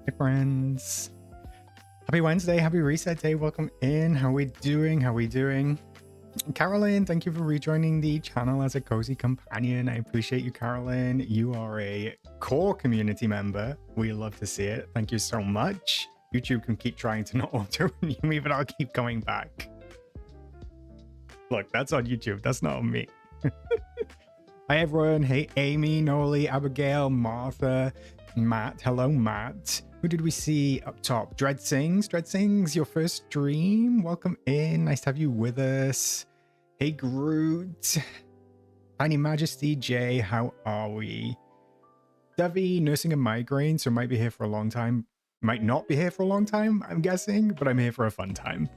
Hi friends, happy Wednesday, happy reset day, welcome in. How we doing? Carolyn, thank you for rejoining the channel as a cozy companion. I appreciate you, Carolyn. You are a core community member. We love to see it. Thank you so much. YouTube can keep trying to not auto renew me, but I'll keep going back. Look, that's on YouTube, that's not on me. Hi everyone. Hey Amy, Noli, Abigail, Martha, Matt. Hello Matt. Who did we see up top? Dread Sings, your first stream. Welcome in. Nice to have you with us. Hey Groot. Tiny Majesty, Jay, how are we? Devi, nursing a migraine, so might be here for a long time. Might not be here for a long time, I'm guessing, but I'm here for a fun time.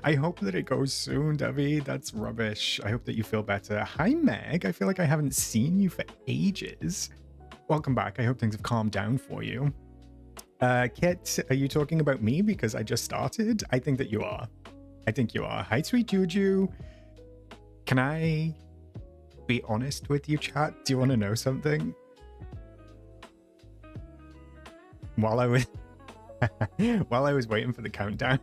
I hope that it goes soon, Devi. That's rubbish. I hope that you feel better. Hi Meg, I feel like I haven't seen you for ages. Welcome back. I hope things have calmed down for you. Kit, are you talking about me because I just started? I think that you are. I think you are. Hi, sweet Juju. Can I be honest with you, chat? Do you want to know something? While I was waiting for the countdown,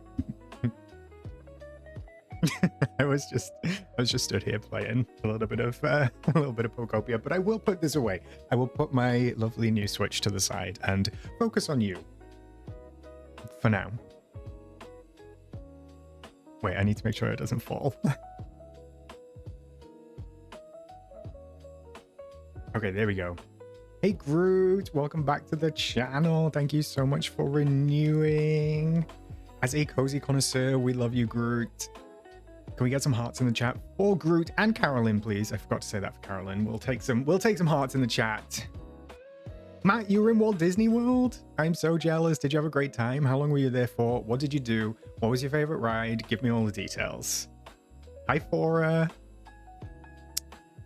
I was just stood here playing a little bit of Pokopia, but I will put this away. I will put my lovely new Switch to the side and focus on you for now. Wait, I need to make sure it doesn't fall. Okay, there we go. Hey Groot, welcome back to the channel. Thank you so much for renewing. As a cozy connoisseur, we love you, Groot. Can we get some hearts in the chat for Groot and Carolyn, please? I forgot to say that for Carolyn. We'll take some hearts in the chat. Matt, you were in Walt Disney World? I'm so jealous. Did you have a great time? How long were you there for? What did you do? What was your favorite ride? Give me all the details. Hi, Fora.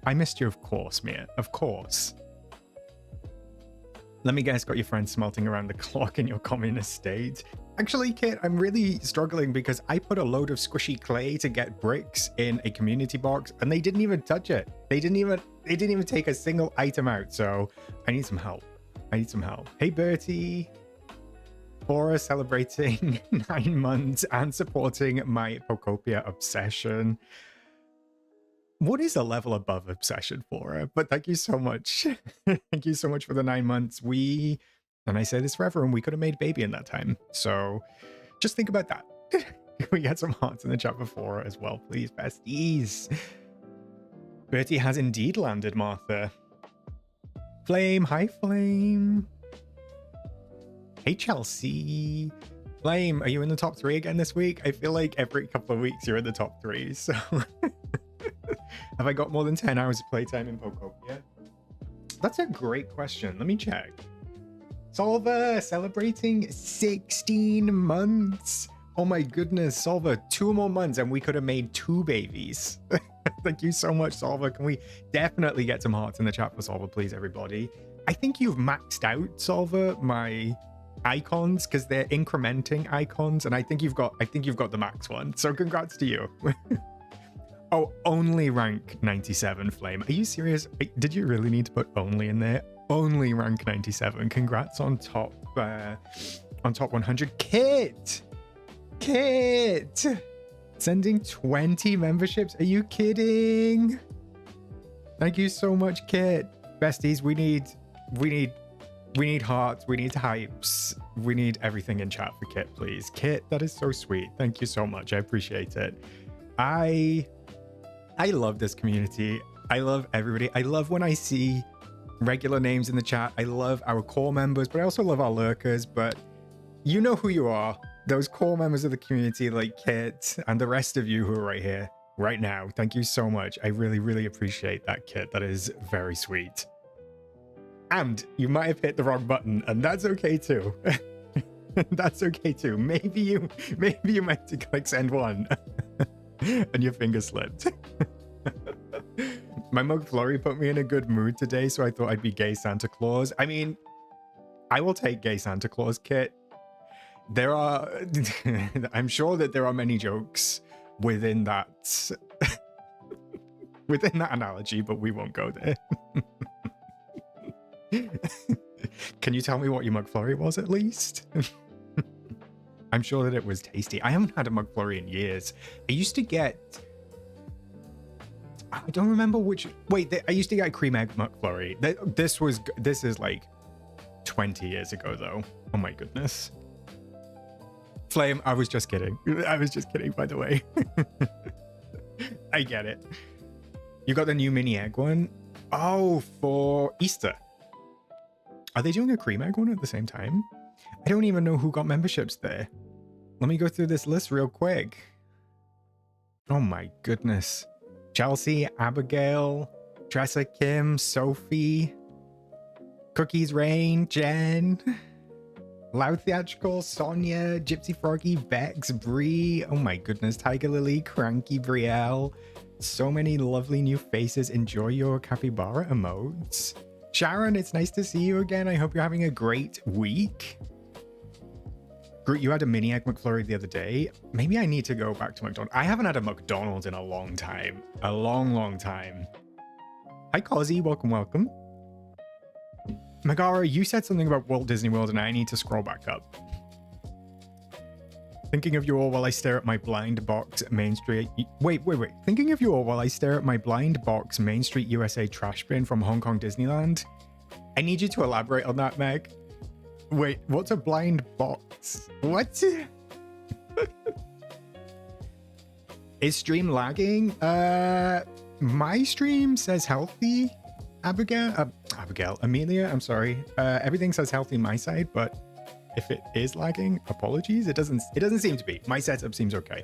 I missed you, of course, Mia. Of course. Let me guess, got your friends smelting around the clock in your communist state. Actually, Kit, I'm really struggling because I put a load of squishy clay to get bricks in a community box and they didn't even touch it. They didn't even take a single item out. So I need some help. Hey, Bertie. Bora celebrating 9 months and supporting my Pokopia obsession. What is a level above obsession for her? But thank you so much. Thank you so much for the 9 months. And I say this forever, and we could have made baby in that time. So just think about that. Can we get some hearts in the chat before as well, please, besties? Bertie has indeed landed, Martha. Flame, hi Flame. Hey Chelsea. Flame, are you in the top 3 again this week? I feel like every couple of weeks you're in the top 3, so... Have I got more than 10 hours of playtime in Pokopia? That's a great question. Let me check. Solver celebrating 16 months. Oh my goodness, Solver, 2 more months and we could have made 2 babies. Thank you so much, Solver. Can we definitely get some hearts in the chat for Solver, please, everybody? I think you've maxed out, Solver, my icons, because they're incrementing icons, and I think you've got the max one. So congrats to you. Oh, only rank 97, Flame. Are you serious? Did you really need to put only in there? Only rank 97. Congrats on top 100. Kit! Sending 20 memberships. Are you kidding? Thank you so much, Kit. Besties, we need hearts, we need hypes, we need everything in chat for Kit, please. Kit, that is so sweet. Thank you so much. I appreciate it. I love this community. I love everybody. I love when I see regular names in the chat. I love our core members, but I also love our lurkers. But you know who you are. Those core members of the community like Kit and the rest of you who are right here, right now. Thank you so much. I really, really appreciate that, Kit. That is very sweet. And you might have hit the wrong button, and that's okay too. That's okay too. Maybe you meant to click send one and your finger slipped. My mug Flurry put me in a good mood today, so I thought I'd be gay Santa Claus. I mean, I will take gay Santa Claus, Kit. There are, I'm sure that there are many jokes within that, within that analogy, but we won't go there. Can you tell me what your McFlurry was at least? I'm sure that it was tasty. I haven't had a McFlurry in years. I used to get, I don't remember which, wait, I used to get a cream egg McFlurry. This is like 20 years ago though. Oh my goodness. Flame, I was just kidding. I was just kidding, by the way. I get it. You got the new mini egg one? Oh, for Easter. Are they doing a cream egg one at the same time? I don't even know who got memberships there. Let me go through this list real quick. Oh my goodness. Chelsea, Abigail, Tressa, Kim, Sophie, Cookies Rain, Jen, Loud Theatrical, Sonia, Gypsy Froggy, Bex, Bree. Oh my goodness. Tiger Lily, Cranky, Brielle. So many lovely new faces. Enjoy your capybara emotes. Sharon, it's nice to see you again. I hope you're having a great week. Groot, you had a mini egg McFlurry the other day. Maybe I need to go back to McDonald's. I haven't had a McDonald's in a long time. A long, long time. Hi, Cosy. Welcome, welcome. Megara, you said something about Walt Disney World and I need to scroll back up. Thinking of you all while I stare at my blind box Main Street. Wait. Thinking of you all while I stare at my blind box Main Street USA trash bin from Hong Kong Disneyland. I need you to elaborate on that, Meg. Wait, what's a blind box? What? Is stream lagging? My stream says healthy. Amelia, I'm sorry. Everything says healthy on my side, but if it is lagging, apologies. It doesn't seem to be. My setup seems okay.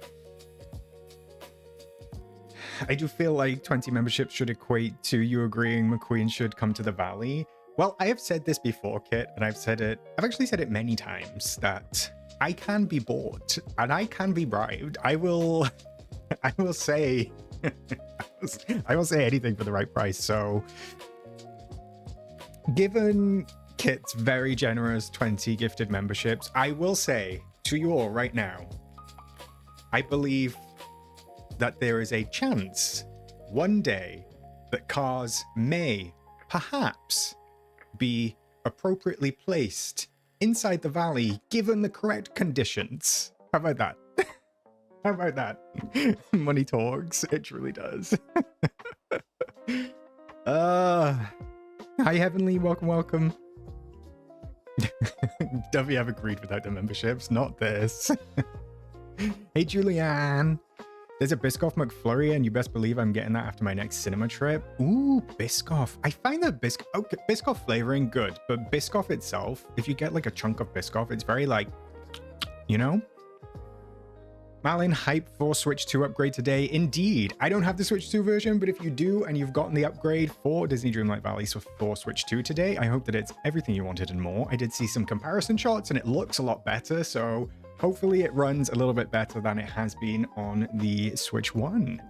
I do feel like 20 memberships should equate to you agreeing McQueen should come to the Valley. Well, I have said this before, Kit, and I've actually said it many times that I can be bought and I can be bribed. I will say I will say anything for the right price. So given Kit's very generous 20 gifted memberships, I will say to you all right now, I believe that there is a chance one day that cars may perhaps be appropriately placed inside the valley given the correct conditions. How about that? How about that? Money talks. It truly does. Hi, Heavenly. Welcome. Dovey have agreed without the memberships. Not this. Hey, Julianne. There's a Biscoff McFlurry, and you best believe I'm getting that after my next cinema trip. Ooh, Biscoff. I find that Biscoff flavoring good, but Biscoff itself, if you get like a chunk of Biscoff, it's very like, you know? Malin, hype for Switch 2 upgrade today. Indeed. I don't have the Switch 2 version, but if you do and you've gotten the upgrade for Disney Dreamlight Valley for Switch 2 today, I hope that it's everything you wanted and more. I did see some comparison shots and it looks a lot better, so hopefully it runs a little bit better than it has been on the Switch 1.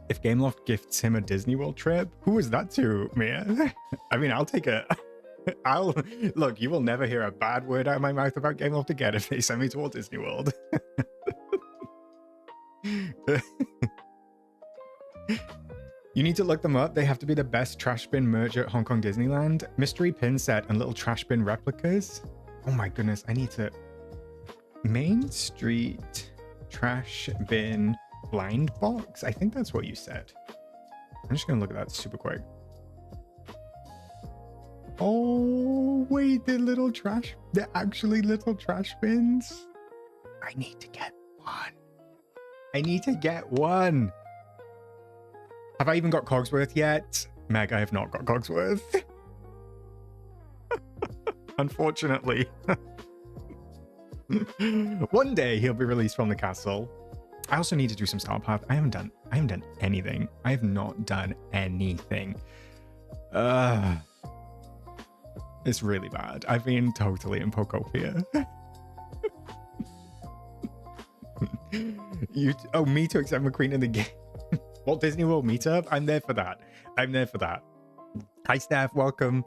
If Gameloft gifts him a Disney World trip, who is that to, Mia? I mean, I'll take it. Look, you will never hear a bad word out of my mouth about Gameloft again if they send me to Walt Disney World. You need to look them up. They have to be the best trash bin merch at Hong Kong Disneyland. Mystery pin set and little trash bin replicas. Oh my goodness, I need to... Main Street trash bin blind box? I think that's what you said. I'm just gonna look at that super quick. Oh, wait, they're actually little trash bins. I need to get one. I need to get one. Have I even got Cogsworth yet? Meg, I have not got Cogsworth. Unfortunately. One day he'll be released from the castle. I also need to do some Star Path. I haven't done anything. I have not done anything. It's really bad. I've been totally in Pokopia. Me to accept McQueen in the game. Walt Disney World meetup? I'm there for that. Hi, Steph. Welcome.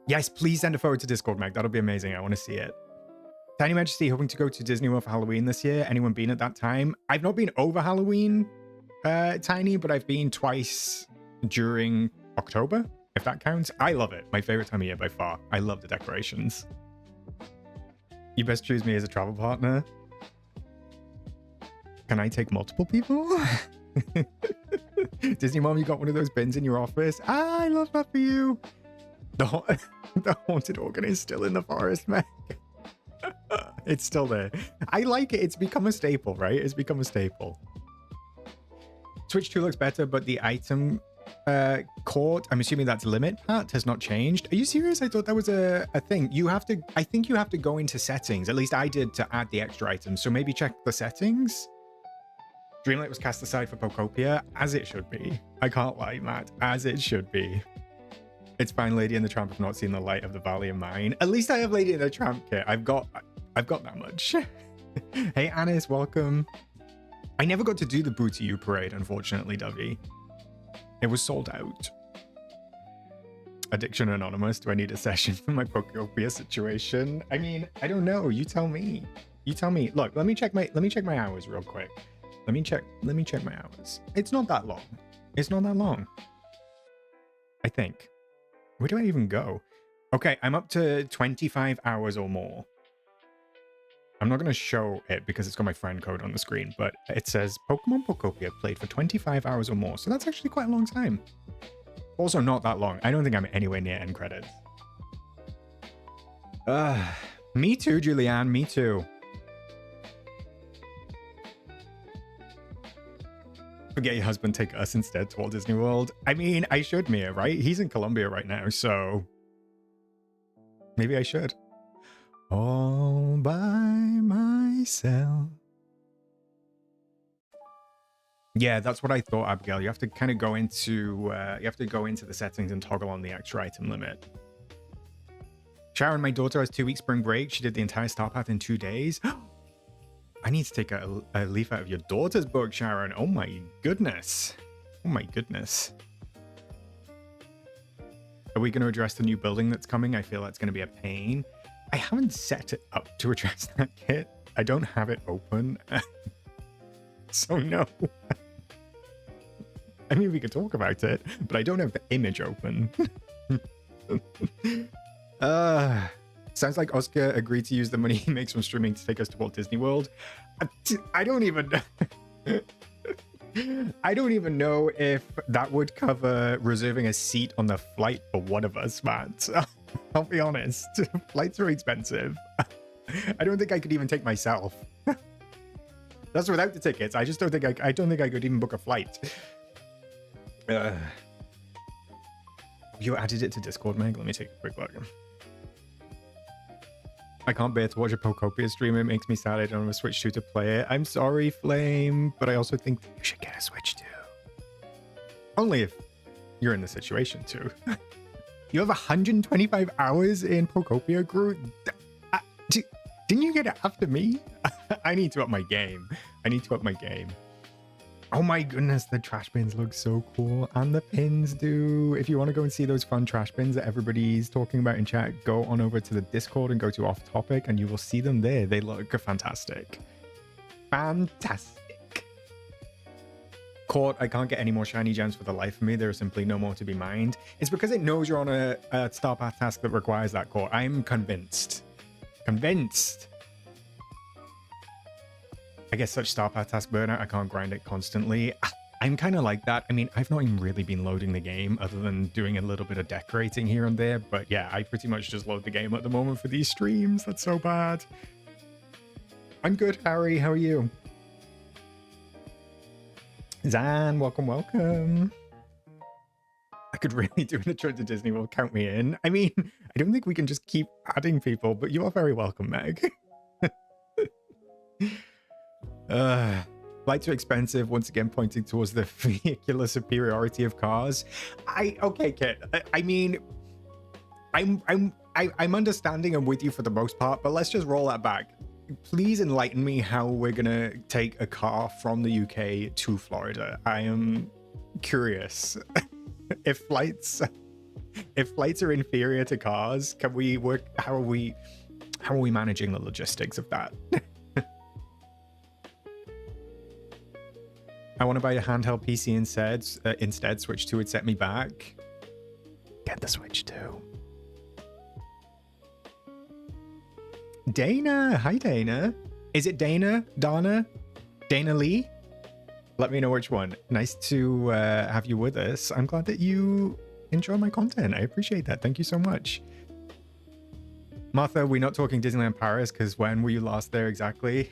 Yes, please send a photo to Discord, Meg. That'll be amazing. I want to see it. Tiny Majesty, hoping to go to Disney World for Halloween this year. Anyone been at that time? I've not been over Halloween, Tiny, but I've been twice during October, if that counts. I love it. My favorite time of year by far. I love the decorations. You best choose me as a travel partner. Can I take multiple people? Disney Mom, you got one of those bins in your office? Ah, I love that for you. The haunted organ is still in the forest, man. It's still there. I like it. It's become a staple, right? It's become a staple. Switch 2 looks better, but the item court, I'm assuming that's limit part, has not changed. Are you serious? I thought that was a thing. I think you have to go into settings. At least I did, to add the extra items. So maybe check the settings. Dreamlight was cast aside for Pokopia, as it should be. I can't lie, Matt. As it should be. It's fine, Lady and the Tramp have not seen the light of the valley of mine. At least I have Lady and the Tramp kit. I've got that much. Hey, Anis, welcome. I never got to do the Boo to You parade, unfortunately, Dovey. It was sold out. Addiction Anonymous, do I need a session for my Pokopia situation? I mean, I don't know. You tell me. You tell me. Look, let me check my hours real quick. Let me check my hours. It's not that long. It's not that long. I think. Where do I even go? Okay, I'm up to 25 hours or more. I'm not going to show it because it's got my friend code on the screen, but it says Pokemon Pokopia played for 25 hours or more. So that's actually quite a long time. Also not that long. I don't think I'm anywhere near end credits. Me too, Julianne. Me too. Forget your husband, take us instead to Walt Disney World. I mean, I should, Mia, right? He's in Colombia right now, so maybe I should. All by myself. Yeah, that's what I thought, Abigail. You have to kind of go into the settings and toggle on the extra item limit. Sharon, my daughter has 2 weeks spring break. She did the entire Star Path in 2 days. I need to take a leaf out of your daughter's book, Sharon. Oh my goodness. Oh my goodness. Are we going to address the new building that's coming? I feel that's going to be a pain. I haven't set it up to address that kit. I don't have it open. So no. I mean, we could talk about it, but I don't have the image open. Sounds like Oscar agreed to use the money he makes from streaming to take us to Walt Disney World. I don't even know if that would cover reserving a seat on the flight for one of us, Matt. I'll be honest. Flights are expensive. I don't think I could even take myself. That's without the tickets. I just don't think I could even book a flight. You added it to Discord, Meg? Let me take a quick look. I can't bear to watch a Pokopia stream. It makes me sad I don't have a Switch 2 to play it. I'm sorry, Flame, but I also think you should get a Switch 2. Only if you're in the situation too. You have 125 hours in Pokopia, Groot? Didn't you get it after me? I need to up my game. Oh my goodness, the trash bins look so cool. And the pins do. If you want to go and see those fun trash bins that everybody's talking about in chat, go on over to the Discord and go to Off Topic and you will see them there. They look fantastic. Fantastic. Court, I can't get any more shiny gems for the life of me. There are simply no more to be mined. It's because it knows you're on a Star Path task that requires that, Court. I'm convinced. I guess such Star Path task burnout, I can't grind it constantly. I'm kind of like that. I mean, I've not even really been loading the game other than doing a little bit of decorating here and there. But yeah, I pretty much just load the game at the moment for these streams. That's so bad. I'm good, Harry. How are you? Zan, welcome. I could really do a trip to Disney World. Count me in. I mean, I don't think we can just keep adding people, but you are very welcome, Meg. Flights are expensive, once again pointing towards the vehicular superiority of cars. Okay, Kit. I mean, I'm understanding and with you for the most part, but let's just roll that back. Please enlighten me how we're gonna take a car from the UK to Florida. I am curious. If flights are inferior to cars, can we work? How are we managing the logistics of that? I want to buy a handheld PC instead. Switch 2 would set me back. Get the Switch 2. Dana. Hi, Dana. Is it Dana? Dana Lee? Let me know which one. Nice to have you with us. I'm glad that you enjoy my content. I appreciate that. Thank you so much. Martha, we're not talking Disneyland Paris because when were you last there exactly?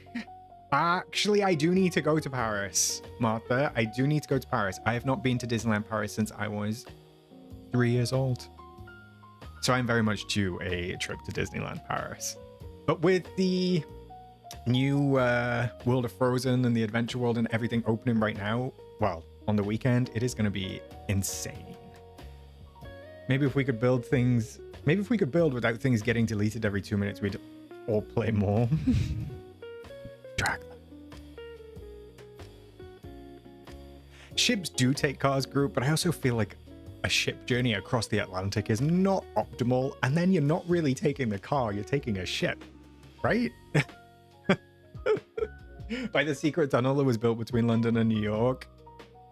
Actually, I do need to go to Paris, Martha. I do need to go to Paris. I have not been to Disneyland Paris since I was 3 years old. So I'm very much due a trip to Disneyland Paris. But with the new World of Frozen and the Adventure World and everything opening right now, well, on the weekend, it is going to be insane. Maybe if we could build things, without things getting deleted every 2 minutes, we'd all play more. Drag them. Ships do take cars, Group, but I also feel like a ship journey across the Atlantic is not optimal, and then you're not really taking the car, you're taking a ship, right? By the secret tunnel that was built between London and New York.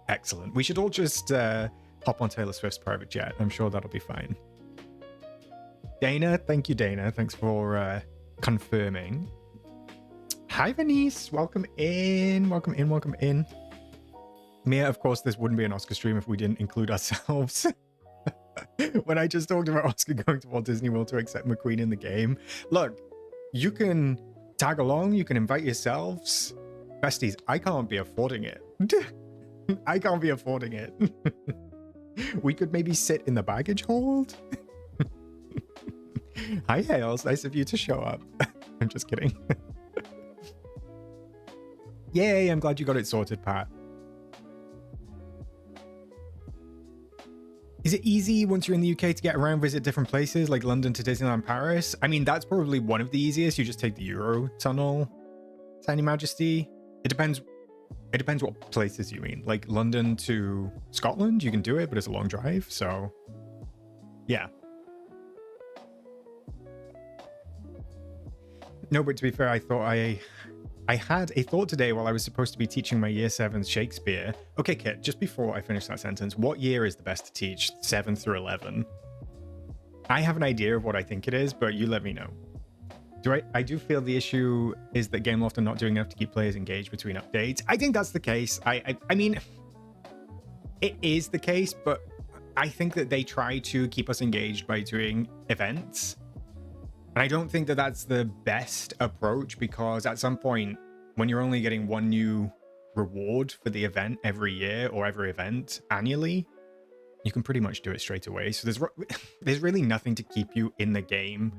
Excellent. We should all just hop on Taylor Swift's private jet. I'm sure that'll be fine. Dana, thank you, Dana. Thanks for confirming. Hi, Venice. Welcome in. Mia, of course, this wouldn't be an Oscar stream if we didn't include ourselves. When I just talked about Oscar going to Walt Disney World to accept McQueen in the game. Look, you can tag along, you can invite yourselves. Besties, I can't be affording it. I can't be affording it. We could maybe sit in the baggage hold. Hi, Hales. Nice of you to show up. I'm just kidding. Yay, I'm glad you got it sorted, Pat. Is it easy once you're in the UK to get around, visit different places like London to Disneyland Paris? I mean, that's probably one of the easiest. You just take the Euro Tunnel, Tiny Majesty. It depends what places you mean. Like London to Scotland, you can do it, but it's a long drive. So, yeah. No, but to be fair, I thought I had a thought today while I was supposed to be teaching my year 7 Shakespeare. Okay, Kit, just before I finish that sentence, what year is the best to teach 7 through 11? I have an idea of what I think it is, but you let me know. I do feel the issue is that Gameloft are not doing enough to keep players engaged between updates. I think that's the case. I mean, it is the case, but I think that they try to keep us engaged by doing events. And I don't think that that's the best approach, because at some point, when you're only getting one new reward for the event every year or every event annually, you can pretty much do it straight away. So there's really nothing to keep you in the game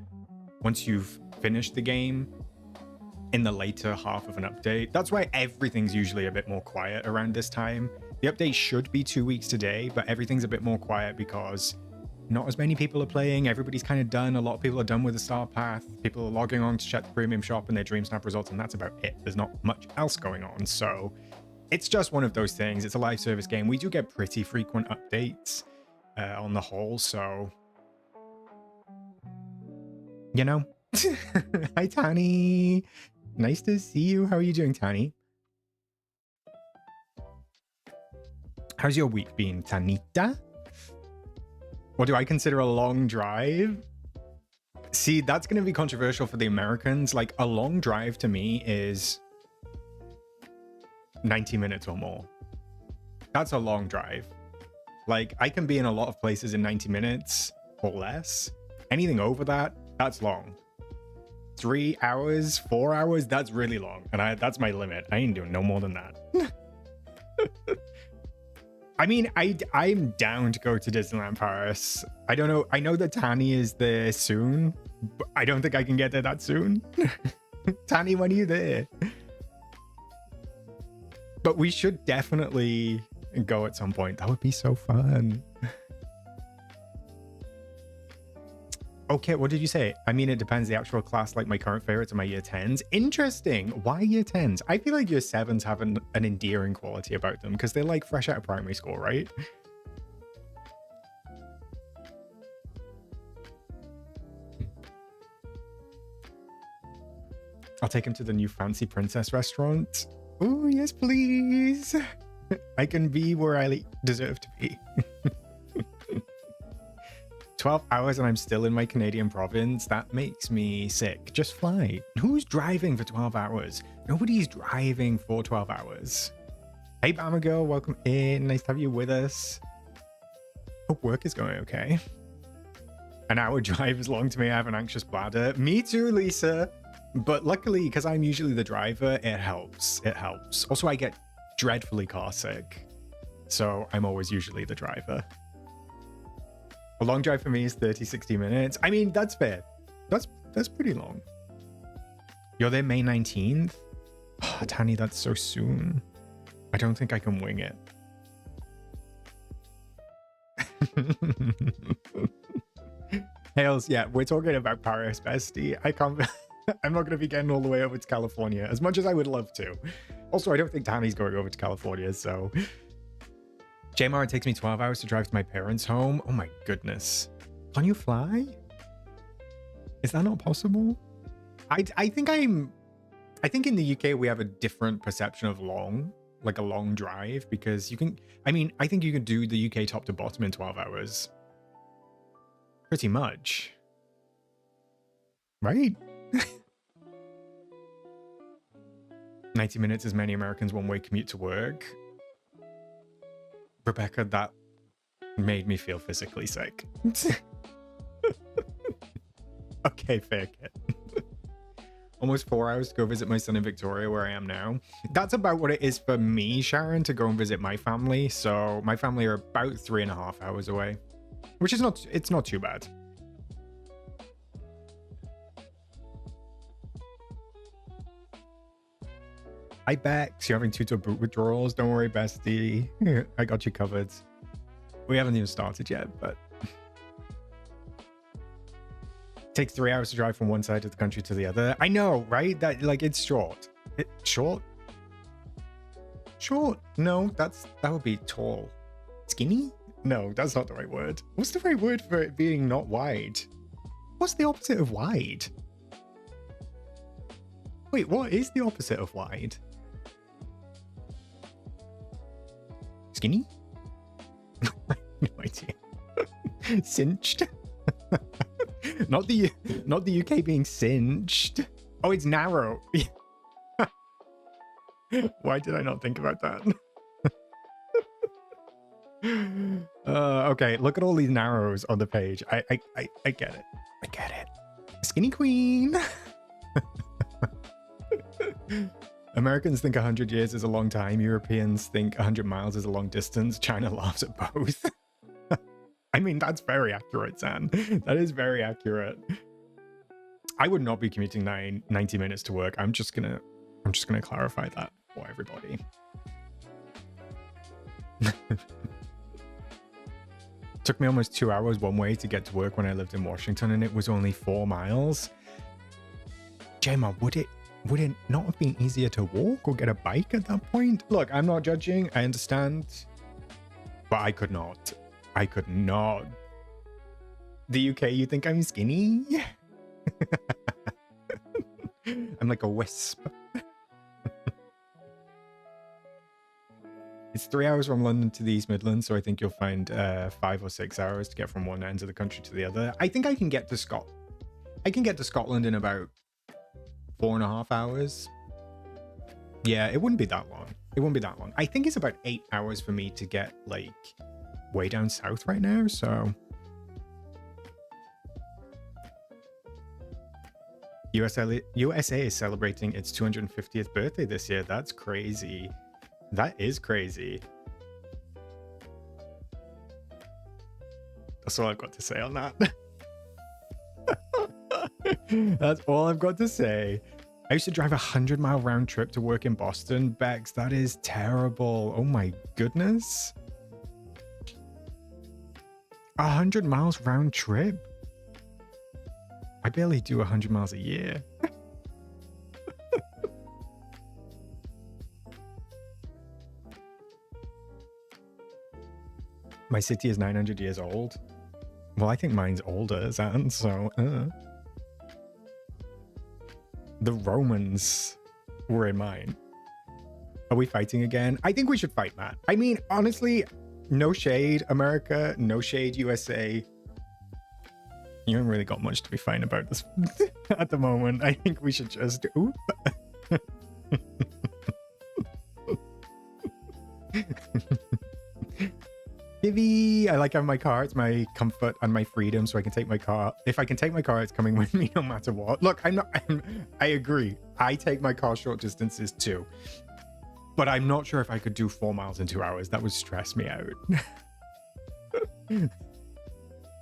once you've finish the game in the later half of an update. That's why everything's usually a bit more quiet around this time. The update should be 2 weeks today, but everything's a bit more quiet because not as many people are playing. Everybody's kind of done. A lot of people are done with the star path. People are logging on to check the premium shop and their DreamSnap results, and that's about it. There's not much else going on. So it's just one of those things. It's a live service game. We do get pretty frequent updates on the whole. So, you know. Hi, Tani. Nice to see you. How are you doing, Tani? How's your week been, Tanita? What do I consider a long drive? See, that's going to be controversial for the Americans. Like, a long drive to me is 90 minutes or more. That's a long drive. Like, I can be in a lot of places in 90 minutes or less. Anything over that, that's long. 3 hours, 4 hours, that's really long. And that's my limit. I ain't doing no more than that. I mean, I'm down to go to Disneyland Paris. I don't know. I know that Tani is there soon, but I don't think I can get there that soon. Tani, when are you there? But we should definitely go at some point. That would be so fun. Okay, what did you say? I mean, it depends. The actual class, like my current favorites are my year 10s. Interesting. Why year 10s? I feel like year 7s have an endearing quality about them because they're like fresh out of primary school, right? I'll take him to the new fancy princess restaurant. Oh, yes, please. I can be where I deserve to be. 12 hours and I'm still in my Canadian province. That makes me sick. Just fly. Who's driving for 12 hours? Nobody's driving for 12 hours. Hey, Bama girl, welcome in. Nice to have you with us. Hope work is going okay. An hour drive is long to me. I have an anxious bladder. Me too, Lisa. But luckily, because I'm usually the driver, it helps. It helps. Also, I get dreadfully car sick. So I'm always usually the driver. A long drive for me is 30-60 minutes. I mean, that's fair. That's pretty long. You're there May 19th? Oh, Tani, that's so soon. I don't think I can wing it. Hales, yeah, we're talking about Paris, bestie. I can't... I'm not going to be getting all the way over to California, as much as I would love to. Also, I don't think Tani's going over to California, so... JMR, it takes me 12 hours to drive to my parents' home. Oh my goodness. Can you fly? Is that not possible? I think in the UK we have a different perception of long, like a long drive, because you can, I mean, I think you can do the UK top to bottom in 12 hours. Pretty much. Right? 90 minutes is many Americans' one-way commute to work. Rebecca, that made me feel physically sick. Okay, fair kid. Almost 4 hours to go visit my son in Victoria, where I am now. That's about what it is for me, Sharon, to go and visit my family. So my family are about 3.5 hours away, which is it's not too bad. Hi, Bex. You're having two boot withdrawals. Don't worry, bestie. I got you covered. We haven't even started yet, but... It takes 3 hours to drive from one side of the country to the other. I know, right? That, like, it's short. Short? Short? No, that would be tall. Skinny? No, that's not the right word. What's the right word for it being not wide? What's the opposite of wide? Wait, what is the opposite of wide? Skinny? No idea. Cinched? Not the UK being cinched. Oh, it's narrow. Why did I not think about that? Okay, look at all these narrows on the page. I get it. I get it. Skinny queen. Americans think 100 years is a long time. Europeans think 100 miles is a long distance. China laughs at both. I mean, that's very accurate, San. That is very accurate. I would not be commuting 90 minutes to work. I'm just gonna clarify that for everybody. Took me almost 2 hours one way to get to work when I lived in Washington, and it was only 4 miles. J-Mob, would it not have been easier to walk or get a bike at that point? Look, I'm not judging, I understand, but I could not. I could not. The UK, you think I'm skinny? I'm like a wisp. It's 3 hours from London to the East Midlands, so I think you'll find 5 or 6 hours to get from one end of the country to the other. I think I can get to Scotland in about 4.5 hours. Yeah, it wouldn't be that long. It wouldn't be that long. I think it's about 8 hours for me to get like way down south right now, so USA is celebrating its 250th birthday this year. That's crazy. That is crazy. That's all I've got to say on that. That's all I've got to say. I used to drive a 100-mile round trip to work in Boston. Bex, that is terrible. Oh my goodness. 100 miles round trip? I barely do 100 miles a year. My city is 900 years old. Well, I think mine's older, Zan, so... The Romans were in mine. Are we fighting again? I think we should fight, Matt. I mean, honestly, no shade, America. No shade, USA. You haven't really got much to be fine about this at the moment. I think we should just... Oop. Givey, I like having my car. It's my comfort and my freedom, so I can take my car. If I can take my car, it's coming with me no matter what. Look, I agree. I take my car short distances too. But I'm not sure if I could do 4 miles in 2 hours. That would stress me out.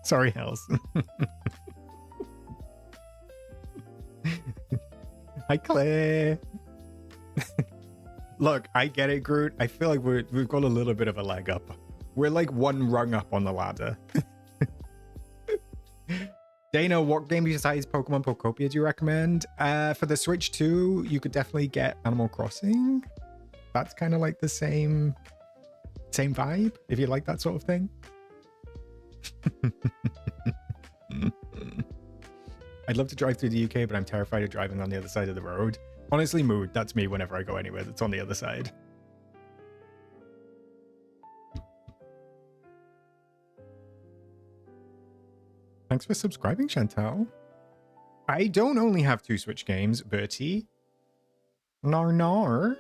Sorry, Hells. Hi, Claire. Look, I get it, Groot. I feel like we've got a little bit of a leg up. We're like one rung up on the ladder. Dana, what game besides Pokemon Pokopia do you recommend? For the Switch 2, you could definitely get Animal Crossing. That's kind of like the same vibe, if you like that sort of thing. I'd love to drive through the UK, but I'm terrified of driving on the other side of the road. Honestly, Mood, that's me whenever I go anywhere that's on the other side. Thanks for subscribing, Chantal. I don't only have 2 Switch games, Bertie. Nar.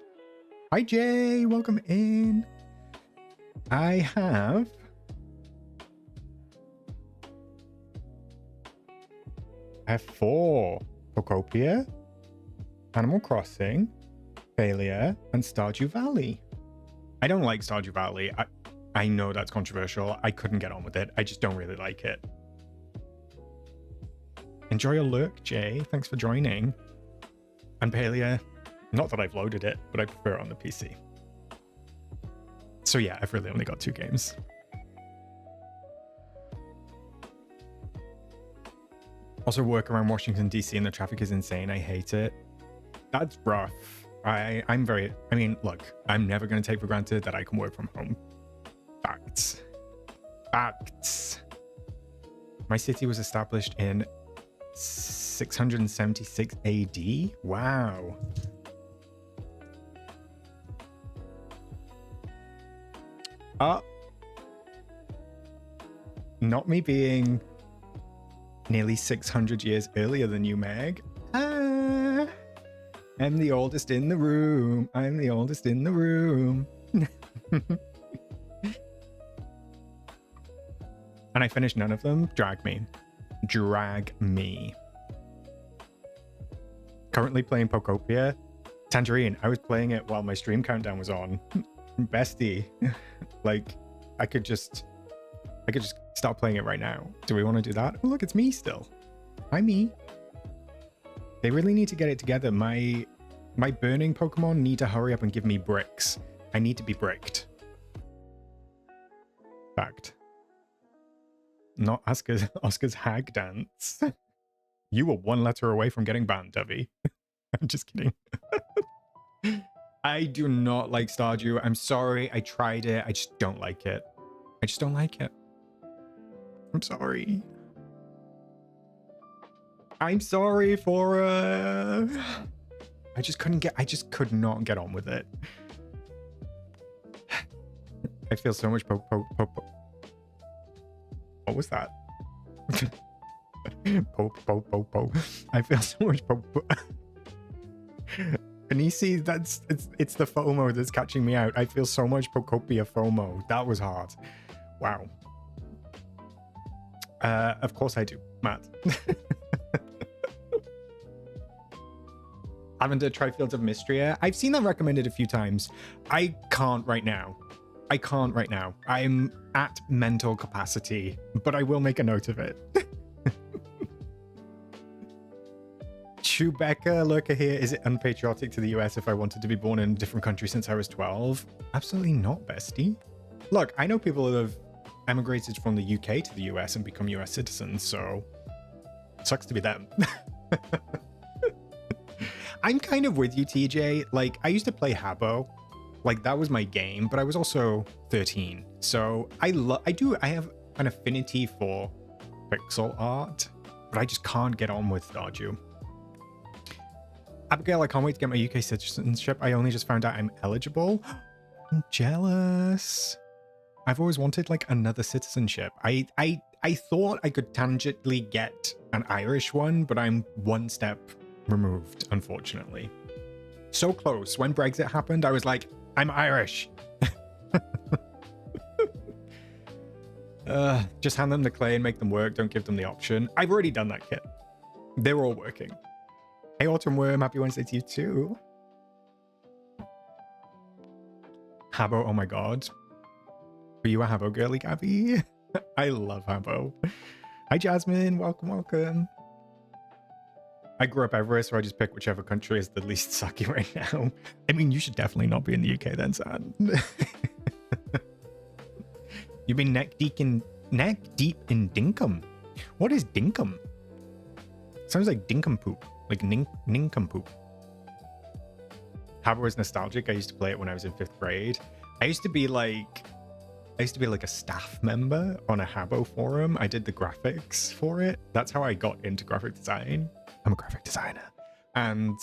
Hi, Jay. Welcome in. I have... I have 4. Pokopia, Animal Crossing, Failure, and Stardew Valley. I don't like Stardew Valley. I know that's controversial. I couldn't get on with it. I just don't really like it. Enjoy your lurk, Jay. Thanks for joining. And Palia, not that I've loaded it, but I prefer it on the PC. So yeah, I've really only got 2 games. Also work around Washington, DC, and the traffic is insane. I hate it. That's rough. I mean, look, I'm never going to take for granted that I can work from home. Facts. My city was established in 676 AD. Wow. Not me being nearly 600 years earlier than you, Meg. I'm the oldest in the room. I'm the oldest in the room. And I finished none of them. Drag me. Currently playing Pokopia. Tangerine, I was playing it while my stream countdown was on. Bestie. Like, I could just start playing it right now. Do we want to do that? Oh, look, it's me still. Hi, me. They really need to get it together. My burning Pokemon need to hurry up and give me bricks. I need to be bricked. Fact. Not Oscar's hag dance. You were one letter away from getting banned, Debbie. I'm just kidding. I do not like Stardew. I'm sorry. I tried it. I just don't like it. I just don't like it. I'm sorry. I'm sorry for I just could not get on with it. I feel so much What was that? I feel so much And you see, it's the FOMO that's catching me out. I feel so much Pokopia FOMO. That was hard. Wow. Of course I do, Matt. Lavender Trifields of Mystria. I've seen that recommended a few times. I can't right now. I'm at mental capacity, but I will make a note of it. Chewbacca Lurker here. Is it unpatriotic to the US if I wanted to be born in a different country since I was 12? Absolutely not, bestie. Look, I know people that have emigrated from the UK to the US and become US citizens, so it sucks to be them. I'm kind of with you, TJ. Like, I used to play Habbo. Like, that was my game, but I was also 13. So I have an affinity for pixel art, but I just can't get on with Stardew. Abigail, I can't wait to get my UK citizenship. I only just found out I'm eligible. I'm jealous. I've always wanted like another citizenship. I thought I could tangentially get an Irish one, but I'm one step removed, unfortunately. So close. When Brexit happened, I was like, I'm Irish. Just hand them the clay and make them work. Don't give them the option. I've already done that, kid. They're all working. Hey, Autumn Worm. Happy Wednesday to you too. Habbo, oh my god. Were you a Habbo girly, Gabby? I love Habbo. Hi, Jasmine. Welcome, welcome. I grew up everywhere, so I just pick whichever country is the least sucky right now. I mean, you should definitely not be in the UK then, son. You've been neck deep in dinkum. What is dinkum? Sounds like dinkum poop, like nincompoop. Habbo is nostalgic. I used to play it when I was in 5th grade. I used to be like a staff member on a Habbo forum. I did the graphics for it. That's how I got into graphic design. I'm a graphic designer. And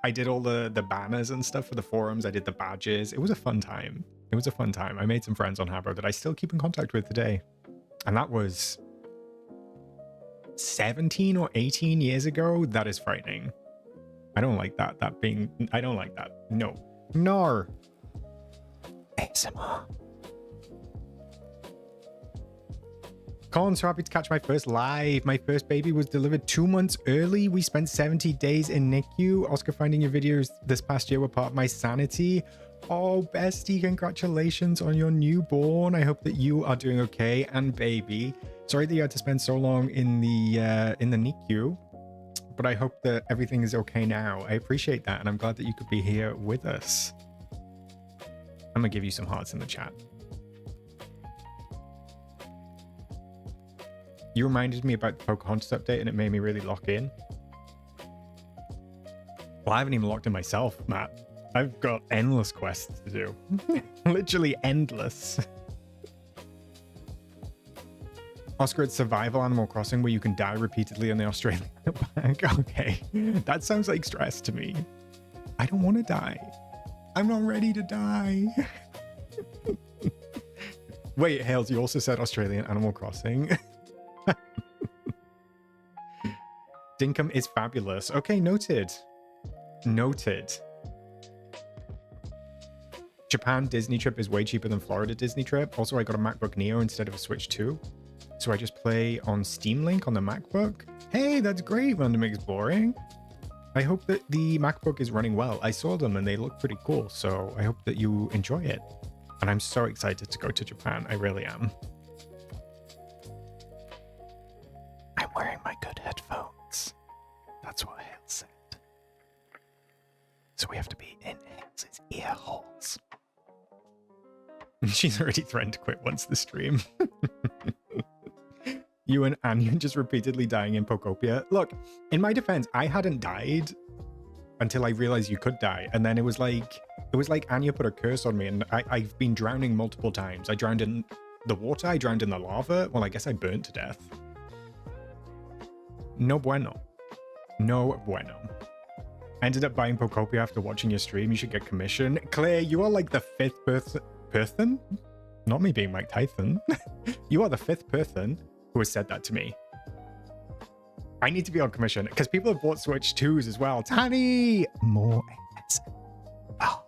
I did all the banners and stuff for the forums. I did the badges. It was a fun time. It was a fun time. I made some friends on Habbo that I still keep in contact with today. And that was 17 or 18 years ago. That is frightening. I don't like that. I don't like that. No. No. ASMR. Colin, so happy to catch my first live. My first baby was delivered 2 months early. We spent 70 days in NICU. Oscar, finding your videos this past year were part of my sanity. Oh, bestie, congratulations on your newborn. I hope that you are doing okay. And baby, sorry that you had to spend so long in the NICU, but I hope that everything is okay now. I appreciate that, and I'm glad that you could be here with us. I'm gonna give you some hearts in the chat. You reminded me about the Pocahontas update, and it made me really lock in. Well, I haven't even locked in myself, Matt. I've got endless quests to do. Literally endless. Oscar, it's survival Animal Crossing where you can die repeatedly in the Australian outback. Okay, that sounds like stress to me. I don't want to die. I'm not ready to die. Wait, Hales, you also said Australian Animal Crossing. Dinkum is fabulous. Okay, noted. Noted. Japan Disney trip is way cheaper than Florida Disney trip. Also, I got a MacBook Neo instead of a Switch 2. So I just play on Steam Link on the MacBook. Hey, that's great, Random Exploring. I hope that the MacBook is running well. I saw them and they look pretty cool. So I hope that you enjoy it. And I'm so excited to go to Japan. I really am. I'm wearing my good headphones. That's what Hale said. So we have to be in his ear holes. She's already threatened to quit once the stream. You and Anya just repeatedly dying in Pokopia. Look, in my defense, I hadn't died until I realized you could die. And then it was like Anya put a curse on me, and I've been drowning multiple times. I drowned in the water, I drowned in the lava. Well, I guess I burnt to death. No bueno. No bueno. I ended up buying Pokopia after watching your stream. You should get commission. Claire, you are like the 5th person? Not me being Mike Tyson. You are the 5th person who has said that to me. I need to be on commission because people have bought Switch 2s as well. Tanny! More expensive. Oh.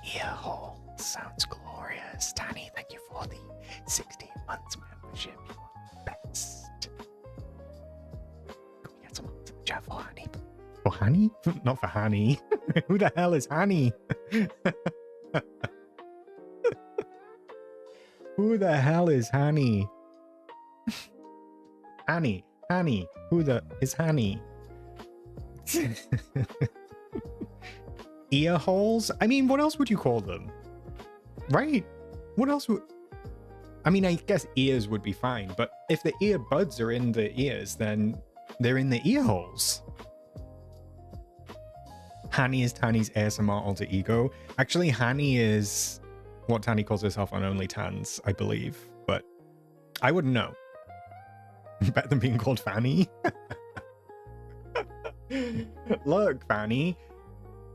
Earhole sounds glorious. Tanny, thank you for the 16 months membership. You are the best. Can we get some to the chat for Hanny? For Hanny? Not for Hanny. Who the hell is Hanny? Who the hell is Hanny? Hanny. Who the is Hanny? Ear holes? I mean, what else would you call them? Right? What else would... I mean, I guess ears would be fine, but if the earbuds are in the ears, then they're in the ear holes. Hanny is Tanny's ASMR alter ego. Actually, Hanny is what Tanny calls herself on OnlyTans, I believe, but I wouldn't know. Better than being called Fanny. Look, Fanny,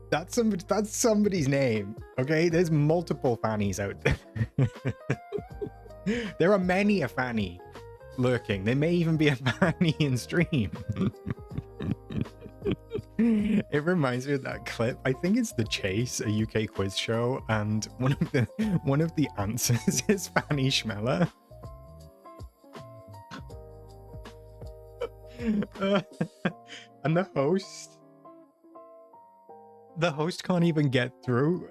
that's somebody's name. Okay, there's multiple Fannies out there. There are many a Fanny lurking. There may even be a Fanny in stream. It reminds me of that clip. I think it's The Chase, a UK quiz show, and one of the answers is Fanny Schmeller. And the host can't even get through.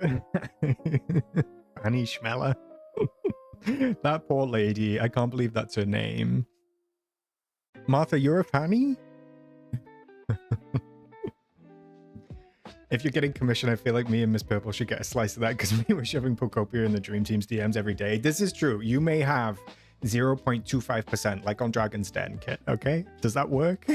Fanny Schmeller. That poor lady. I can't believe that's her name. Martha, you're a Fanny? If you're getting commission, I feel like me and Miss Purple should get a slice of that because we were shoving Pokopia in the Dream Team's DMs every day. This is true. You may have 0.25%, like on Dragon's Den, Kit. Okay? Does that work?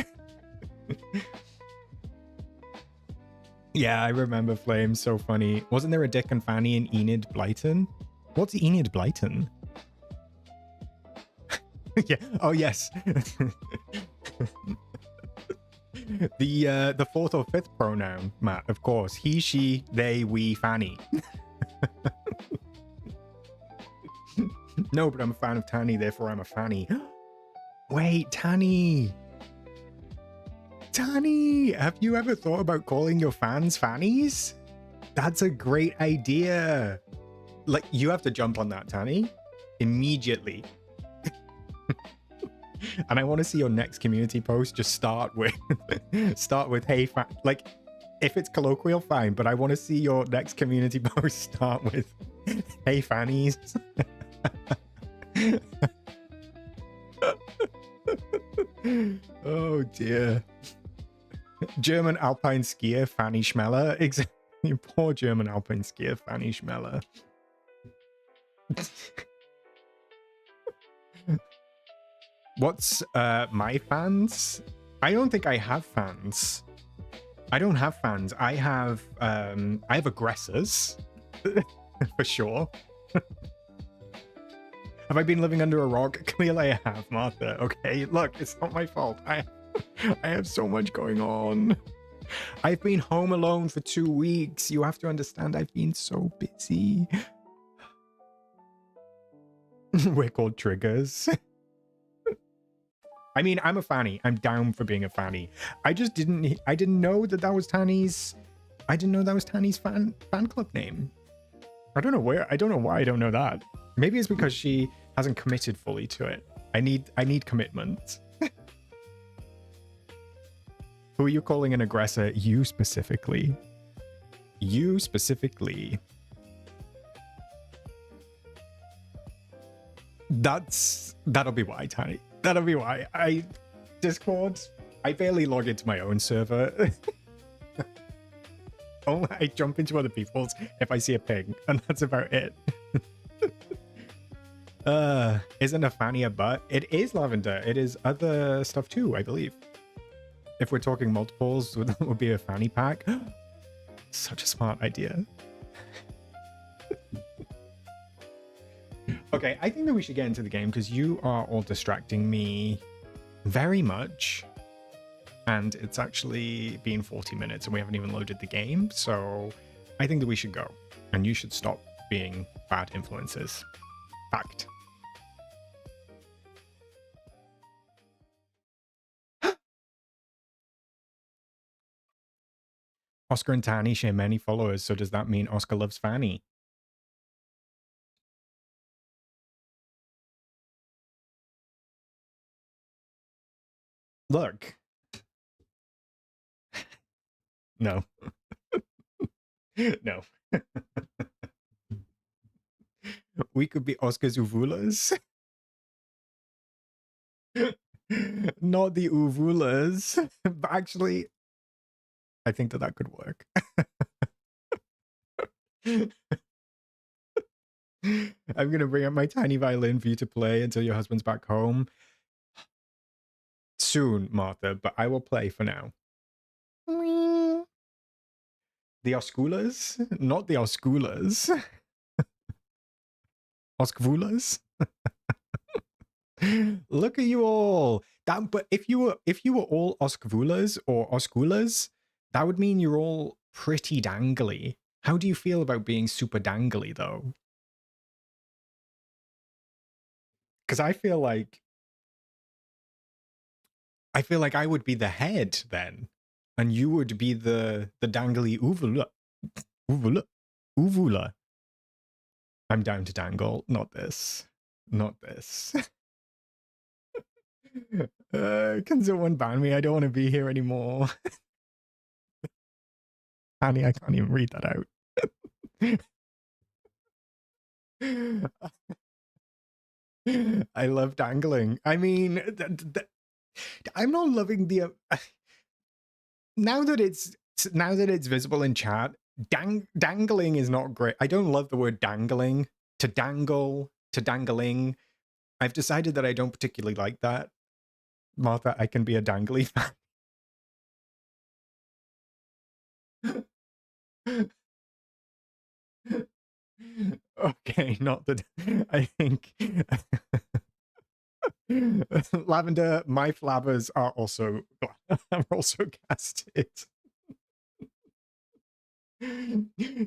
Yeah, I remember Flame. So funny. Wasn't there a Dick and Fanny in Enid Blyton? What's Enid Blyton? Yeah. Oh, yes. The 4th or 5th pronoun, Matt, of course. He, she, they, we, Fanny. No, but I'm a fan of Tanny, therefore I'm a Fanny. Wait, Tanny! Tanny! Have you ever thought about calling your fans Fannies? That's a great idea. Like, you have to jump on that, Tanny. Immediately. And I want to see your next community post just start with hey fan. Like, if it's colloquial, fine, but I want to see your next community post start with hey fannies. Oh dear. German alpine skier Fanny Schmeller. Exactly. Poor German alpine skier Fanny Schmeller. What's my fans? I don't think I have fans. I don't have fans. I have aggressors for sure. Have I been living under a rock? Clearly I have, Martha. Okay, look, it's not my fault. I have so much going on. I've been home alone for 2 weeks. You have to understand I've been so busy. We're called triggers. I mean, I'm a Fanny. I'm down for being a Fanny. I didn't know that was Tanny's. I didn't know that was Tanny's fan club name. I don't know why I don't know that. Maybe it's because she hasn't committed fully to it. I need commitment. Who are you calling an aggressor? You specifically. You specifically. That'll be why, Tanny. That'll be why. Discord, I barely log into my own server. Oh, I jump into other people's if I see a pig, and that's about it. Isn't a fanny a butt? It is lavender. It is other stuff too, I believe. If we're talking multiples, that would be a fanny pack. Such a smart idea. Okay, I think that we should get into the game because you are all distracting me very much. And it's actually been 40 minutes and we haven't even loaded the game. So I think that we should go. And you should stop being bad influences. Fact. Oscar and Tani share many followers, so does that mean Oscar loves Fanny? Look. No. No. We could be Oscar's uvulas. Not the uvulas. But actually, I think that that could work. I'm going to bring up my tiny violin for you to play until your husband's back home. Soon, Martha, but I will play for now. The Osculas? Not the Osculas. Oskvulas? Look at you all. But if you were all Oskvulas or Osculas, that would mean you're all pretty dangly. How do you feel about being super dangly though? Because I feel like I would be the head then, and you would be the dangly uvula. Uvula. I'm down to dangle. Not this. Not this. Can someone ban me? I don't want to be here anymore. Annie, I can't even read that out. I love dangling. I mean, I'm not loving the now that it's visible in chat. Dangling is not great. I don't love the word dangling. To dangle, to dangling. I've decided that I don't particularly like that. Martha, I can be a dangly fan. Okay, not that I think Lavender, my flabbers are also casted.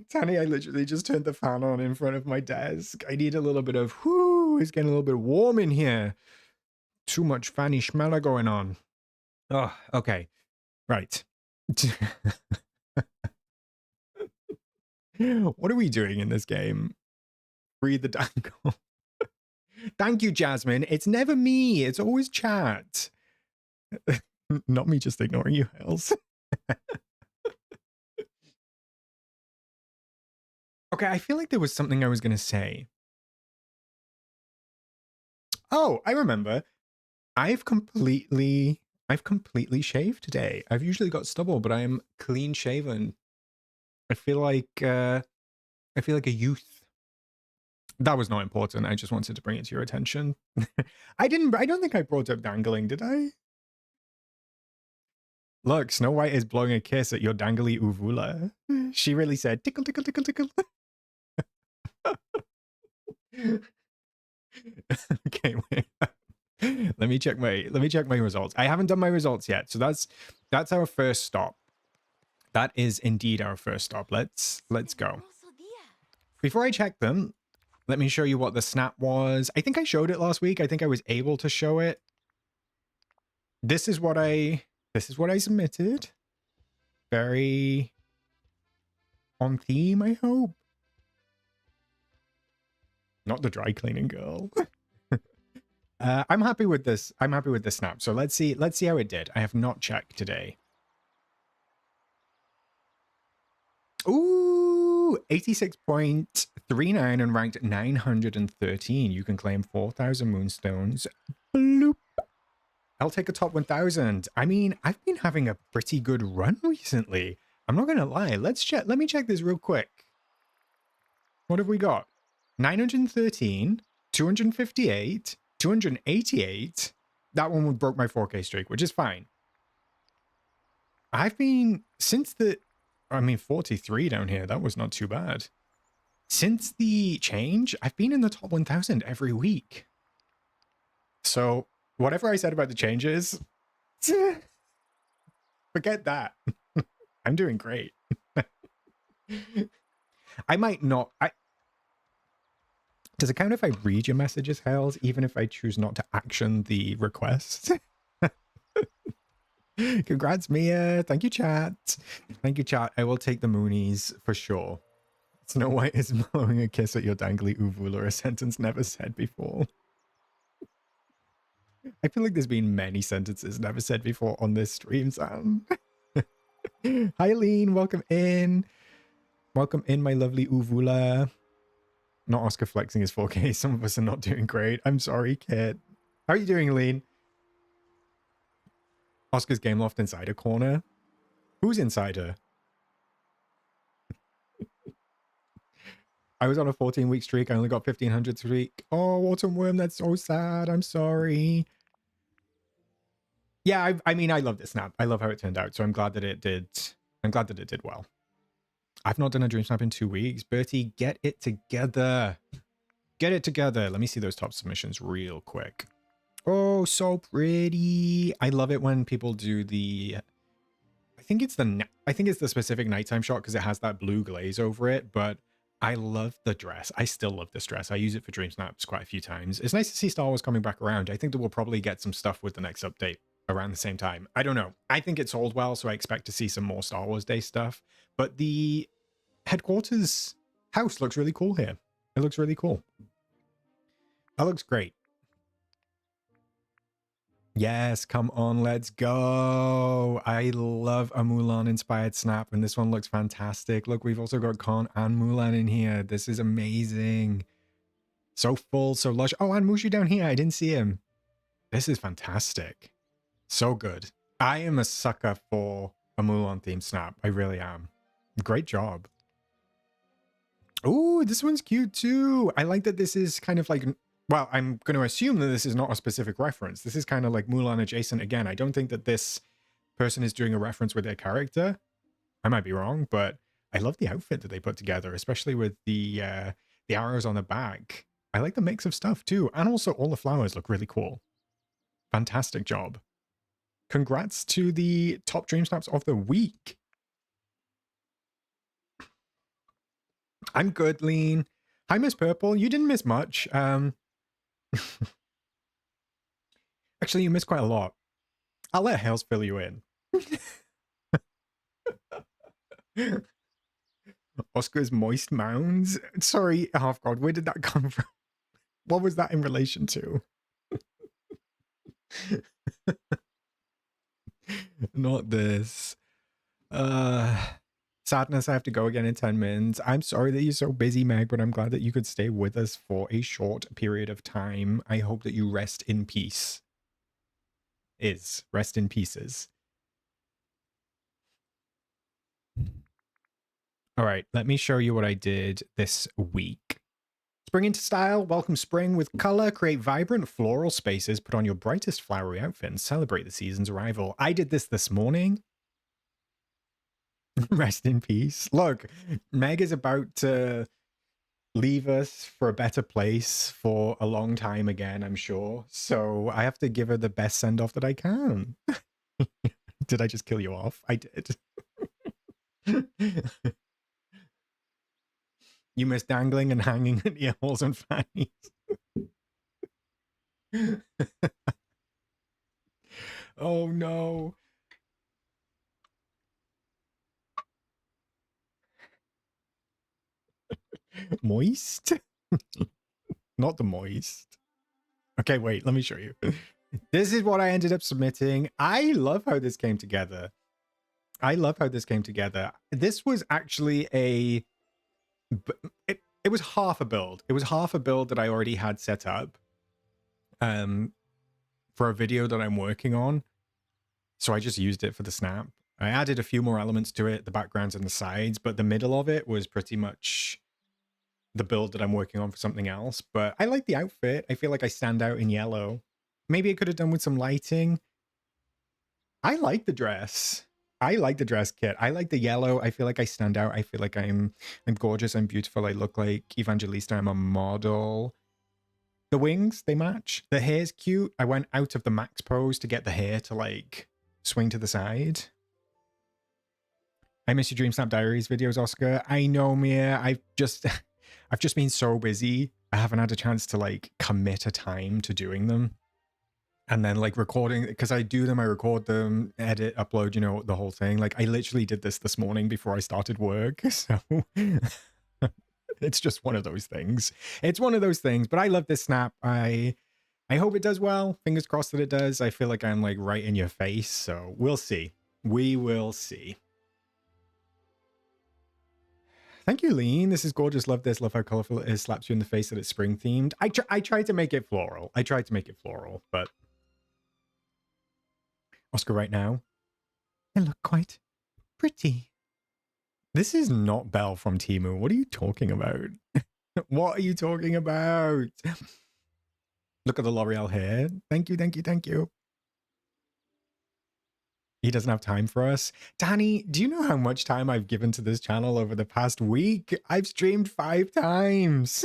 Tanny, I literally just turned the fan on in front of my desk. I need a little bit of whoo, it's getting a little bit warm in here. Too much fanny schmeller going on. Oh, okay. Right. What are we doing in this game? Read the dangle. Thank you, Jasmine. It's never me. It's always chat. Not me just ignoring you, Hales. Okay, I feel like there was something I was going to say. Oh, I remember. I've completely shaved today. I've usually got stubble, but I am clean shaven. I feel like a youth. That was not important. I just wanted to bring it to your attention. I don't think I brought up dangling, did I? Look, Snow White is blowing a kiss at your dangly uvula. She really said, tickle, tickle, tickle, tickle. Okay, wait. Let me check my results. I haven't done my results yet, so that's our first stop. That is indeed our first stop. Let's go. Before I check them, let me show you what the snap was. I think I showed it last week. I think I was able to show it. This is what I submitted. Very on theme, I hope. Not the dry cleaning girl. I'm happy with this. I'm happy with the snap. So let's see how it did. I have not checked today. Ooh, 86.39 and ranked 913. You can claim 4,000 moonstones. Bloop. I'll take a top 1,000. I mean, I've been having a pretty good run recently. I'm not gonna lie. Let's check. Let me check this real quick. What have we got? 913, 258, 288. That one broke my 4K streak, which is fine. I've been since the, I mean, 43 down here. That was not too bad. Since the change, I've been in the top 1,000 every week. So whatever I said about the changes, forget that. I'm doing great. I might not. Does it count if I read your messages, Hales, even if I choose not to action the request? Congrats, Mia. Thank you, chat. Thank you, chat. I will take the Moonies for sure. Snow White is blowing a kiss at your dangly uvula, a sentence never said before. I feel like there's been many sentences never said before on this stream, Sam. Hi, Lean. Welcome in. Welcome in, my lovely uvula. Not Oscar flexing his 4K. Some of us are not doing great. I'm sorry, Kit. How are you doing, Lean? Oscar's Game Loft Insider Corner. Who's Insider? I was on a 14-week streak. I only got 1,500 streak. Oh, Autumn Worm, that's so sad. I'm sorry. Yeah, I mean, I love this snap. I love how it turned out. So I'm glad that it did. I'm glad that it did well. I've not done a dream snap in 2 weeks. Bertie, get it together. Get it together. Let me see those top submissions real quick. Oh, so pretty. I love it when people do the, I think it's the specific nighttime shot because it has that blue glaze over it, but I love the dress. I still love this dress. I use it for dream snaps quite a few times. It's nice to see Star Wars coming back around. I think that we'll probably get some stuff with the next update around the same time. I don't know. I think it sold well, so I expect to see some more Star Wars Day stuff. But the headquarters house looks really cool here. It looks really cool. That looks great. Yes, come on, let's go. I love a Mulan inspired snap, and this one looks fantastic. Look, we've also got Khan and Mulan in here. This is amazing. So full, so lush. Oh, and Mushu down here. I didn't see him. This is fantastic. So good. I am a sucker for a Mulan themed snap. I really am. Great job. Oh, this one's cute too. I like that this is kind of like, well, I'm going to assume that this is not a specific reference. This is kind of like Mulan adjacent again. I don't think that this person is doing a reference with their character. I might be wrong, but I love the outfit that they put together, especially with the arrows on the back. I like the mix of stuff too. And also all the flowers look really cool. Fantastic job. Congrats to the top dream snaps of the week. I'm good, Lean. Hi, Miss Purple. You didn't miss much. Actually, you missed quite a lot. I'll let Hales fill you in. Oscar's moist mounds. Sorry, Half God. Where did that come from? What was that in relation to? Not this. Sadness, I have to go again in 10 minutes. I'm sorry that you're so busy, Meg, but I'm glad that you could stay with us for a short period of time. I hope that you rest in peace. Rest in pieces. All right, let me show you what I did this week. Spring into style, welcome spring with color, create vibrant floral spaces, put on your brightest flowery outfit and celebrate the season's arrival. I did this morning. Rest in peace. Look, Meg is about to leave us for a better place for a long time again, I'm sure. So I have to give her the best send-off that I can. Did I just kill you off? I did. You miss dangling and hanging in ear holes and fannies. Oh no. Moist? Not the moist. Okay, wait, let me show you. This is what I ended up submitting. I love how this came together. This was actually it was half a build. It was half a build that I already had set up for a video that I'm working on. So I just used it for the snap. I added a few more elements to it, the backgrounds and the sides, but the middle of it was pretty much the build that I'm working on for something else. But I like the outfit. I feel like I stand out in yellow. Maybe I could have done with some lighting. I like the dress. I like the dress kit. I like the yellow. I feel like I stand out. I feel like I'm gorgeous. I'm beautiful. I look like Evangelista. I'm a model. The wings, they match. The hair's cute. I went out of the max pose to get the hair to like swing to the side. I miss your DreamSnap Diaries videos, Oscar. I know, Mia. I've just been so busy. I haven't had a chance to like commit a time to doing them. And then like recording, because I do them, I record them, edit, upload, you know, the whole thing. Like I literally did this morning before I started work. So it's just one of those things. It's one of those things, but I love this snap. I hope it does well. Fingers crossed that it does. I feel like I'm like right in your face. So we'll see. We will see. Thank you, Lean. This is gorgeous. Love this. Love how colorful it is. Slaps you in the face that it's spring themed. I tried to make it floral. But Oscar right now, I look quite pretty. This is not Belle from Temu. What are you talking about? What are you talking about? Look at the L'Oreal hair. Thank you, thank you, thank you. He doesn't have time for us. Danny, do you know how much time I've given to this channel over the past week? I've streamed 5 times.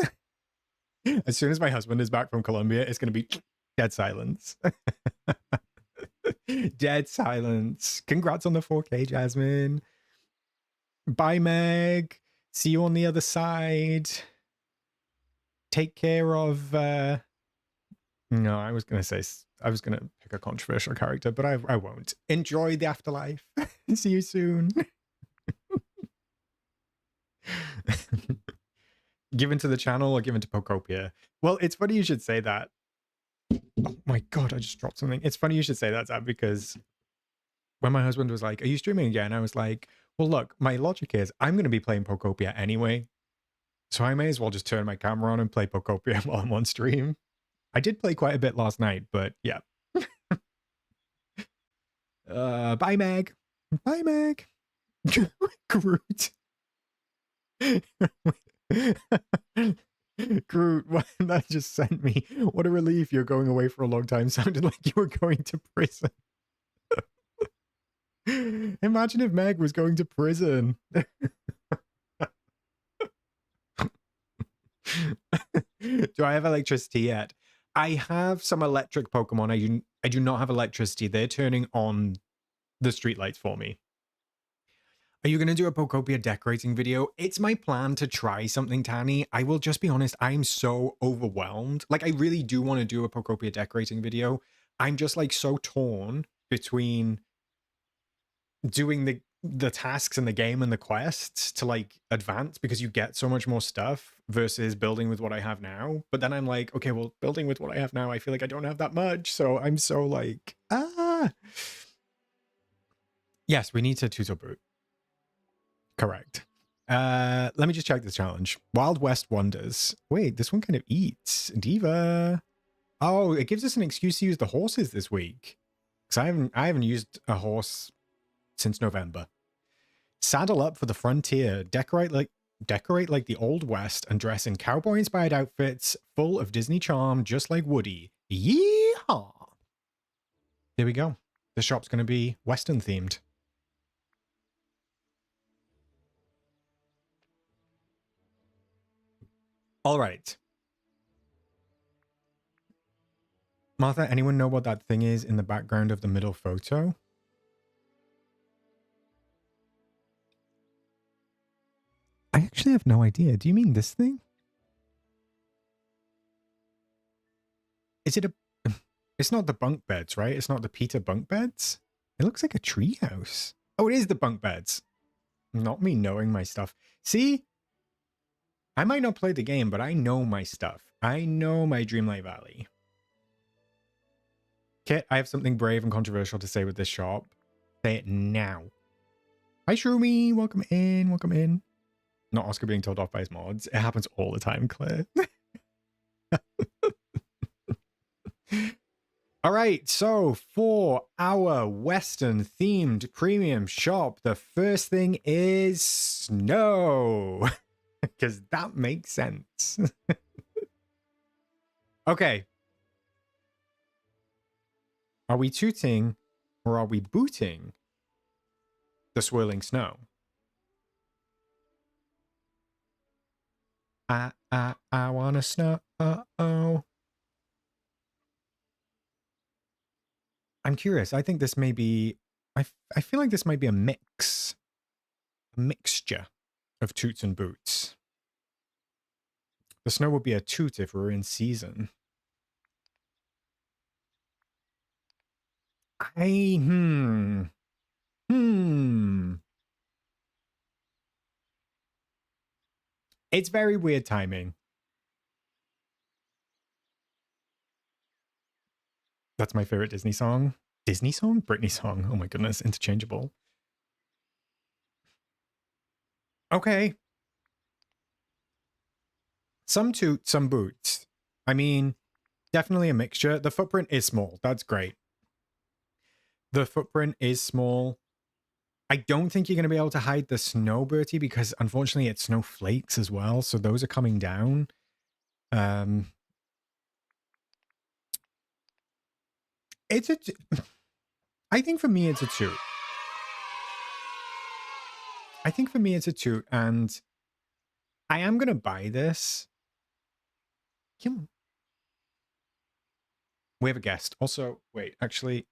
As soon as my husband is back from Colombia, it's going to be dead silence. Dead silence. Congrats on the 4K, Jasmine. Bye, Meg. See you on the other side. Take care of... No, I was going to pick a controversial character, but I won't. Enjoy the afterlife. See you soon. Given to the channel or given to Pokopia? Well, it's funny you should say that. Oh my God, I just dropped something. It's funny you should say that, Zab, because when my husband was like, are you streaming again? I was like, well, look, my logic is I'm going to be playing Pokopia anyway. So I may as well just turn my camera on and play Pokopia while I'm on stream. I did play quite a bit last night, but yeah. Bye, Meg. Bye, Meg. Groot. Groot, what that just sent me. What a relief you're going away for a long time. Sounded like you were going to prison. Imagine if Meg was going to prison. Do I have electricity yet? I have some electric Pokemon. I do not have electricity. They're turning on the streetlights for me. Are you going to do a Pokopia decorating video? It's my plan to try something, Tanny. I will just be honest, I'm so overwhelmed. Like, I really do want to do a Pokopia decorating video. I'm just like so torn between doing the tasks in the game and the quests to like advance because you get so much more stuff versus building with what I have now. But then I'm like, okay, well, building with what I have now, I feel like I don't have that much. So I'm so like, Yes, we need to tutor boot. Correct. Let me just check this challenge. Wild West Wonders. Wait, this one kind of eats. Diva. Oh, it gives us an excuse to use the horses this week. Because I haven't used a horse since November. Saddle up for the frontier. Decorate like the Old West and dress in cowboy-inspired outfits full of Disney charm, just like Woody. Yeehaw! There we go. The shop's going to be Western themed. All right. Martha, anyone know what that thing is in the background of the middle photo? I actually have no idea. Do you mean this thing? Is it a... It's not the bunk beds, right? It's not the Peter bunk beds? It looks like a treehouse. Oh, it is the bunk beds. Not me knowing my stuff. See? I might not play the game, but I know my stuff. I know my Dreamlight Valley. Kit, I have something brave and controversial to say with this shop. Say it now. Hi, Shroomy. Welcome in. Welcome in. Not Oscar being told off by his mods. It happens all the time, Claire. All right, so for our Western themed premium shop, the first thing is snow, because that makes sense. Okay. Are we tooting or are we booting the swirling snow? I wanna snow. Oh. I'm curious. I think this may be. I feel like this might be a mixture of toots and boots. The snow would be a toot if we were in season. Hmm. It's very weird timing. That's my favorite Disney song. Disney song? Britney song. Oh my goodness, interchangeable. Okay. Some toot, some boots. I mean, definitely a mixture. The footprint is small. That's great. The footprint is small. I don't think you're going to be able to hide the snow Bertie because unfortunately it's snowflakes as well. So those are coming down. It's a. I think for me it's a toot. I think for me it's a toot, and I am going to buy this. We have a guest. Also, wait, actually.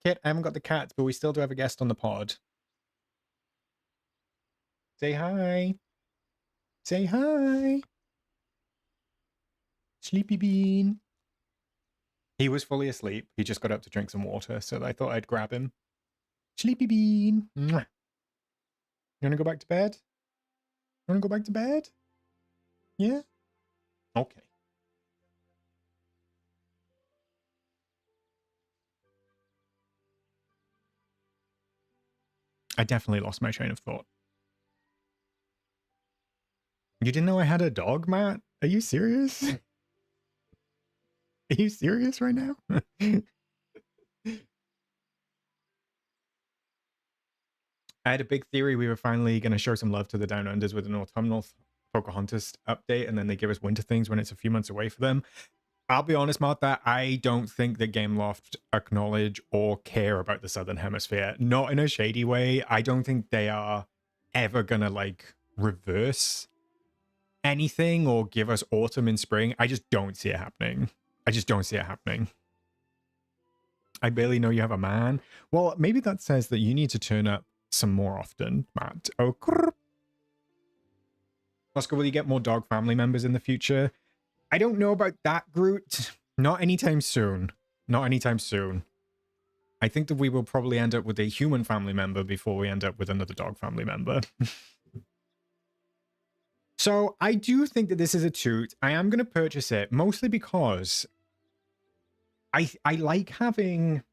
Kit, I haven't got the cats, but we still do have a guest on the pod. Say hi. Say hi. Sleepy Bean. He was fully asleep. He just got up to drink some water, so I thought I'd grab him. Sleepy Bean. Mwah. You want to go back to bed? You want to go back to bed? Yeah? Okay. I definitely lost my train of thought. You didn't know I had a dog, Matt? Are you serious? Are you serious right now? I had a big theory we were finally going to show some love to the Down Unders with an autumnal Pocahontas update, and then they give us winter things when it's a few months away for them. I'll be honest, Mark, that I don't think that Gameloft acknowledge or care about the Southern Hemisphere. Not in a shady way. I don't think they are ever gonna like reverse anything or give us autumn and spring. I just don't see it happening. I just don't see it happening. I barely know you have a man. Well, maybe that says that you need to turn up some more often, Matt. Oh, Oscar, will you get more dog family members in the future? I don't know about that, Groot. Not anytime soon. Not anytime soon. I think that we will probably end up with a human family member before we end up with another dog family member. So I do think that this is a toot. I am going to purchase it mostly because I like having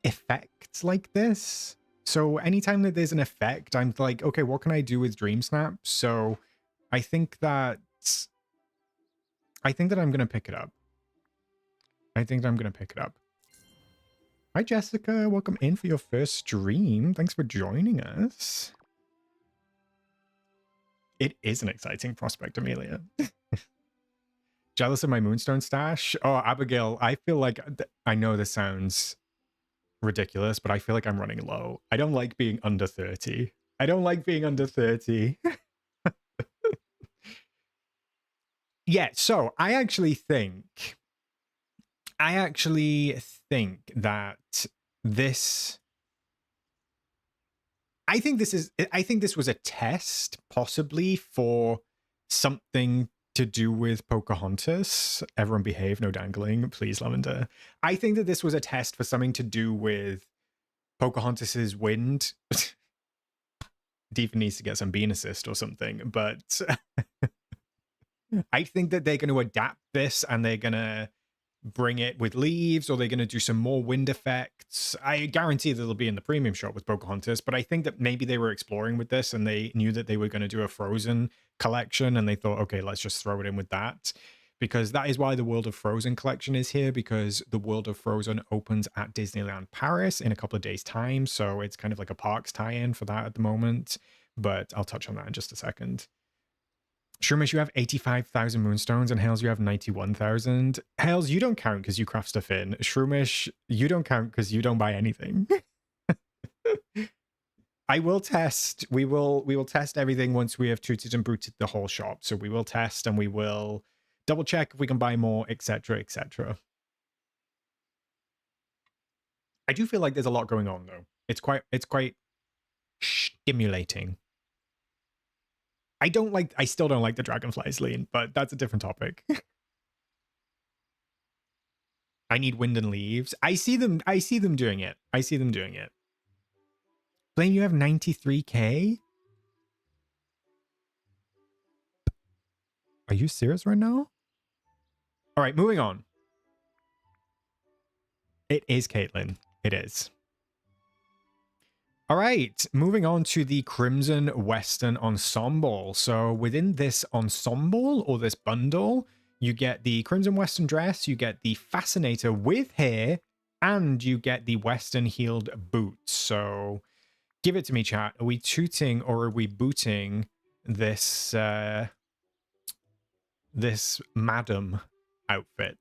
effects like this. So anytime that there's an effect, I'm like, okay, what can I do with DreamSnaps? So I think that I'm going to pick it up. I think I'm going to pick it up. Hi, Jessica. Welcome in for your first stream. Thanks for joining us. It is an exciting prospect, Amelia. Jealous of my Moonstone stash? Oh, Abigail, I feel like... I know this sounds ridiculous, but I feel like I'm running low. I don't like being under 30. I don't like being under 30. Yeah, so I actually think that this... I think this was a test, possibly, for something to do with Pocahontas. Everyone behave, no dangling. Please, Lavender. I think that this was a test for something to do with Pocahontas's wind. Deepa needs to get some bean assist or something, but I think that they're going to adapt this and they're going to bring it with leaves, or they're going to do some more wind effects. I guarantee that it'll be in the premium shop with Pocahontas, but I think that maybe they were exploring with this and they knew that they were going to do a Frozen collection and they thought, okay, let's just throw it in with that. Because that is why the World of Frozen collection is here, because the World of Frozen opens at Disneyland Paris in a couple of days' time. So it's kind of like a parks tie-in for that at the moment. But I'll touch on that in just a second. Shroomish, you have 85,000 moonstones, and Hales, you have 91,000. Hales, you don't count because you craft stuff in. Shroomish, you don't count because you don't buy anything. I will test. We will test everything once we have tooted and booted the whole shop. So we will test and we will double check if we can buy more, etc., etc. I do feel like there's a lot going on though. It's quite stimulating. I still don't like the dragonflies, Lean, but that's a different topic. I need wind and leaves. I see them doing it. Flame, you have 93k? Are you serious right now? All right, moving on. It is Caitlin. It is. All right, moving on to the Crimson Western Ensemble. So within this ensemble or this bundle, you get the Crimson Western dress, you get the Fascinator with hair, and you get the Western heeled boots. So give it to me, chat. Are we tooting or are we booting this this madam outfit?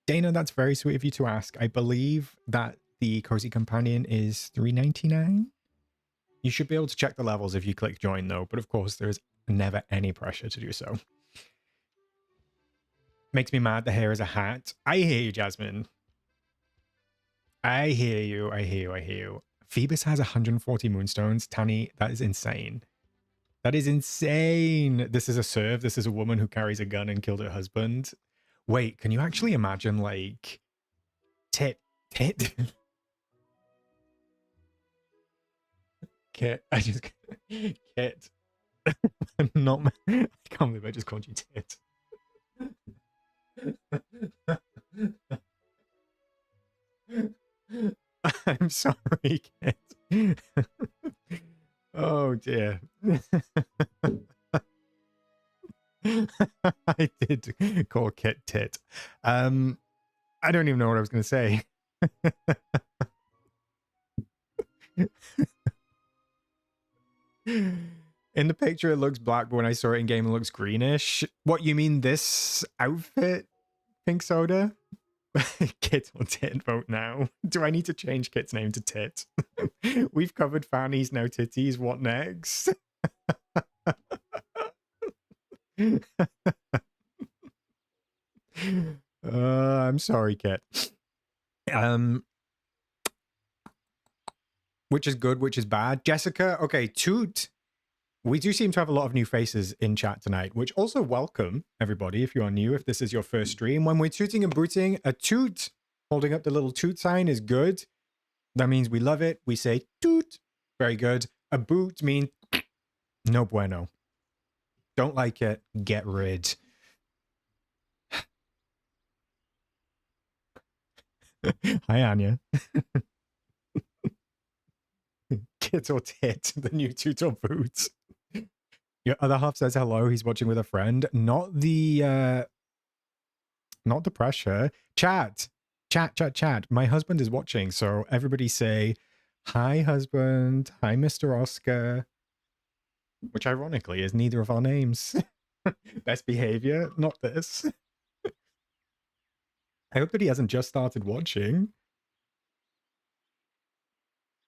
Dana, that's very sweet of you to ask. I believe that the Cozy Companion is $3.99. You should be able to check the levels if you click join, though. But of course, there is never any pressure to do so. Makes me mad the hair is a hat. I hear you, Jasmine. I hear you. Phoebus has 140 moonstones. Tanny, that is insane. That is insane. This is a serve. This is a woman who carries a gun and killed her husband. Wait, can you actually imagine, like, tit? Kit. I just Kit. Not. I can't believe I just called you tit. I'm sorry, Kit. Oh dear. I did call Kit tit. I don't even know what I was going to say. In the picture, it looks black, but when I saw it in game, it looks greenish. What, you mean this outfit, Pink Soda? Kit or Tit, vote now. Do I need to change Kit's name to Tit? We've covered fannies, now titties. What next? I'm sorry, Kit. Which is good, which is bad. Jessica, okay, Toot. We do seem to have a lot of new faces in chat tonight, which also welcome everybody if you are new, if this is your first stream. When we're tooting and booting, a toot, holding up the little toot sign is good. That means we love it. We say toot. Very good. A boot means no bueno. Don't like it. Get rid. Hi, Anya. Kit or Tit, the new Toot or Boot. Your other half says hello. He's watching with a friend. Not the pressure. Chat. My husband is watching, so everybody say, hi, husband. Hi, Mr. Oscar. Which ironically is neither of our names. Best behavior, not this. I hope that he hasn't just started watching.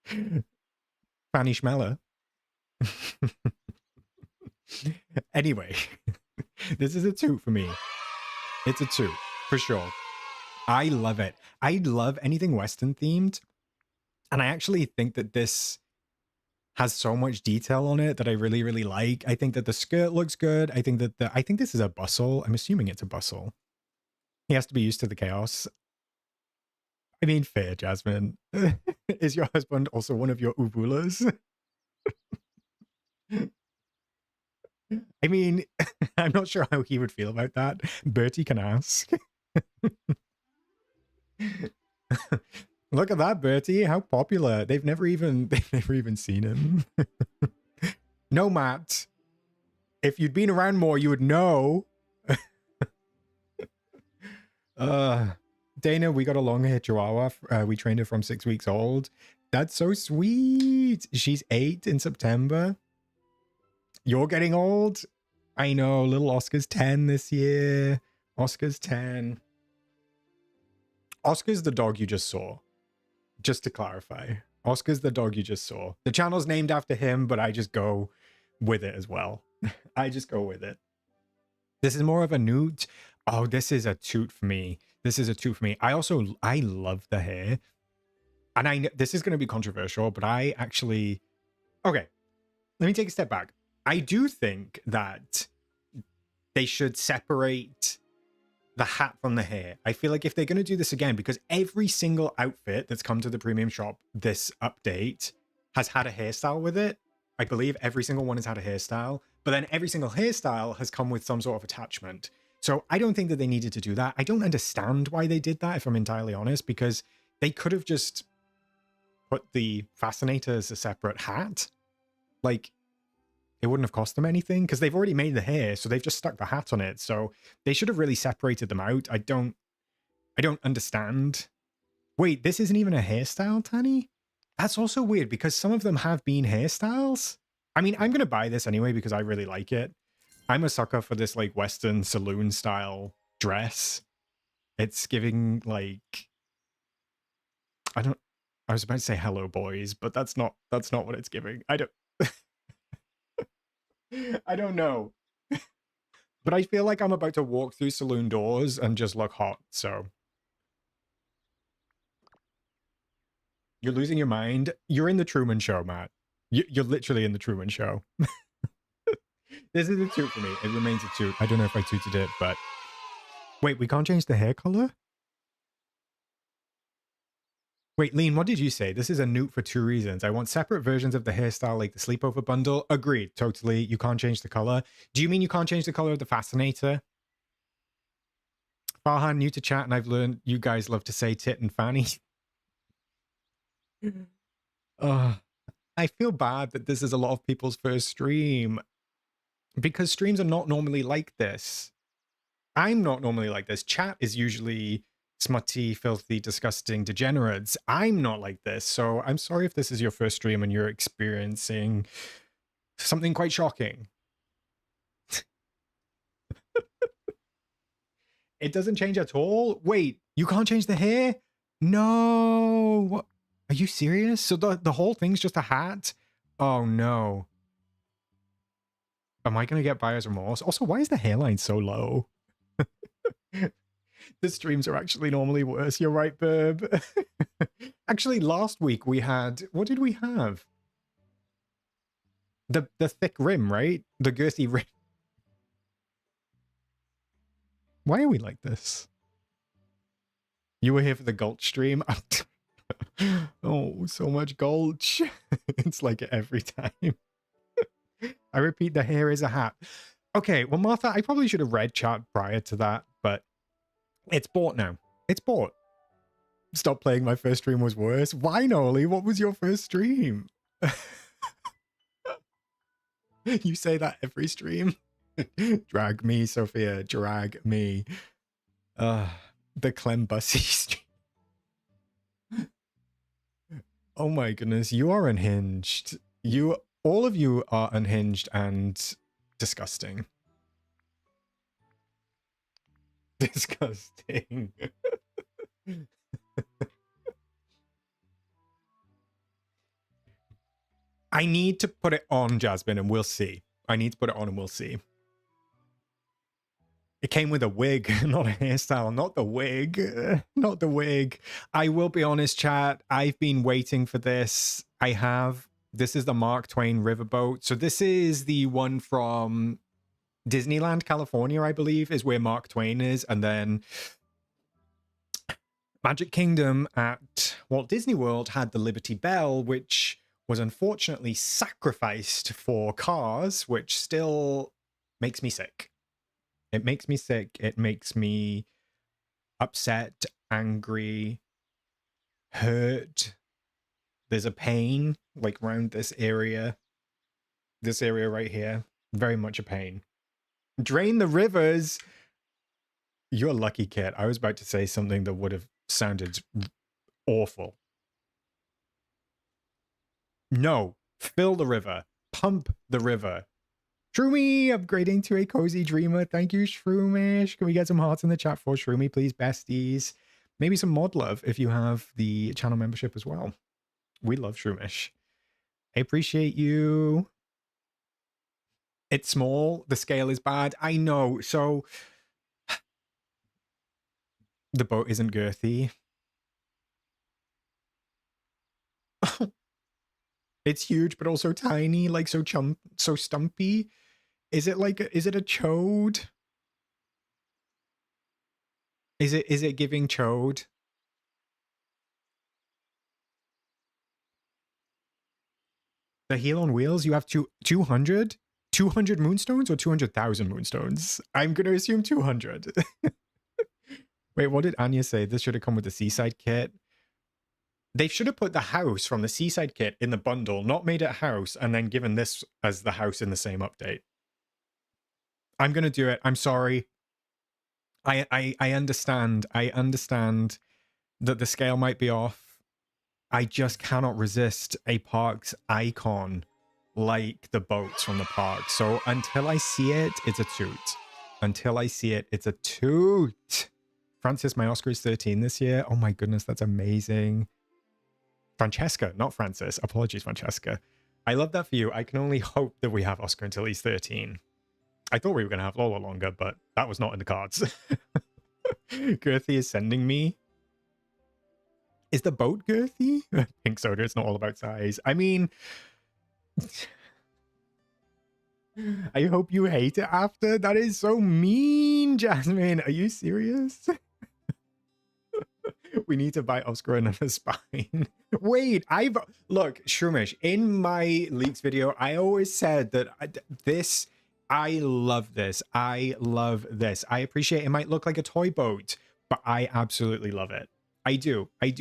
Fanny Schmeller. Anyway, this is a toot for me. It's a toot, for sure. I love it. I love anything Western themed. And I actually think that this has so much detail on it that I really, really like. I think that the skirt looks good. I think that I think this is a bustle. I'm assuming it's a bustle. He has to be used to the chaos. I mean, fair, Jasmine. Is your husband also one of your uvulas? I mean, I'm not sure how he would feel about that. Bertie can ask. Look at that, Bertie. How popular. They've never even seen him. No, Matt. If you'd been around more, you would know. Dana, we got a long-haired chihuahua. We trained her from 6 weeks old. That's so sweet. She's 8 in September. You're getting old. I know. Little Oscar's 10 this year. Oscar's 10. Oscar's the dog you just saw. Just to clarify. Oscar's the dog you just saw. The channel's named after him, but I just go with it as well. I just go with it. This is more of a newt. Oh, this is a toot for me. This is a toot for me. I love the hair. And this is going to be controversial, but I actually... Okay, let me take a step back. I do think that they should separate the hat from the hair. I feel like if they're going to do this again, because every single outfit that's come to the premium shop this update has had a hairstyle with it. I believe every single one has had a hairstyle, but then every single hairstyle has come with some sort of attachment. So I don't think that they needed to do that. I don't understand why they did that, if I'm entirely honest, because they could have just put the fascinator as a separate hat. Like, it wouldn't have cost them anything because they've already made the hair, so they've just stuck the hat on it. So they should have really separated them out. I don't understand. Wait, this isn't even a hairstyle, Tanny? That's also weird because some of them have been hairstyles. I mean, I'm going to buy this anyway because I really like it. I'm a sucker for this like Western saloon style dress. It's giving like, I was about to say hello boys, but that's not what it's giving. I don't know. But I feel like I'm about to walk through saloon doors and just look hot, so. You're losing your mind. You're in the Truman Show, Matt. You're literally in the Truman Show. This is a toot for me. It remains a toot. I don't know if I tooted it, but... Wait, we can't change the hair color? Wait, Lean, what did you say? This is a newt for 2 reasons. I want separate versions of the hairstyle like the sleepover bundle. Agreed, totally. You can't change the color. Do you mean you can't change the color of the fascinator? Farhan, new to chat, and I've learned you guys love to say tit and fanny. I feel bad that this is a lot of people's first stream because streams are not normally like this. I'm not normally like this. Chat is usually smutty, filthy, disgusting degenerates. I'm not like this. So I'm sorry if this is your first stream and you're experiencing something quite shocking. It doesn't change at all? Wait, you can't change the hair? No. What? Are you serious? So the whole thing's just a hat? Oh no. Am I going to get buyer's remorse? Also, why is the hairline so low? The streams are actually normally worse. You're right, Burb. Actually, last week we had... What did we have? The thick rim, right? The girthy rim. Why are we like this? You were here for the Gulch stream? Oh, so much Gulch. It's like it every time. I repeat, the hair is a hat. Okay, well, Martha, I probably should have read chat prior to that, but it's bought now. It's bought. Stop playing my first stream was worse. Why, Noli? What was your first stream? You say that every stream. Drag me, Sophia. Drag me. The Clem Bussy stream. Oh my goodness, you are unhinged. All of you are unhinged and disgusting. Disgusting. I need to put it on, Jasmine, and we'll see. I need to put it on and we'll see. It came with a wig, not a hairstyle. Not the wig. Not the wig. I will be honest, chat. I've been waiting for this. I have. This is the Mark Twain Riverboat. So this is the one from Disneyland, California, I believe, is where Mark Twain is. And then Magic Kingdom at Walt Disney World had the Liberty Bell, which was unfortunately sacrificed for Cars, which still makes me sick. It makes me sick. It makes me upset, angry, hurt. There's a pain like around this area right here. Very much a pain. Drain the rivers. You're a lucky kid. I was about to say something that would have sounded awful. No, fill the river. Pump the river. Shroomy upgrading to a cozy dreamer. Thank you, Shroomish. Can we get some hearts in the chat for Shroomy, please, besties? Maybe some mod love if you have the channel membership as well. We love Shroomish. I appreciate you. It's small. The scale is bad. I know. So the boat isn't girthy. It's huge, but also tiny, like so stumpy. Is it like is it a chode? Is it giving chode? The heel on wheels, you have 200? 200 moonstones or 200,000 moonstones? I'm going to assume 200. Wait, what did Anya say? This should have come with the seaside kit. They should have put the house from the seaside kit in the bundle, not made it house, and then given this as the house in the same update. I'm going to do it. I'm sorry. I understand. I understand that the scale might be off. I just cannot resist a park's icon like the boats from the park. So until I see it, it's a toot. Until I see it, it's a toot. Francis, my Oscar is 13 this year. Oh my goodness, that's amazing. Francesca, not Francis. Apologies, Francesca. I love that for you. I can only hope that we have Oscar until he's 13. I thought we were going to have Lola longer, but that was not in the cards. Girthy is sending me. Is the boat girthy? Pink soda, it's not all about size. I mean, I hope you hate it after. That is so mean, Jasmine. Are you serious? We need to buy Oscar another spine. Wait, look, Shroomish, in my leaks video, I always said that I love this. I love this. I appreciate it might look like a toy boat, but I absolutely love it. I do. Hey,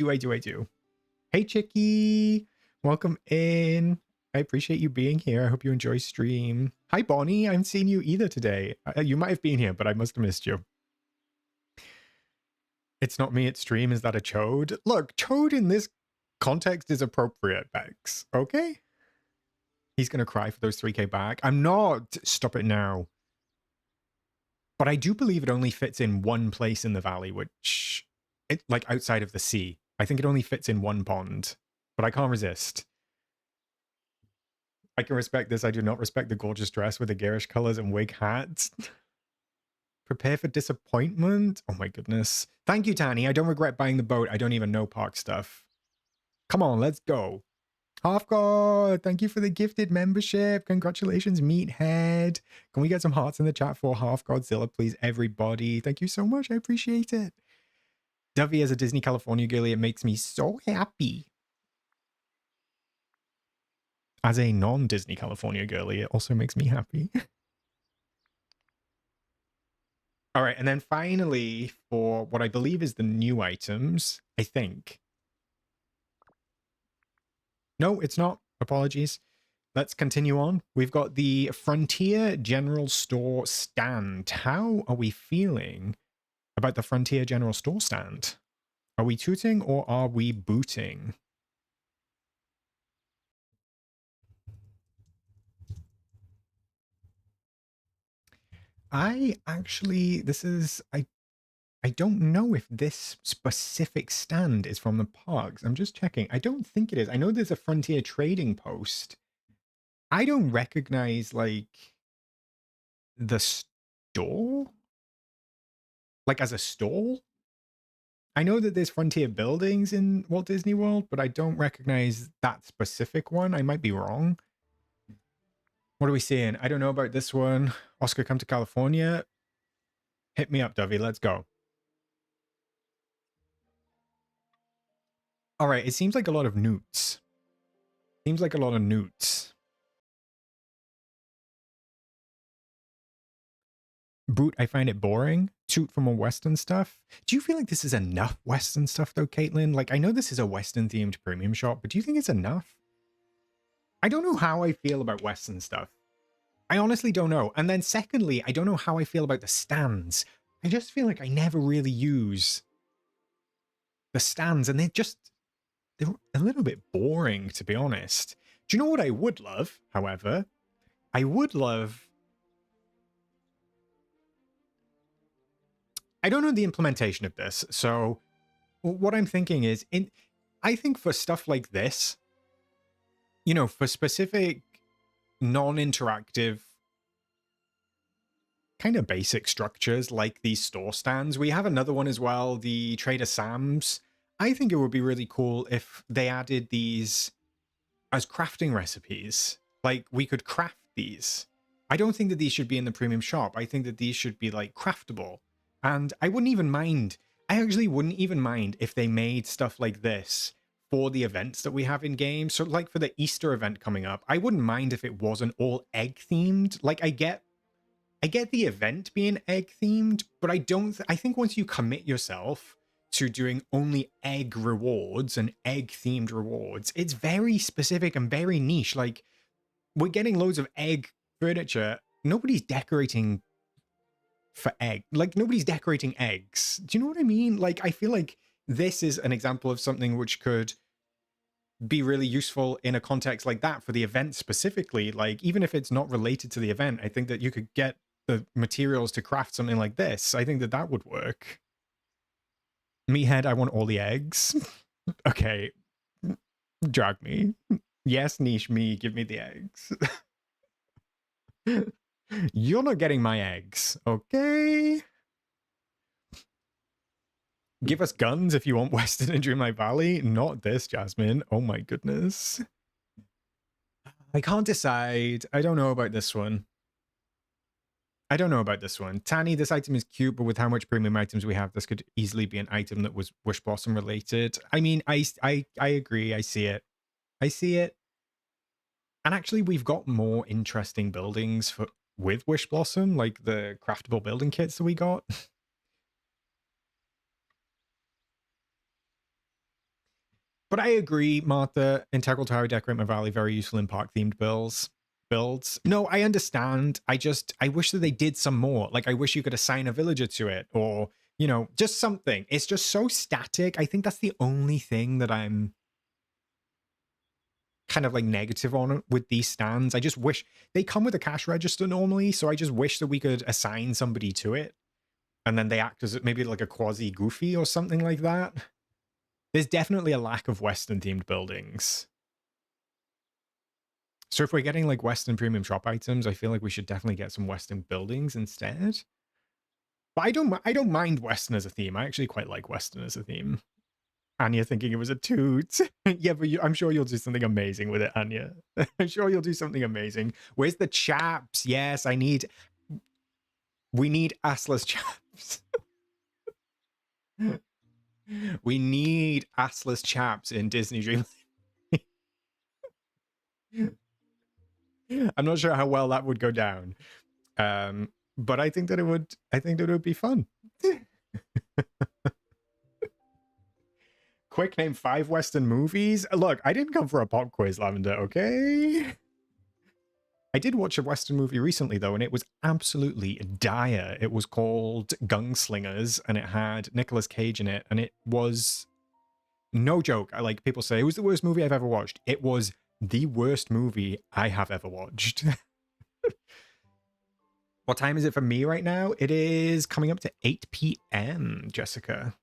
Chicky. Welcome in. I appreciate you being here. I hope you enjoy stream. Hi, Bonnie. I haven't seen you either today. You might have been here, but I must have missed you. It's not me at stream. Is that a chode? Look, chode in this context is appropriate, Bex. Okay? He's going to cry for those 3K back. I'm not. Stop it now. But I do believe it only fits in one place in the valley, which... like outside of the sea. I think it only fits in one pond, but I can't resist. I can respect this. I do not respect the gorgeous dress with the garish colors and wig hats. Prepare for disappointment. Oh my goodness. Thank you, Tanny. I don't regret buying the boat. I don't even know park stuff. Come on, let's go. Half God, thank you for the gifted membership. Congratulations, Meathead. Can we get some hearts in the chat for Half Godzilla, please, everybody? Thank you so much. I appreciate it. Dovey as a Disney California girly, it makes me so happy. As a non-Disney California girly, it also makes me happy. All right, and then finally, for what I believe is the new items, I think. No, it's not. Apologies. Let's continue on. We've got the Frontier General Store stand. How are we feeling about the Frontier General Store stand? Are we tooting or are we booting? I don't know if this specific stand is from the parks. I'm just checking. I don't think it is. I know there's a Frontier trading post. I don't recognize, like, the store? Like, as a stall? I know that there's Frontier buildings in Walt Disney World, but I don't recognize that specific one. I might be wrong. What are we seeing? I don't know about this one. Oscar, come to California. Hit me up, Dovey. Let's go. All right. It seems like a lot of newts. Seems like a lot of newts. Boot, I find it boring. Toot for more Western stuff. Do you feel like this is enough Western stuff though, Caitlin? Like, I know this is a Western themed premium shop, but do you think it's enough? I don't know how I feel about Western stuff. I honestly don't know. And then secondly, I don't know how I feel about the stands. I just feel like I never really use the stands, and they're a little bit boring, to be honest. Do you know what I would love, however? I would love... I don't know the implementation of this, so what I'm thinking is, I think for stuff like this, you know, for specific non-interactive kind of basic structures like these store stands, we have another one as well, the Trader Sam's. I think it would be really cool if they added these as crafting recipes. Like, we could craft these. I don't think that these should be in the premium shop. I think that these should be like craftable. And I wouldn't even mind, I actually wouldn't even mind if they made stuff like this for the events that we have in game. So like for the Easter event coming up, I wouldn't mind if it wasn't all egg themed. Like, I get the event being egg themed, but I think once you commit yourself to doing only egg rewards and egg themed rewards, it's very specific and very niche. Like, we're getting loads of egg furniture. Nobody's decorating for egg. Like, nobody's decorating eggs. Do you know what I mean? Like, I feel like this is an example of something which could be really useful in a context like that for the event specifically. Like, even if it's not related to the event, I think that you could get the materials to craft something like this. I think that that would work. Meathead, I want all the eggs. Okay. Drag me. Yes, niche me, give me the eggs. You're not getting my eggs, okay? Give us guns if you want Western and Dreamlight Valley. Not this, Jasmine. Oh my goodness. I can't decide. I don't know about this one. Tanny, this item is cute, but with how much premium items we have, this could easily be an item that was Wish Blossom related. I mean, I agree. I see it. And actually, we've got more interesting buildings with Wish Blossom, like the craftable building kits that we got. But I agree, Martha. Integral Tower, Decorate My Valley, very useful in park-themed builds. No, I understand. I wish that they did some more. Like, I wish you could assign a villager to it, or, you know, just something. It's just so static. I think that's the only thing that I'm kind of like negative on with these stands. I just wish they come with a cash register normally, so I just wish that we could assign somebody to it, and then they act as maybe like a quasi Goofy or something like that. There's definitely a lack of Western themed buildings. So if we're getting like Western premium shop items, I feel like we should definitely get some Western buildings instead. But I don't mind Western as a theme. I actually quite like Western as a theme. Anya thinking it was a toot. Yeah, but I'm sure you'll do something amazing with it, Anya. I'm sure you'll do something amazing. Where's the chaps? Yes, we need assless chaps. We need assless chaps in Disney Dreamlight. I'm not sure how well that would go down. But I think that it would be fun. Quick, name 5 Western movies. Look, I didn't come for a pop quiz, Lavender, okay? I did watch a Western movie recently, though, and it was absolutely dire. It was called Gunslingers, and it had Nicolas Cage in it, and it was no joke. Like people say, it was the worst movie I've ever watched. It was the worst movie I have ever watched. What time is it for me right now? It is coming up to 8 p.m., Jessica.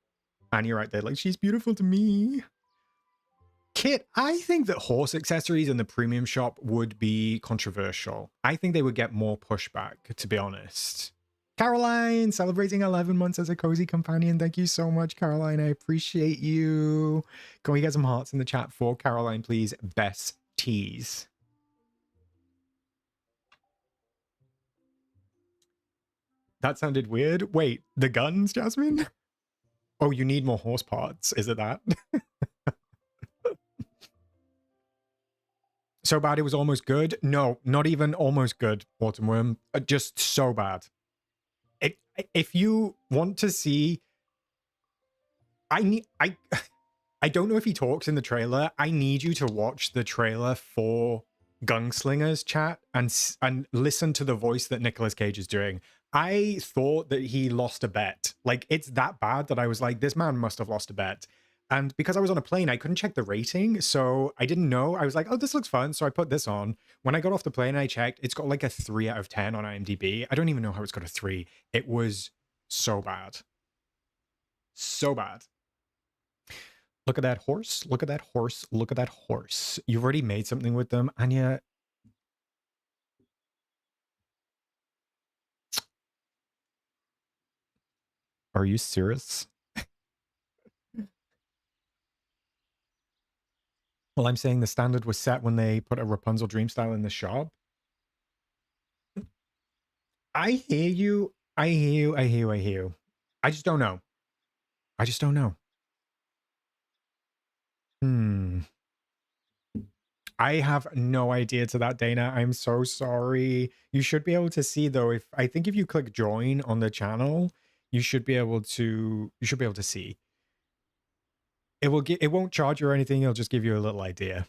And you're right there, like, she's beautiful to me. Kit, I think that horse accessories in the premium shop would be controversial. I think they would get more pushback, to be honest. Caroline, celebrating 11 months as a cozy companion. Thank you so much, Caroline. I appreciate you. Can we get some hearts in the chat for Caroline, please? Best tease. That sounded weird. Wait, the guns, Jasmine? Oh, you need more horse parts. Is it that? So bad it was almost good? No, not even almost good, Autumn Worm. Just so bad. if you want to see, I don't know if he talks in the trailer. I need you to watch the trailer for Gunslingers chat and listen to the voice that Nicolas Cage is doing. I thought that he lost a bet. Like, it's that bad that I was like, this man must have lost a bet. And because I was on a plane, I couldn't check the rating, so I didn't know. I was like, oh, this looks fun, so I put this on. When I got off the plane, I checked. It's got like a 3 out of 10 on IMDb. I don't even know how it's got a 3. It was so bad. So bad. Look at that horse. Look at that horse. Look at that horse. You've already made something with them, Anya. Are you serious? Well, I'm saying the standard was set when they put a Rapunzel dream style in the shop. I hear you. I hear you. I hear you. I hear you. I just don't know. I just don't know. I have no idea to that, Dana. I'm so sorry. You should be able to see though. If I think if you click join on the channel, you should be able to see. It won't charge you or anything. It'll just give you a little idea.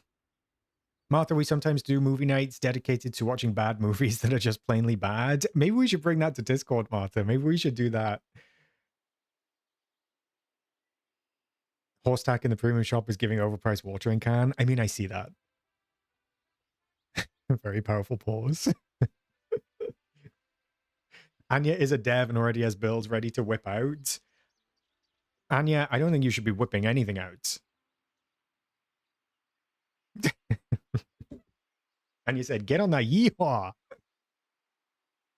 Martha, we sometimes do movie nights dedicated to watching bad movies that are just plainly bad. Maybe we should bring that to Discord, Martha. Maybe we should do that. Horse tack in the premium shop is giving overpriced watering can. I mean, I see that. Very powerful pause. Anya is a dev and already has builds ready to whip out. Anya, I don't think you should be whipping anything out. Anya said, get on that yeehaw.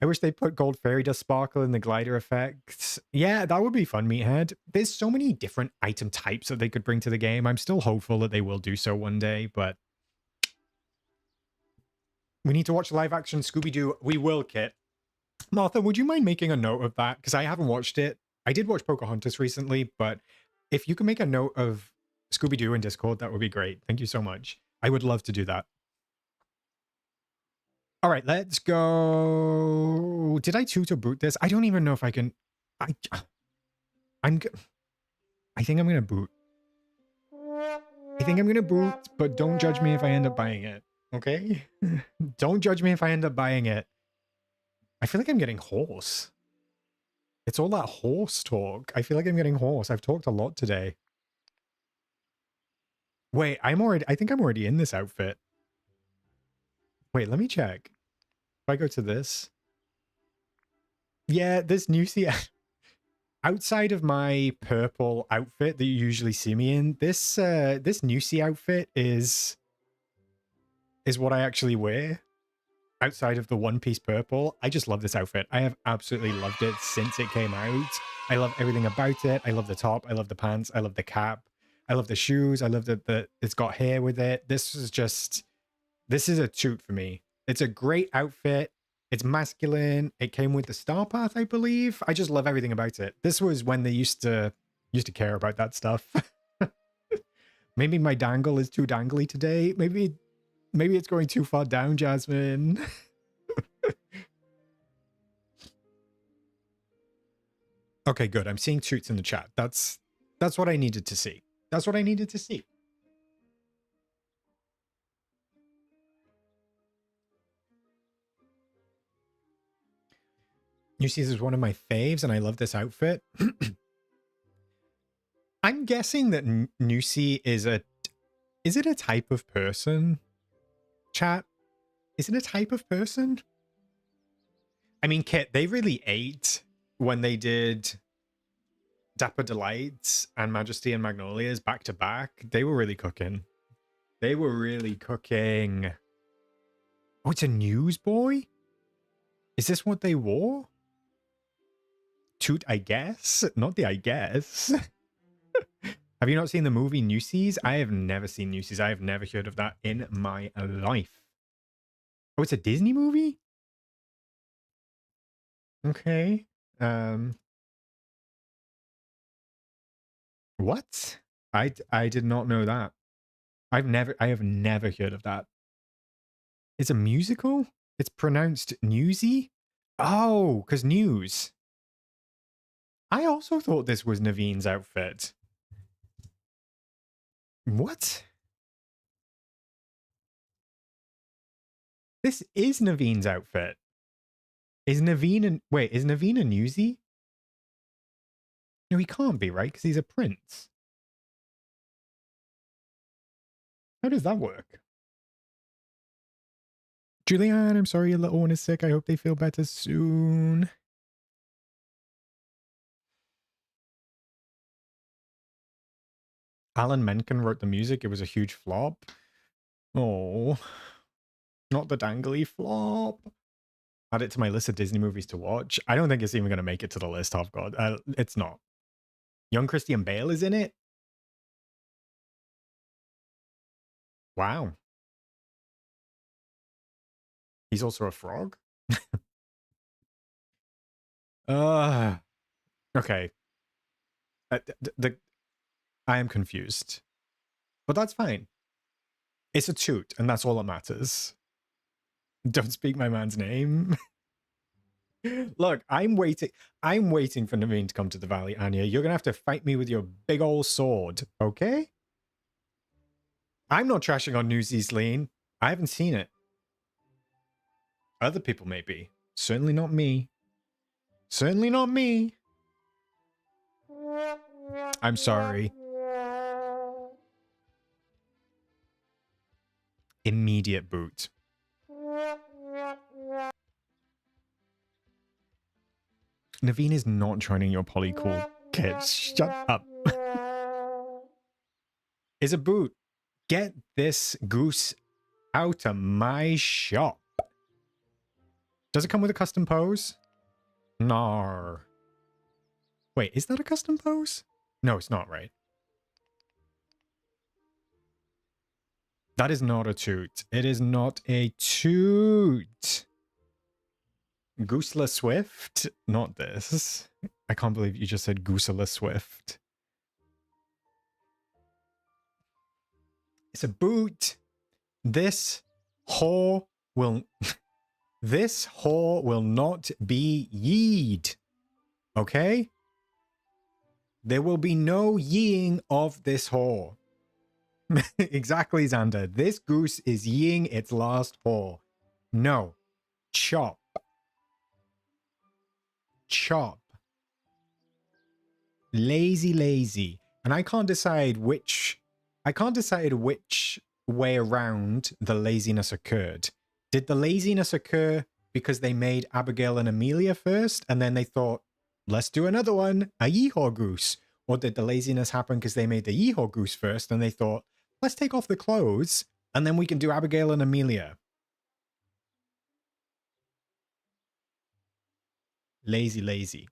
I wish they put gold fairy dust sparkle in the glider effects. Yeah, that would be fun, Meathead. There's so many different item types that they could bring to the game. I'm still hopeful that they will do so one day, but we need to watch live action Scooby-Doo. We will, Kit. Martha, would you mind making a note of that? Because I haven't watched it. I did watch Pocahontas recently, but if you can make a note of Scooby-Doo in Discord, that would be great. Thank you so much. I would love to do that. All right, let's go. Did I toot or boot this? I don't even know if I can. I think I'm going to boot. I think I'm going to boot, but don't judge me if I end up buying it. Okay? Don't judge me if I end up buying it. I feel like I'm getting hoarse. It's all that horse talk. I feel like I'm getting hoarse. I've talked a lot today. Wait, I think I'm already in this outfit. Wait, let me check. If I go to this. Yeah, this new outside of my purple outfit that you usually see me in, this Newsy outfit is what I actually wear. Outside of the one-piece purple, I just love this outfit. I have absolutely loved it since it came out. I love everything about it. I love the top. I love the pants. I love the cap. I love the shoes. I love that it's got hair with it. This is a toot for me. It's a great outfit. It's masculine. It came with the Star Path, I believe. I just love everything about it. This was when they used to care about that stuff. Maybe my dangle is too dangly today. Maybe it's going too far down, Jasmine. Okay, good. I'm seeing toots in the chat. That's what I needed to see. That's what I needed to see. Newsies is one of my faves, and I love this outfit. I'm guessing that Newsy is it a type of person? Chat, is it a type of person? I mean, Kit, they really ate when they did Dapper Delights and Majesty and Magnolias back to back. They were really cooking. They were really cooking. Oh, it's a newsboy? Is this what they wore? Toot, I guess? Not the I guess. Have you not seen the movie Newsies? I have never seen Newsies. I have never heard of that in my life. Oh, it's a Disney movie? Okay. What? I did not know that. I have never heard of that. It's a musical? It's pronounced newsy? Oh, because news. I also thought this was Naveen's outfit. What? This is Naveen's outfit. Is Naveen wait, is Naveen a newsie? No, he can't be, right? Because he's a prince. How does that work? Julianne, I'm sorry your little one is sick. I hope they feel better soon. Alan Menken wrote the music. It was a huge flop. Oh, not the dangly flop. Add it to my list of Disney movies to watch. I don't think it's even going to make it to the list, half God. It's not. Young Christian Bale is in it? Wow. He's also a frog? Okay. I am confused. But that's fine. It's a toot, and that's all that matters. Don't speak my man's name. Look, I'm waiting for Naveen to come to the valley, Anya. You're gonna have to fight me with your big old sword, okay? I'm not trashing on Newsies Lean. I haven't seen it. Other people may be. Certainly not me. Certainly not me. I'm sorry. Immediate boot. Naveen is not joining your polycool kids. Shut up. Is a boot. Get this goose out of my shop. Does it come with a custom pose? Nar. Wait, is that a custom pose? No, it's not, right? That is not a toot. It is not a toot. Goosela Swift? Not this. I can't believe you just said Goosela Swift. It's a boot. This whore will... This whore will not be yeed. Okay? There will be no yeeing of this whore. Exactly, Xander. This goose is yeeing its last whore. No. Chop. Chop. Lazy. And I can't decide which way around the laziness occurred. Did the laziness occur because they made Abigail and Amelia first, and then they thought, let's do another one, a Yeehaw Goose? Or did the laziness happen because they made the Yeehaw Goose first, and they thought, let's take off the clothes, and then we can do Abigail and Amelia? Lazy.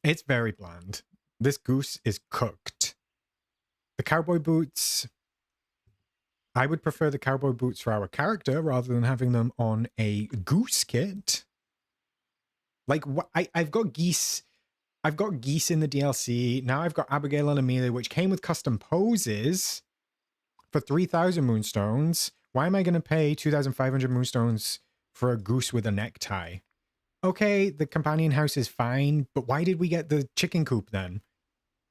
It's very bland. This goose is cooked. The cowboy boots... I would prefer the cowboy boots for our character rather than having them on a goose kit. Like, I've got geese. I've got geese in the DLC. Now I've got Abigail and Amelia, which came with custom poses for 3,000 moonstones. Why am I going to pay 2,500 moonstones for a goose with a necktie? Okay, the companion house is fine, but why did we get the chicken coop then?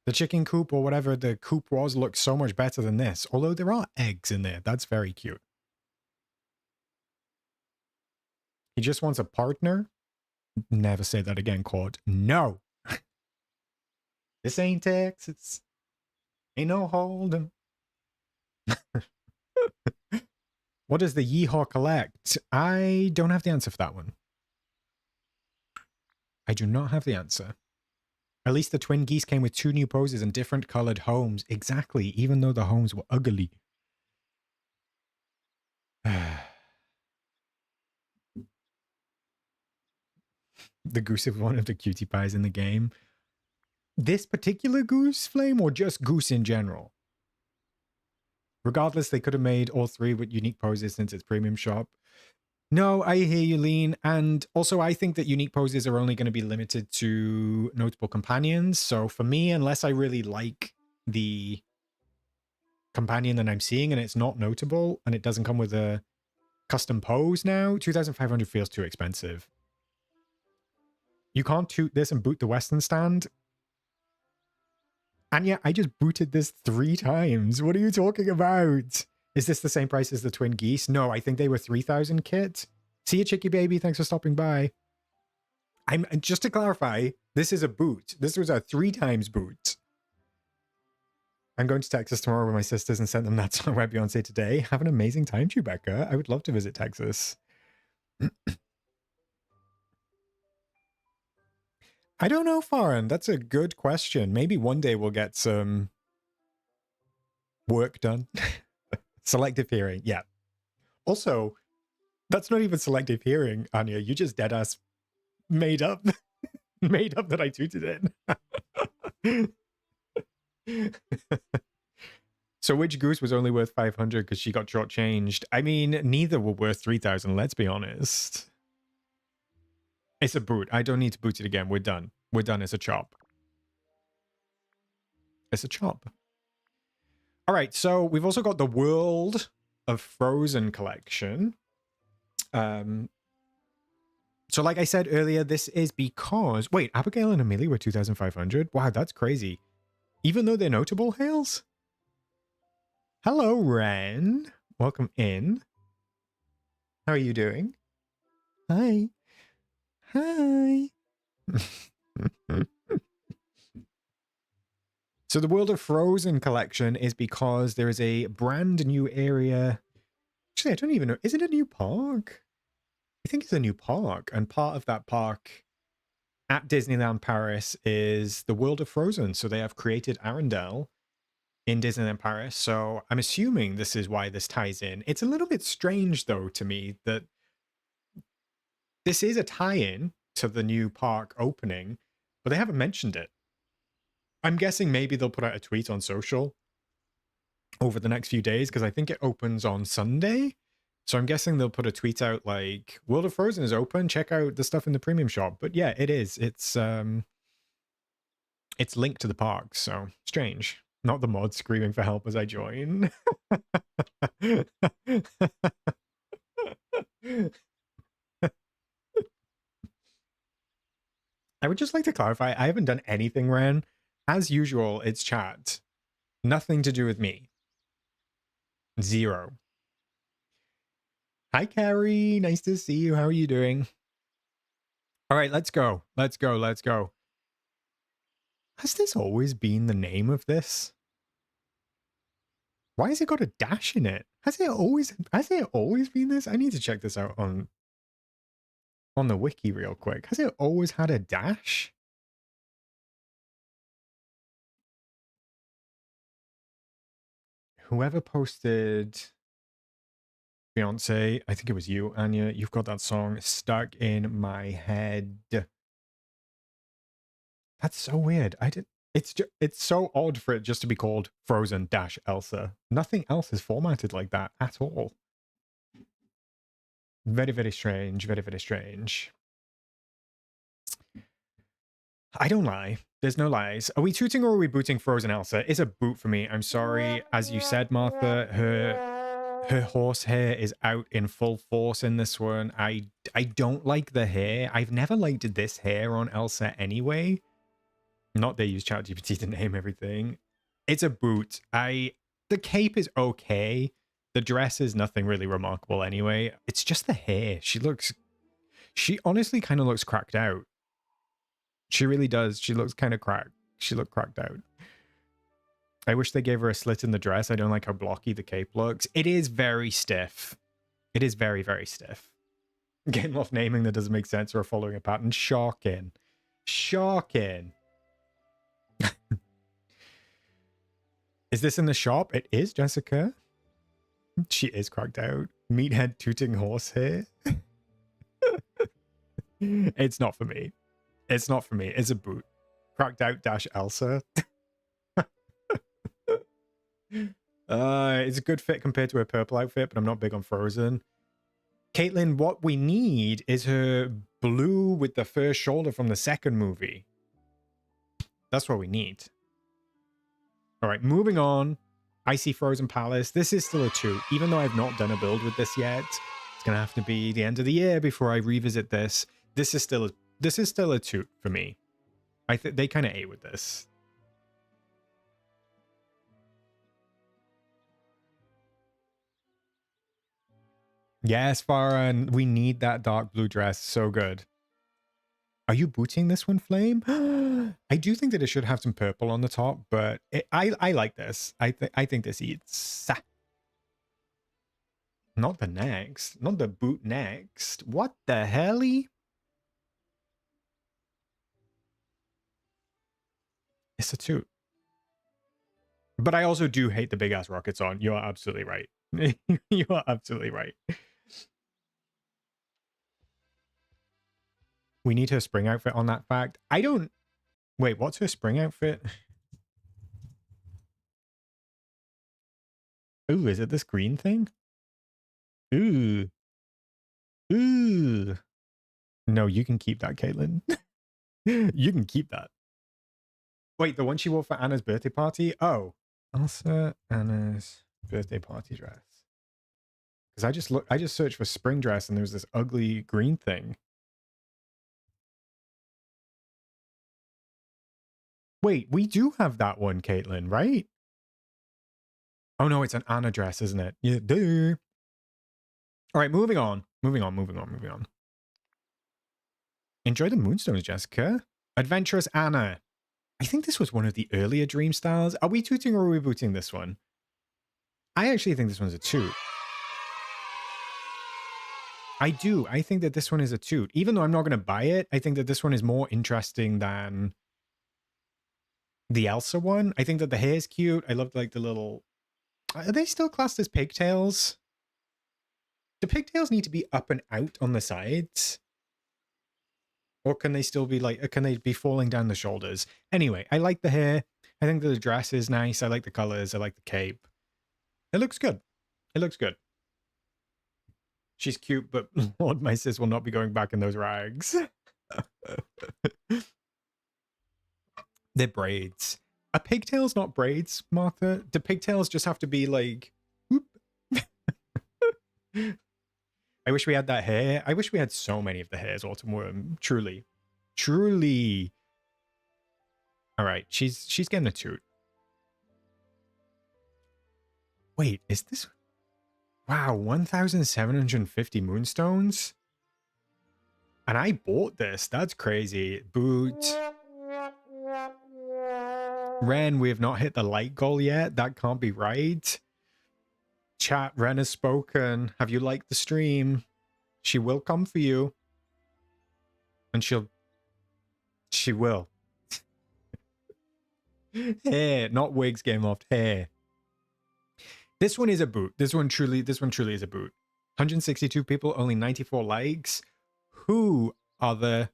The chicken coop or whatever the coop was looks so much better than this. Although there are eggs in there. That's very cute. He just wants a partner? Never say that again, Claude. No! This ain't Texas. Ain't no hold'em. What does the Yeehaw collect? I don't have the answer for that one. I do not have the answer. At least the twin geese came with 2 new poses and different colored homes. Exactly, even though the homes were ugly. The goose is one of the cutie pies in the game. This particular goose flame or just goose in general? Regardless, they could have made all 3 with unique poses since it's premium shop. No, I hear you, Lean. And also, I think that unique poses are only going to be limited to notable companions. So for me, unless I really like the companion that I'm seeing and it's not notable and it doesn't come with a custom pose now, 2,500 feels too expensive. You can't toot this and boot the Western stand. And yeah, I just booted this 3 times. What are you talking about? Is this the same price as the twin geese? No, I think they were 3,000 kit. See you, Chicky Baby. Thanks for stopping by. Just to clarify, this is a boot. This was a 3 times boot. I'm going to Texas tomorrow with my sisters and sent them that song by Beyonce today. Have an amazing time, Chewbacca. I would love to visit Texas. I don't know, Faran. That's a good question. Maybe one day we'll get some work done. Selective hearing, yeah. Also, that's not even selective hearing, Anya. You just deadass made up that I tooted it. So which goose was only worth 500 because she got shortchanged? I mean, neither were worth 3,000, let's be honest. It's a boot. I don't need to boot it again. We're done. We're done. It's a chop. It's a chop. All right, so we've also got the World of Frozen collection. So like I said earlier, this is because... Wait, Abigail and Amelie were 2,500? Wow, that's crazy. Even though they're notable hails? Hello, Ren. Welcome in. How are you doing? Hi. Hi. So the World of Frozen collection is because there is a brand new area. Actually, I don't even know. Is it a new park? I think it's a new park. And part of that park at Disneyland Paris is the World of Frozen. So they have created Arendelle in Disneyland Paris. So I'm assuming this is why this ties in. It's a little bit strange, though, to me that this is a tie-in to the new park opening, but they haven't mentioned it. I'm guessing maybe they'll put out a tweet on social over the next few days, because I think it opens on Sunday. So I'm guessing they'll put a tweet out like, World of Frozen is open, check out the stuff in the premium shop. But yeah, it is. It's linked to the park, so strange. Not the mod screaming for help as I join. I would just like to clarify, I haven't done anything, Ren. As usual, it's chat. Nothing to do with me. 0. Hi, Carrie. Nice to see you. How are you doing? All right, let's go. Let's go. Let's go. Has this always been the name of this? Why has it got a dash in it? Has it always been this? I need to check this out on the wiki real quick. Has it always had a dash? Whoever posted Beyonce, I think it was you, Anya. You've got that song stuck in my head. That's so weird. It's so odd for it just to be called Frozen Dash Elsa. Nothing else is formatted like that at all. Very, very strange. Very, very strange. I don't lie. There's no lies. Are we tooting or are we booting Frozen Elsa? It's a boot for me. I'm sorry. As you said, Martha, her horse hair is out in full force in this one. I don't like the hair. I've never liked this hair on Elsa anyway. Not they use ChatGPT to name everything. It's a boot. The cape is okay. The dress is nothing really remarkable anyway. It's just the hair. She honestly kind of looks cracked out. She really does. She looks kind of cracked. She looked cracked out. I wish they gave her a slit in the dress. I don't like how blocky the cape looks. It is very stiff. It is very, very stiff. Getting off naming that doesn't make sense or following a pattern. Shocking. Shocking. Is this in the shop? It is, Jessica. She is cracked out. Meathead tooting horse hair. It's not for me. It's not for me. It's a boot. Cracked out dash Elsa. It's a good fit compared to her purple outfit, but I'm not big on Frozen. Caitlin, what we need is her blue with the first shoulder from the second movie. That's what we need. All right, moving on. Icy Frozen Palace. This is still a 2. Even though I've not done a build with this yet, it's going to have to be the end of the year before I revisit this. This is still This is still a toot for me. I think they kind of ate with this. Yes, Farah, we need that dark blue dress. So good. Are you booting this one, Flame? I do think that it should have some purple on the top, but I like this. I think this eats. Not the next. Not the boot next. What the helly? It's a toot. But I also do hate the big ass rockets on. You are absolutely right. You are absolutely right. We need her spring outfit on that fact. I don't... Wait, what's her spring outfit? Ooh, is it this green thing? Ooh. Ooh. No, you can keep that, Caitlin. You can keep that. Wait, the one she wore for Anna's birthday party? Oh. Elsa Anna's birthday party dress. Because I just searched for spring dress and there was this ugly green thing. Wait, we do have that one, Caitlin, right? Oh no, it's an Anna dress, isn't it? Yeah, duh. All right, moving on. Moving on. Enjoy the moonstones, Jessica. Adventurous Anna. I think this was one of the earlier dream styles. Are we tooting or are we booting this one? I actually think this one's a toot. I do. I think that this one is a toot. Even though I'm not going to buy it, I think that this one is more interesting than the Elsa one. I think that the hair is cute. I love like the little... Are they still classed as pigtails? Do pigtails need to be up and out on the sides? Or can they still be like... Can they be falling down the shoulders? Anyway, I like the hair. I think that the dress is nice. I like the colors. I like the cape. It looks good. It looks good. She's cute, but Lord, my sis will not be going back in those rags. They're braids. Are pigtails not braids, Martha? Do pigtails just have to be like... Whoop? I wish we had that hair. I wish we had so many of the hairs, Autumn Worm. Truly. Truly. All right, she's getting a toot. Wait, is this... Wow, 1,750 moonstones? And I bought this. That's crazy. Boot. Ren, we have not hit the like goal yet. That can't be right. Chat, Ren has spoken. Have you liked the stream? She will come for you. And she will. Hair, not wigs, Game Loft. Hair. This one is a boot. This one truly is a boot. 162 people, only 94 likes. Who are the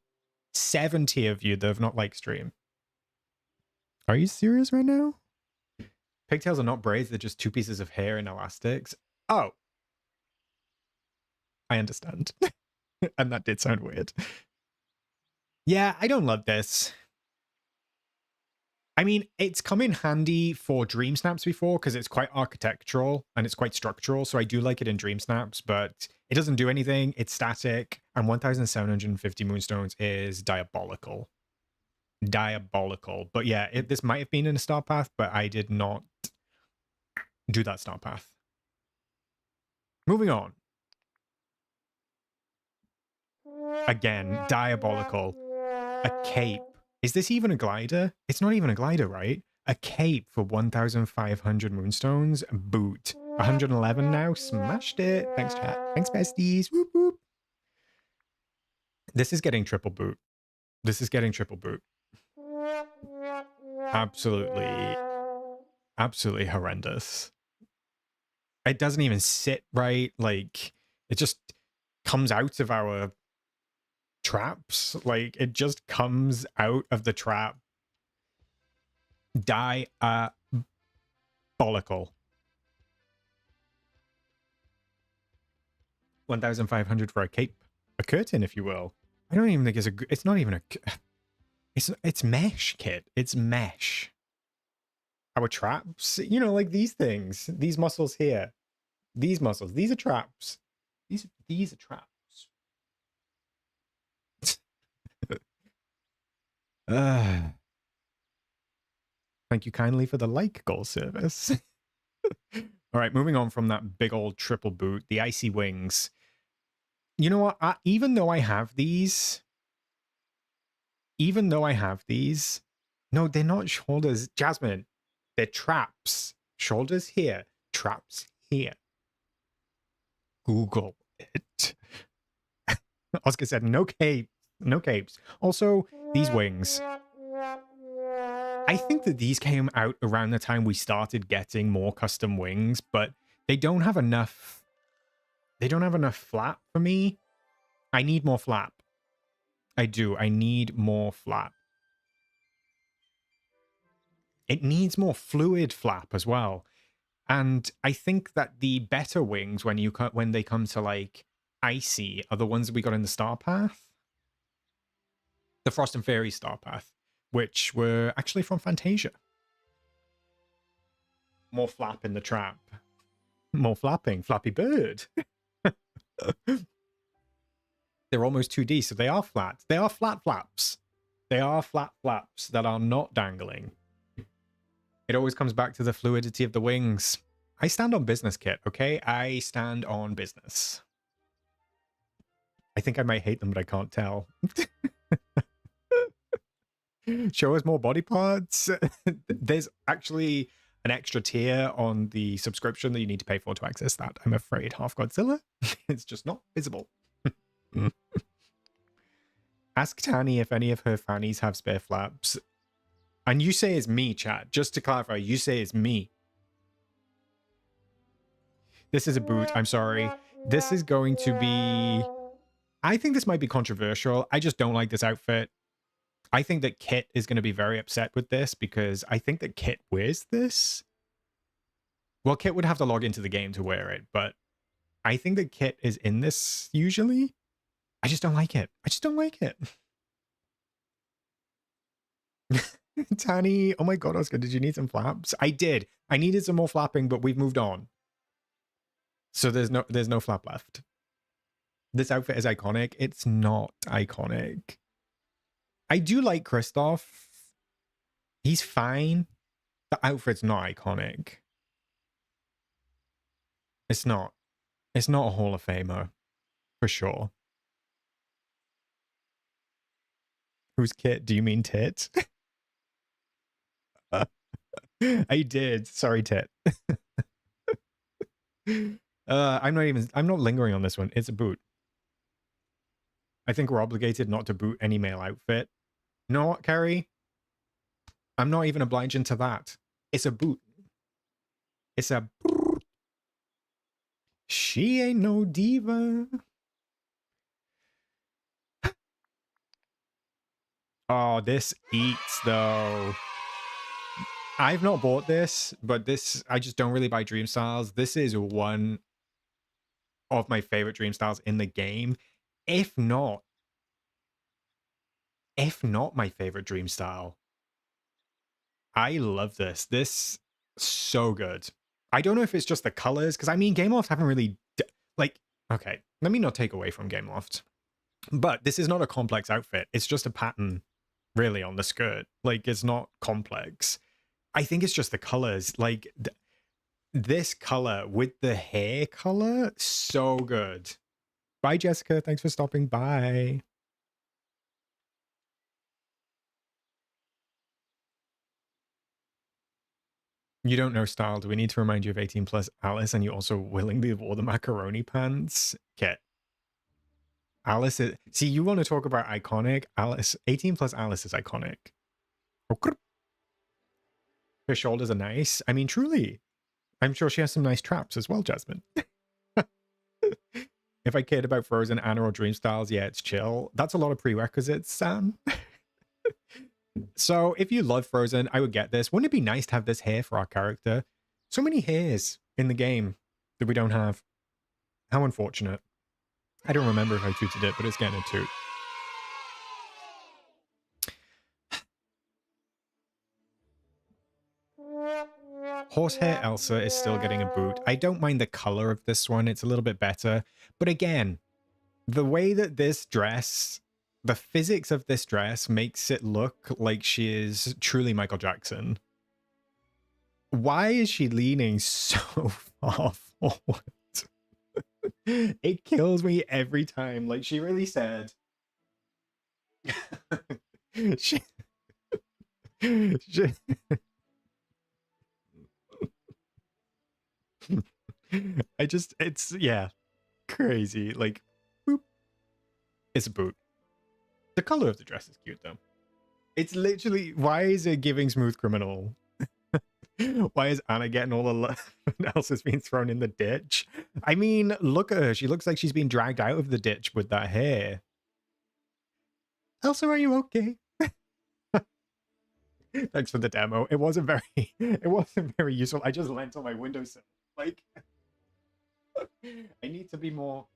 70 of you that have not liked stream? Are you serious right now? Pigtails are not braids, they're just two pieces of hair and elastics. Oh. I understand. And that did sound weird. Yeah, I don't love this. I mean, it's come in handy for DreamSnaps before because it's quite architectural and it's quite structural. So I do like it in DreamSnaps, but it doesn't do anything. It's static. And 1,750 moonstones is diabolical. Diabolical. But yeah, this might have been in a star path, but I did not do that star path. Moving on. Again, diabolical. A cape. Is this even a glider? It's not even a glider, right? A cape for 1,500 moonstones. Boot. 111 now. Smashed it. Thanks, chat. Thanks, besties. Whoop, whoop. This is getting triple boot. This is getting triple boot. Absolutely. Absolutely horrendous. It doesn't even sit right. Like, it just comes out of our traps. Like, it just comes out of the trap. Diabolical. 1,500 for a cape. A curtain, if you will. I don't even think it's not even a... It's mesh, Kit. It's mesh. Our traps, you know, like these things. These muscles here. These muscles. These are traps. These are traps. Thank you kindly for the like goal service. All right, moving on from that big old triple boot, the icy wings. You know what? Even though I have these, no, they're not shoulders, Jasmine. They're traps. Shoulders here, traps here. Google it. Oscar said, no cape, no capes. Also, these wings. I think that these came out around the time we started getting more custom wings, but they don't have enough. They don't have enough flap for me. I need more flap. I do. I need more flap. It needs more fluid flap as well. And I think that the better wings, when they come to like icy, are the ones that we got in the Star Path. The Frost and Fairy Star Path, which were actually from Fantasia. More flap in the trap. More flapping. Flappy Bird. They're almost 2D, so they are flat. They are flat flaps. They are flat flaps that are not dangling. It always comes back to the fluidity of the wings. I stand on business, Kit, okay? I stand on business. I think I might hate them, but I can't tell. Show us more body parts. There's actually an extra tier on the subscription that you need to pay for to access that. I'm afraid, Half Godzilla. It's just not visible. Ask Tani if any of her fannies have spare flaps. And you say it's me, chat. Just to clarify, you say it's me. This is a boot. I'm sorry. This is going to be... I think this might be controversial. I just don't like this outfit. I think that Kit is going to be very upset with this because I think that Kit wears this. Well, Kit would have to log into the game to wear it, but I think that Kit is in this usually. I just don't like it. I just don't like it. Tani, oh my god, Oscar, did you need some flaps? I did. I needed some more flapping, but we've moved on. So there's no flap left. This outfit is iconic. It's not iconic. I do like Kristoff. He's fine. The outfit's not iconic. It's not. It's not a Hall of Famer. For sure. Who's Kit? Do you mean Tit? I did. Sorry, Tit. I'm not lingering on this one. It's a boot. I think we're obligated not to boot any male outfit. You know what, Carrie? I'm not even obliging to that. It's a boot. It's a boot. She ain't no diva. Oh, this eats though. I've not bought this, but this, I just don't really buy Dream Styles. This is one of my favorite Dream Styles in the game. If not my favorite Dream Style. I love this. This so good. I don't know if it's just the colors, because I mean, Gameloft haven't really okay, let me not take away from Gameloft, but this is not a complex outfit. It's just a pattern, really, on the skirt. Like, it's not complex. I think it's just the colors. Like, this color with the hair color, so good. Bye, Jessica. Thanks for stopping by. You don't know style. Do we need to remind you of 18 plus Alice, and you also willingly wore the macaroni pants? Kit. Alice is... See, you want to talk about iconic? Alice, 18 plus Alice is iconic. Her shoulders are nice. I mean, truly. I'm sure she has some nice traps as well, Jasmine. If I cared about Frozen, Anna, or Dream Styles, yeah, it's chill. That's a lot of prerequisites, Sam. So if you love Frozen, I would get this. Wouldn't it be nice to have this hair for our character? So many hairs in the game that we don't have. How unfortunate. I don't remember if I tooted it, but it's getting a toot. Horsehair Elsa is still getting a boot. I don't mind the color of this one. It's a little bit better. But again, the way that this dress the physics of this dress makes it look like she is truly Michael Jackson. Why is she leaning so far forward? It kills me every time. Like, she really said. she, she it's, yeah, crazy. Like, boop. It's a boot. The color of the dress is cute, though. It's literally, why is it giving Smooth Criminal? Why is Anna getting all the love and Elsa's being thrown in the ditch? I mean, look at her. She looks like she's been dragged out of the ditch with that hair. Elsa, are you okay? Thanks for the demo. It wasn't very useful. I just leant on my windowsill. Like, I need to be more.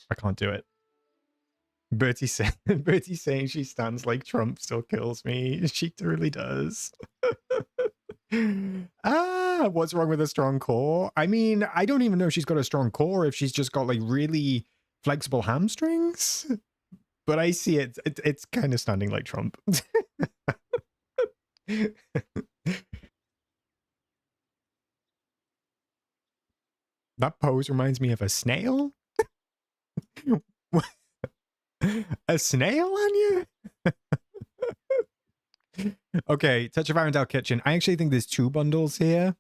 I can't do it. Bertie's saying she stands like Trump still kills me. She truly does. What's wrong with a strong core? I mean, I don't even know if she's got a strong core, if she's just got like really flexible hamstrings. But I see it's kind of standing like Trump. That pose reminds me of a snail. A snail on you? Okay, Touch of Arendelle Kitchen. I actually think there's 2 bundles here.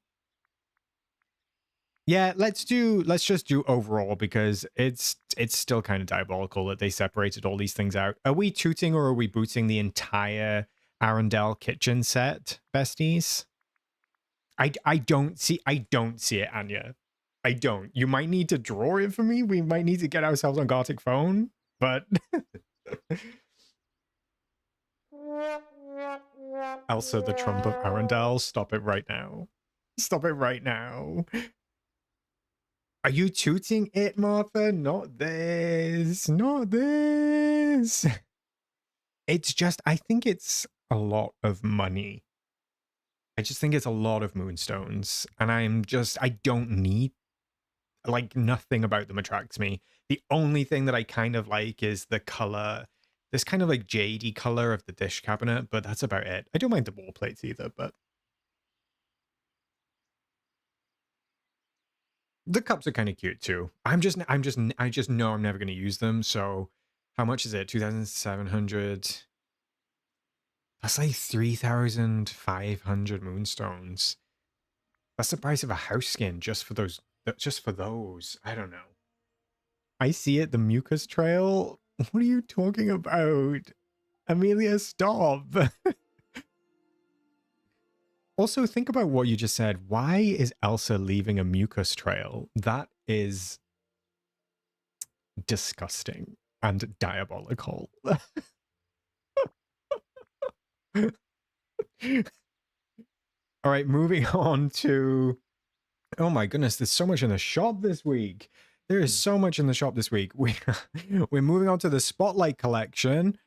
Yeah, let's just do overall, because it's still kind of diabolical that they separated all these things out. Are we tooting or are we booting the entire Arendelle Kitchen set, besties? I don't see it, Anya. I don't. You might need to draw it for me. We might need to get ourselves on Gartic Phone, but Elsa, the Trump of Arendelle, stop it right now. Stop it right now. Are you tooting it, Martha? Not this. Not this. It's just, I think it's a lot of money. I just think it's a lot of moonstones. And I don't need, like, nothing about them attracts me. The only thing that I kind of like is the color. This kind of like jadey color of the dish cabinet, but that's about it. I don't mind the wall plates either, but the cups are kind of cute too. I just know I'm never going to use them. So how much is it? 2,700. That's like 3,500 moonstones. That's the price of a house skin just for those. I don't know. I see it. The mucus trail. What are you talking about? Amelia, stop. Also, think about what you just said. Why is Elsa leaving a mucus trail? That is disgusting and diabolical. All right, moving on to... Oh my goodness, there's so much in the shop this week. There is so much in the shop this week. We're moving on to the Spotlight collection.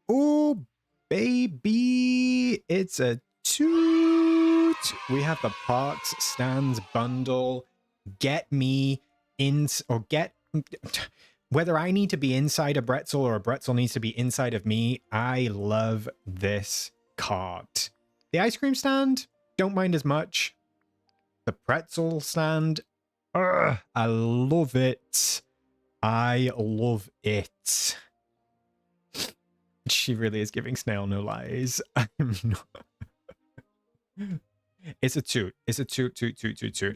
Oh, baby. It's a Toot. We have the Parks Stands bundle. Get me in, or get... Whether I need to be inside a Bretzel or a Bretzel needs to be inside of me, I love this cart. The ice cream stand, don't mind as much. The pretzel stand, I love it. I love it. She really is giving Snail no lies. I'm not. It's a Toot. It's a Toot.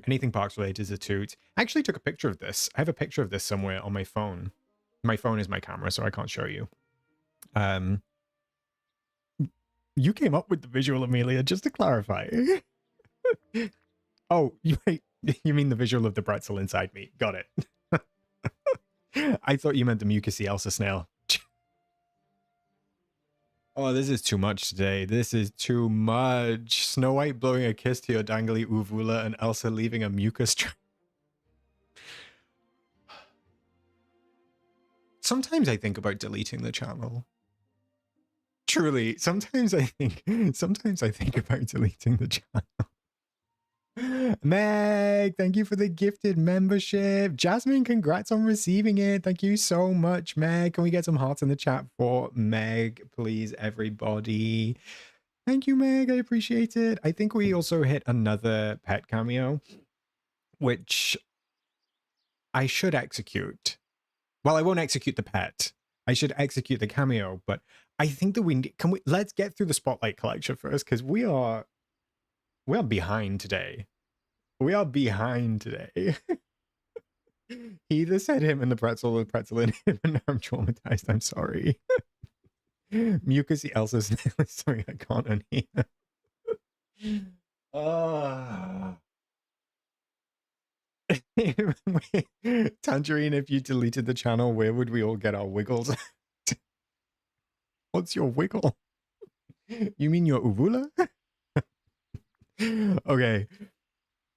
Anything Parks related is a Toot. I actually took a picture of this. I have a picture of this somewhere on my phone. My phone is my camera, so I can't show you. You came up with the visual, Amelia, just to clarify. Oh, you mean the visual of the pretzel inside me. Got it. I thought you meant the mucusy Elsa Snail. Oh, this is too much today. This is too much. Snow White blowing a kiss to your dangly uvula and Elsa leaving a mucus trail. Sometimes I think about deleting the channel. Truly, sometimes I think about deleting the channel. Meg, thank you for the gifted membership. Jasmine, congrats on receiving it. Thank you so much, Meg. Can we get some hearts in the chat for Meg, please, everybody? Thank you, Meg. I appreciate it. I think we also hit another pet cameo, which I should execute. Well, I won't execute the pet. I should execute the cameo, but I think that let's get through the Spotlight collection first, because we are behind today. We are behind today. He either said him and the pretzel or the pretzel in him, and I'm traumatized. I'm sorry. Mucusy Elsa's sorry, I can't unhear. Tangerine, if you deleted the channel, where would we all get our wiggles? What's your wiggle? You mean your uvula? Okay.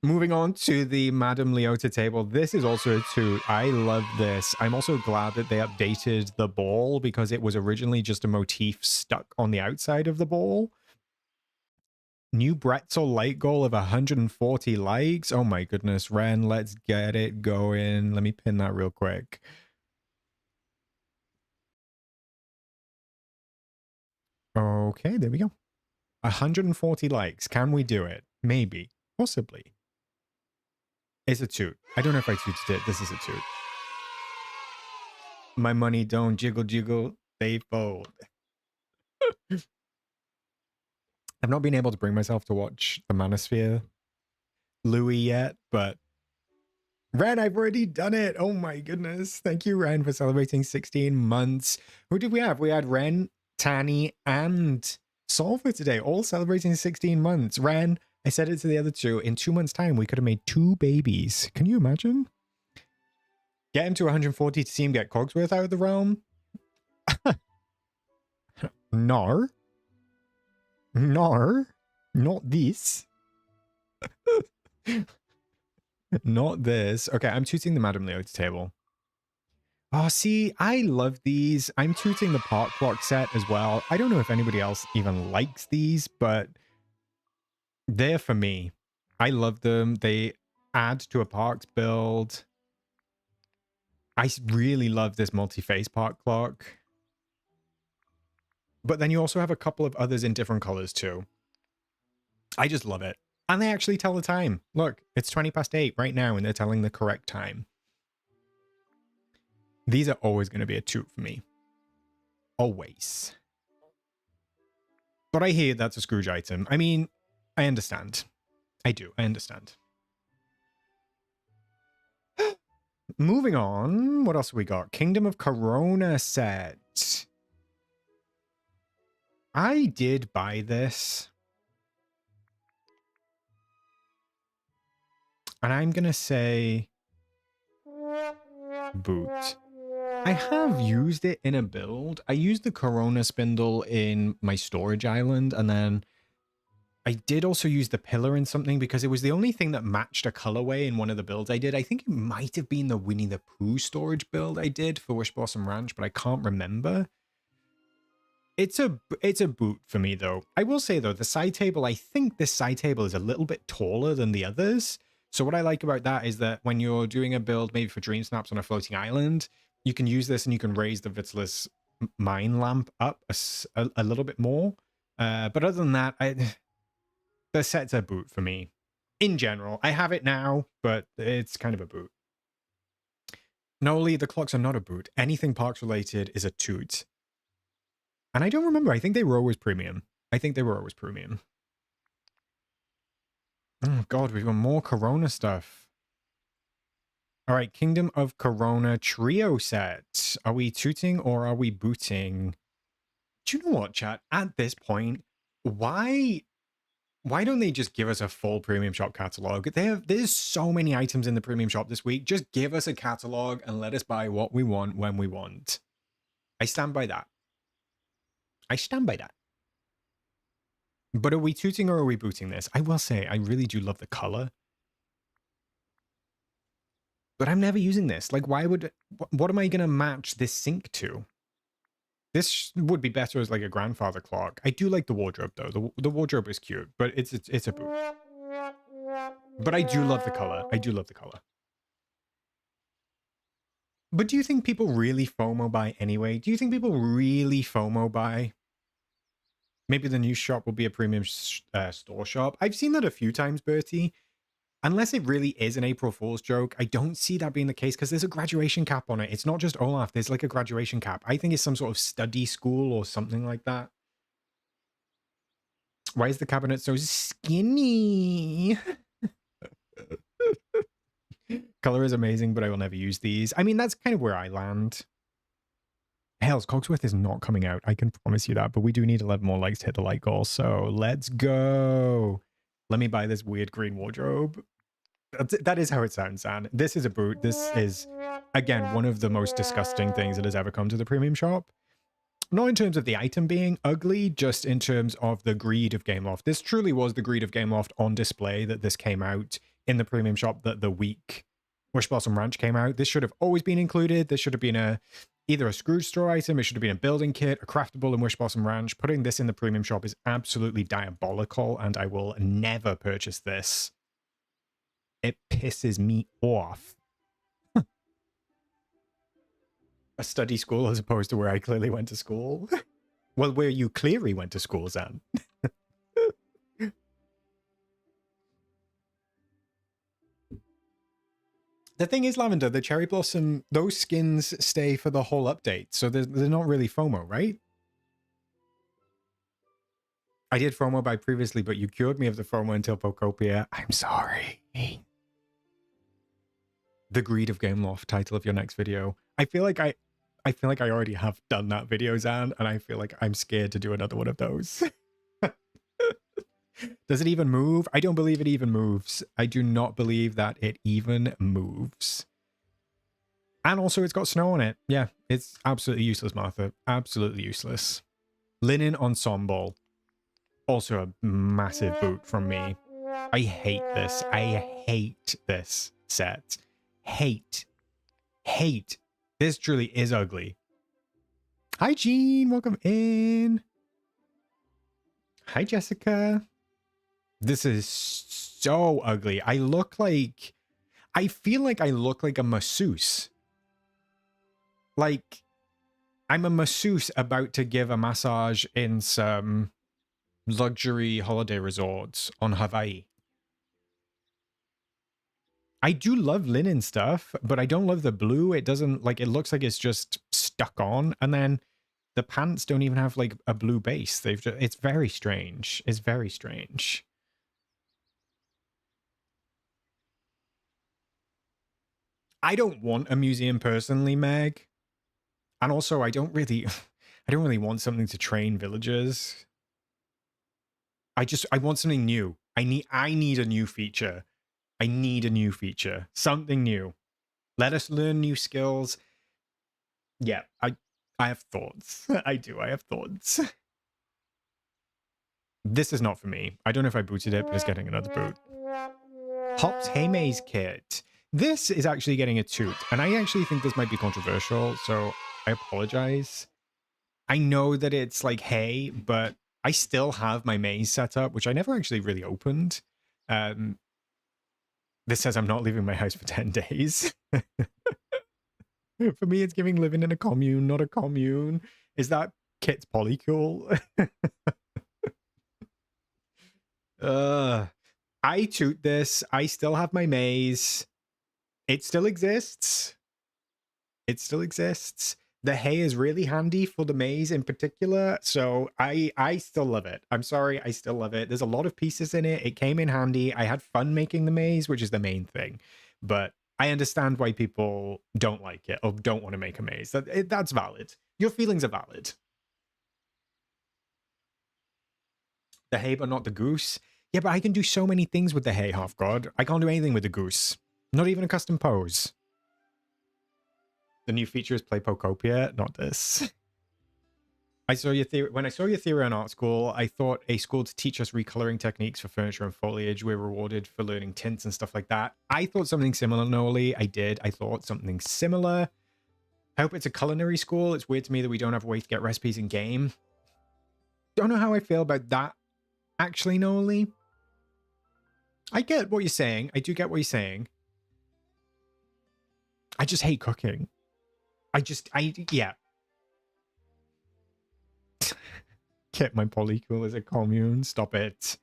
Moving on to the Madame Leota table. This is also a toot. I love this. I'm also glad that they updated the ball because it was originally just a motif stuck on the outside of the ball. New Bretzel light goal of 140 likes. Oh my goodness, Ren, let's get it going. Let me pin that real quick. Okay, there we go. 140 likes. Can we do it? Maybe. Possibly. It's a toot. I don't know if I tooted it. This is a toot. My money don't jiggle jiggle. They fold. I've not been able to bring myself to watch the Manosphere Louis yet, but Ren, I've already done it. Oh my goodness. Thank you, Ren, for celebrating 16 months. Who did we have? We had Ren, Tanny, and Solver today, all celebrating 16 months. Ren, I said it to the other two, in 2 months' time, we could have made 2 babies. Can you imagine? Get him to 140 to see him get Cogsworth out of the realm? Nar? Nar? Not this. Not this. Okay, I'm tooting the Madame Leota table. Oh, see, I love these. I'm tooting the Park Clock set as well. I don't know if anybody else even likes these, but they're for me. I love them. They add to a parks build. I really love this multi-phase Park Clock. But then you also have a couple of others in different colors too. I just love it. And they actually tell the time. Look, it's 8:20 right now and they're telling the correct time. These are always going to be a toot for me. Always. But I hear that's a Scrooge item. I mean, I understand. I do. I understand. Moving on. What else have we got? Kingdom of Corona set. I did buy this. And I'm going to say boot. I have used it in a build. I used the Corona spindle in my storage island, and then I did also use the pillar in something because it was the only thing that matched a colorway in one of the builds I did. I think it might have been the Winnie the Pooh storage build I did for Wish Blossom Ranch, but I can't remember. It's a boot for me, though. I will say, though, the side table, I think this side table is a little bit taller than the others. So what I like about that is that when you're doing a build, maybe for DreamSnaps on a floating island, you can use this and you can raise the Vitalis mine lamp up a little bit more. But other than that, the set's a boot for me. In general, I have it now, but it's kind of a boot. Noli, the clocks are not a boot. Anything parks related is a toot. And I don't remember. I think they were always premium. Oh, God, we've got more Corona stuff. All right, Kingdom of Corona trio set. Are we tooting or are we booting? Do you know what, chat? At this point, why don't they just give us a full premium shop catalog? There's so many items in the premium shop this week. Just give us a catalog and let us buy what we want when we want. I stand by that. But are we tooting or are we booting this? I will say, I really do love the color. But I'm never using this. Like, what am I going to match this sink to? This would be better as like a grandfather clock. I do like the wardrobe though. The wardrobe is cute, but it's a boot. But I do love the color. I do love the color. But do you think people really FOMO buy anyway? Do you think people really FOMO buy? Maybe the new shop will be a premium store shop. I've seen that a few times, Bertie. Unless it really is an April Fool's joke, I don't see that being the case because there's a graduation cap on it. It's not just Olaf. There's like a graduation cap. I think it's some sort of study school or something like that. Why is the cabinet so skinny? Color is amazing, but I will never use these. I mean, that's kind of where I land. Hells, Cogsworth is not coming out. I can promise you that, but we do need 11 more likes to hit the like goal. So let's go. Let me buy this weird green wardrobe. That is how it sounds, Anne. This is a boot. This is, again, one of the most disgusting things that has ever come to the premium shop. Not in terms of the item being ugly, just in terms of the greed of Gameloft. This truly was the greed of Gameloft on display that this came out in the premium shop that the week Wish Blossom Ranch came out. This should have always been included. This should have been either a Scrooge store item, it should have been a building kit, a craftable in Wish Blossom Ranch. Putting this in the premium shop is absolutely diabolical, and I will never purchase this. It pisses me off. A study school as opposed to where I clearly went to school. Well, where you clearly went to school, Zan. The thing is, Lavender, the Cherry Blossom, those skins stay for the whole update, so they're not really FOMO, right? I did FOMO buy previously, but you cured me of the FOMO until Pokopia. I'm sorry. The Greed of Gameloft, title of your next video. I feel like I already have done that video, Zan, and I feel like I'm scared to do another one of those. Does it even move? I don't believe it even moves. I do not believe that it even moves. And also it's got snow on it. Yeah, it's absolutely useless, Martha. Absolutely useless. Linen Ensemble. Also a massive boot from me. I hate this. I hate this set. Hate. This truly is ugly. Hi, Jean. Welcome in. Hi, Jessica. This is so ugly. I feel like I look like a masseuse. Like, I'm a masseuse about to give a massage in some luxury holiday resorts on Hawaii. I do love linen stuff, but I don't love the blue. It doesn't, like, it looks like it's just stuck on. And then the pants don't even have, like, a blue base. It's very strange. It's very strange. I don't want a museum personally, Meg. And also, I don't really want something to train villagers. I want something new. I need a new feature. I need a new feature. Something new. Let us learn new skills. Yeah, I have thoughts. I do. I have thoughts. This is not for me. I don't know if I booted it, but it's getting another boot. Hops Haymaze kit. This is actually getting a toot, and I actually think this might be controversial, so I apologize. I know that it's like hay, but I still have my maze set up, which I never actually really opened. This says I'm not leaving my house for 10 days. For me, it's giving living in a commune, not a commune. Is that kit's polycool? I toot this. I still have my maze. It still exists. It still exists. The hay is really handy for the maze in particular, so I still love it. I'm sorry, I still love it. There's a lot of pieces in it. It came in handy. I had fun making the maze, which is the main thing. But I understand why people don't like it or don't want to make a maze. That's valid. Your feelings are valid. The hay, but not the goose. Yeah, but I can do so many things with the hay, half god. I can't do anything with the goose. Not even a custom pose. The new feature is play Pokopia, not this. When I saw your theory on art school, I thought a school to teach us recoloring techniques for furniture and foliage. We're rewarded for learning tints and stuff like that. I thought something similar, Noli. I did. I thought something similar. I hope it's a culinary school. It's weird to me that we don't have a way to get recipes in game. Don't know how I feel about that, actually, Noli. I get what you're saying. I do get what you're saying. I just hate cooking. Yeah. Get my polycool as a commune. Stop it.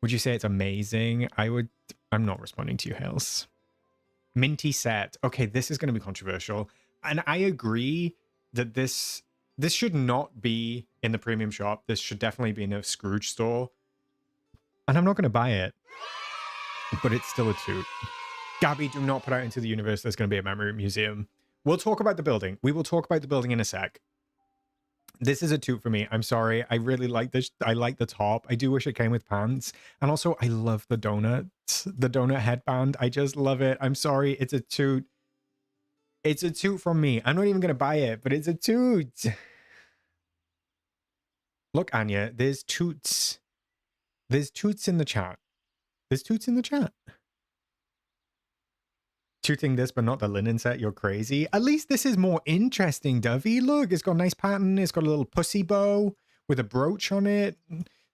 Would you say it's amazing? I'm not responding to you, Hales. Minty set. Okay, this is going to be controversial. And I agree that this should not be in the premium shop. This should definitely be in a Scrooge store. And I'm not going to buy it. But it's still a toot. Gabby, do not put out into the universe there's going to be a memory museum. We'll talk about the building. We will talk about the building in a sec. This is a toot for me. I'm sorry. I really like this. I like the top. I do wish it came with pants. And also, I love the donuts. The donut headband. I just love it. I'm sorry. It's a toot. It's a toot from me. I'm not even going to buy it, but it's a toot. Look, Anya, there's toots. There's toots in the chat. There's toots in the chat. Tooting this, but not the linen set. You're crazy. At least this is more interesting, Dovey. Look, it's got a nice pattern. It's got a little pussy bow with a brooch on it.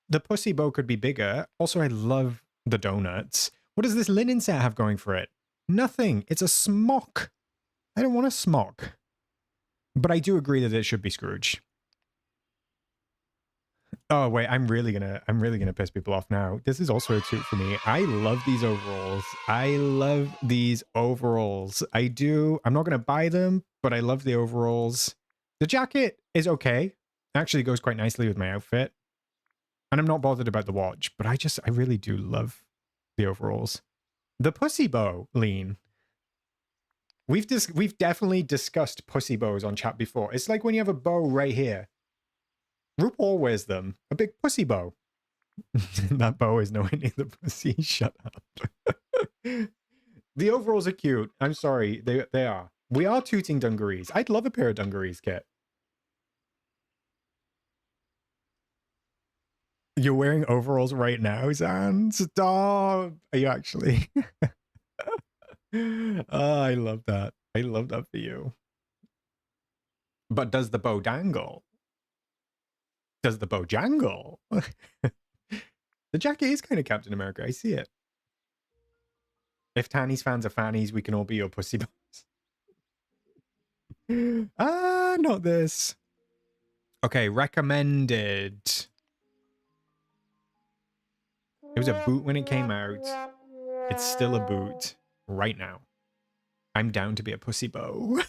The pussy bow could be bigger. Also, I love the donuts. What does this linen set have going for it? Nothing. It's a smock. I don't want a smock. But I do agree that it should be Scrooge. Oh wait, I'm really gonna piss people off now. This is also a toot for me. I love these overalls. I love these overalls. I do. I'm not gonna buy them, but I love the overalls. The jacket is okay. Actually goes quite nicely with my outfit. And I'm not bothered about the watch, but I really do love the overalls. The pussy bow, Lean. We've definitely discussed pussy bows on chat before. It's like when you have a bow right here. RuPaul wears them. A big pussy bow. That bow is nowhere near the pussy. Shut up. The overalls are cute. I'm sorry. They are. We are tooting dungarees. I'd love a pair of dungarees, Kit. You're wearing overalls right now, Zan? Stop. Are you actually? Oh, I love that. I love that for you. But does the bow dangle? Does the bow jangle? The jacket is kind of Captain America. I see it. If Tanny's fans are fannies, we can all be your pussy bows. Ah, not this. Okay, recommended. It was a boot when it came out. It's still a boot right now. I'm down to be a pussy bow.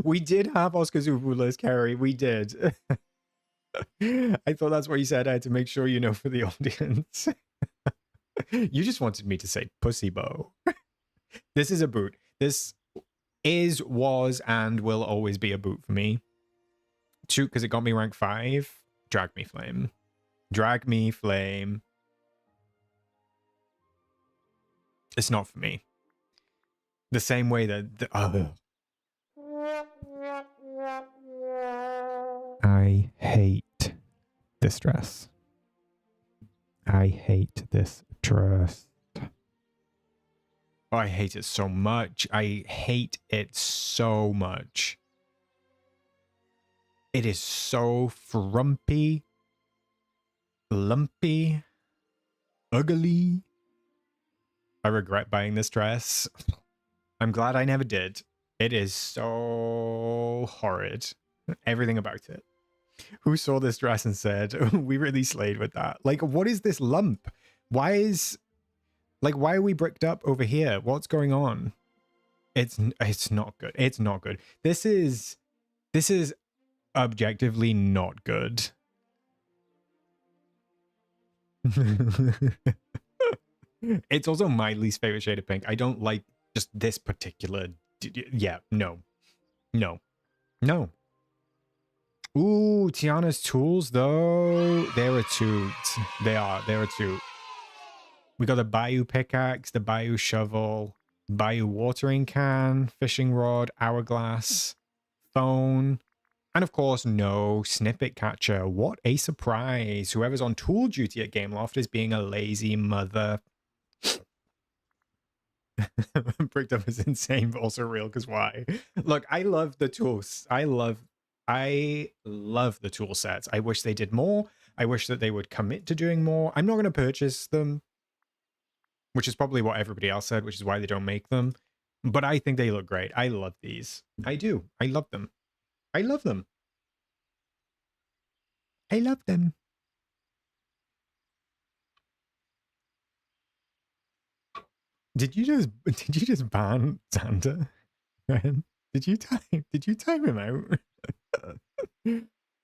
We did have Oscar Zubulas, Carrie. We did. I thought that's what you said. I had to make sure you know for the audience. You just wanted me to say pussy bow. This is a boot. This is, was, and will always be a boot for me. Shoot, because it got me rank 5. Drag me flame. Drag me flame. It's not for me. The same way that... I hate this dress. I hate this dress. Oh, I hate it so much. I hate it so much. It is so frumpy, lumpy, ugly. I regret buying this dress. I'm glad I never did. It is so horrid. Everything about it. Who saw this dress and said, we really slayed with that? Like, what is this lump? Why are we bricked up over here? What's going on? It's not good. It's not good. This is objectively not good. It's also my least favorite shade of pink. I don't like just this particular. Yeah, no. Ooh, Tiana's tools though. They're a toot. They're a toot. We got the Bayou pickaxe, the Bayou shovel, Bayou watering can, fishing rod, hourglass, phone, and of course, no snippet catcher. What a surprise. Whoever's on tool duty at Gameloft is being a lazy mother. Bricked up is insane, but also real, because why? Look, I love the tools. I love the tool sets. I wish they did more. I wish that they would commit to doing more. I'm not going to purchase them. which is probably what everybody else said, which is why they don't make them. But I think they look great. I love these. I do. I love them. I love them. I love them. Did you just ban Xander? Ryan? Did you time him out?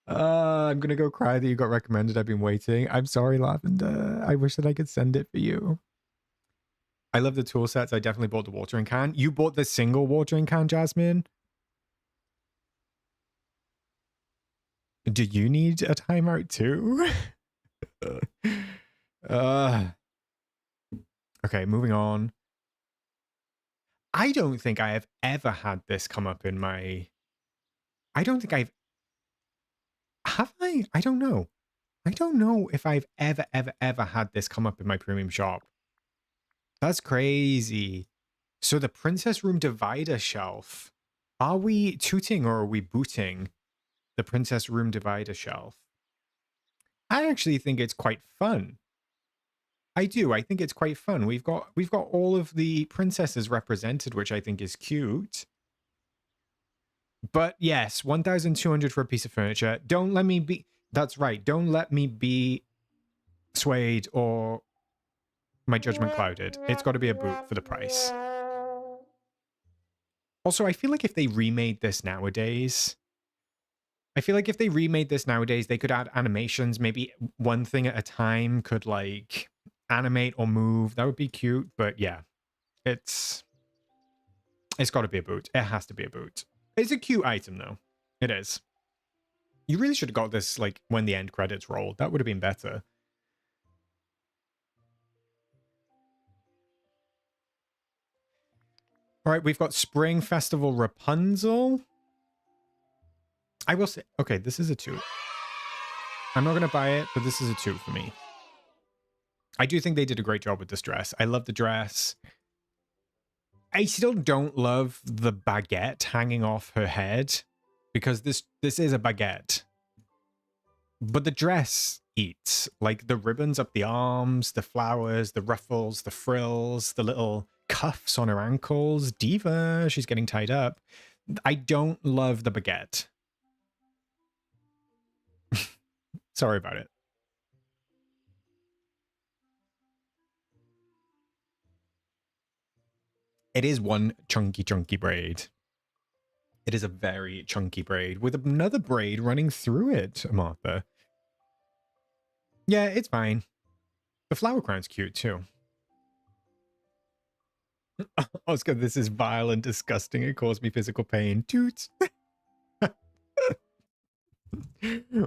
I'm gonna go cry that you got recommended. I've been waiting. I'm sorry, Lavender. I wish that I could send it for you. I love the tool sets. I definitely bought the watering can. You bought the single watering can, Jasmine? Do you need a timeout too? Okay, moving on. I don't think I have ever had this come up in my... I don't think I've... Have I? I don't know. I don't know if I've ever had this come up in my premium shop. That's crazy. So the Princess Room divider shelf. Are we tooting or are we booting the Princess Room divider shelf? I actually think it's quite fun. I do. I think it's quite fun. We've got all of the princesses represented, which I think is cute. But yes, 1,200 for a piece of furniture. Don't let me be... That's right. Don't let me be swayed or my judgment clouded. It's got to be a boot for the price. Also, I feel like if they remade this nowadays... they could add animations. Maybe one thing at a time could, like, animate or move. That would be cute. But yeah, it's got to be a boot. It has to be a boot. It's a cute item, though. It is. You really should have got this, like, when the end credits rolled. That would have been better. All right, we've got Spring Festival Rapunzel. I will say, okay, this is a 2. I'm not going to buy it, but this is a 2 for me. I do think they did a great job with this dress. I love the dress. I still don't love the baguette hanging off her head because this is a baguette. But the dress eats. Like the ribbons up the arms, the flowers, the ruffles, the frills, the little cuffs on her ankles. Diva, she's getting tied up. I don't love the baguette. Sorry about it. It is one chunky braid. It is a very chunky braid with another braid running through it, Martha. Yeah, it's fine. The flower crown's cute too. Oscar, this is vile and disgusting. It caused me physical pain. Toot.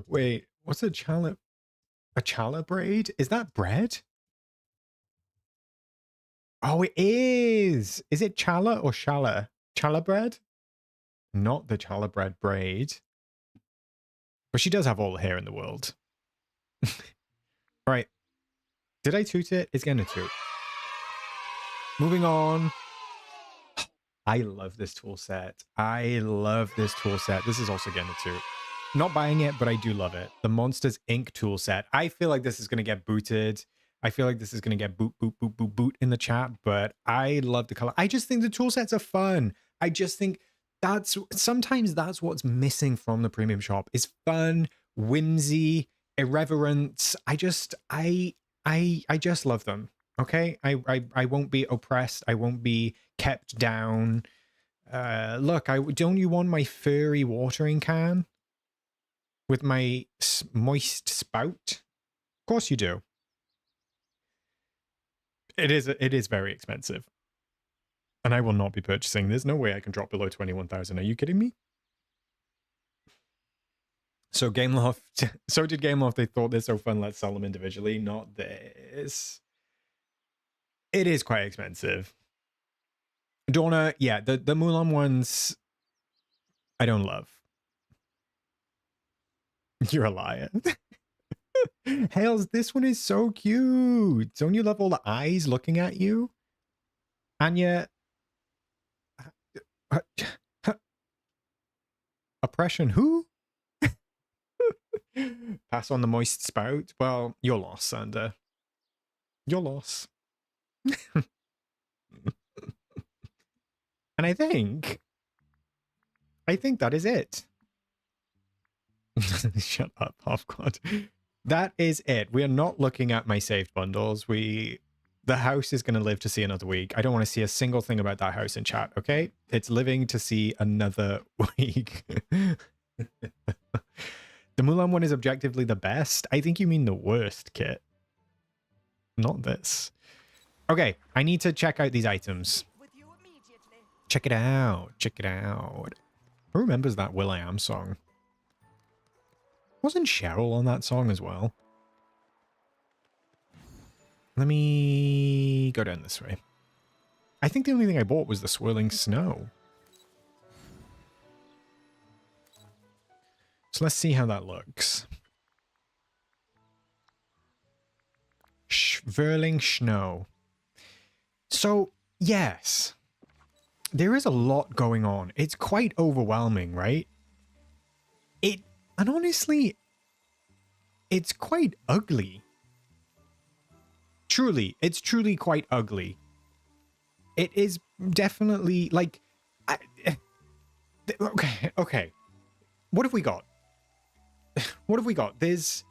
Wait, what's a challah? A challah braid? Is that bread? Oh, it is. Is it challah or challah? Challah bread? Not the challah bread braid. But she does have all the hair in the world. All right. Did I toot it? It's getting a toot. Moving on. I love this tool set. I love this tool set. This is also getting a toot. Not buying it, but I do love it. The Monsters Inc. tool set. I feel like this is going to get booted. I feel like this is going to get boot in the chat, but I love the color. I just think the tool sets are fun. I just think sometimes that's what's missing from the premium shop is fun, whimsy, irreverence. I just love them. Okay. I won't be oppressed. I won't be kept down. Look, don't you want my furry watering can with my moist spout? Of course you do. It is very expensive. And I will not be purchasing. There's no way I can drop below 21,000. Are you kidding me? So Gameloft, so did Gameloft. They thought they're so fun. Let's sell them individually. Not this. It is quite expensive. Dorna, yeah, the Mulan ones, I don't love. You're a liar. Hales, this one is so cute. Don't you love all the eyes looking at you? Anya. Oppression, who? Pass on the moist spout. Well, your loss, Sander. Your loss. And I think that is it. Shut up, Half-God. That is it. We are not looking at my saved bundles. The house is going to live to see another week. I don't want to see a single thing about that house in chat, okay? It's living to see another week. The Mulan one is objectively the best. I think you mean the worst, Kit. Not this. Okay, I need to check out these items. Check it out. Check it out. Who remembers that will.i.am song? Wasn't Cheryl on that song as well? Let me go down this way. I think the only thing I bought was the swirling snow. So let's see how that looks. Swirling snow. So, yes. There is a lot going on. It's quite overwhelming, right? And honestly, it's quite ugly. Truly, it's truly quite ugly. It is definitely like... okay. What have we got? What have we got? There's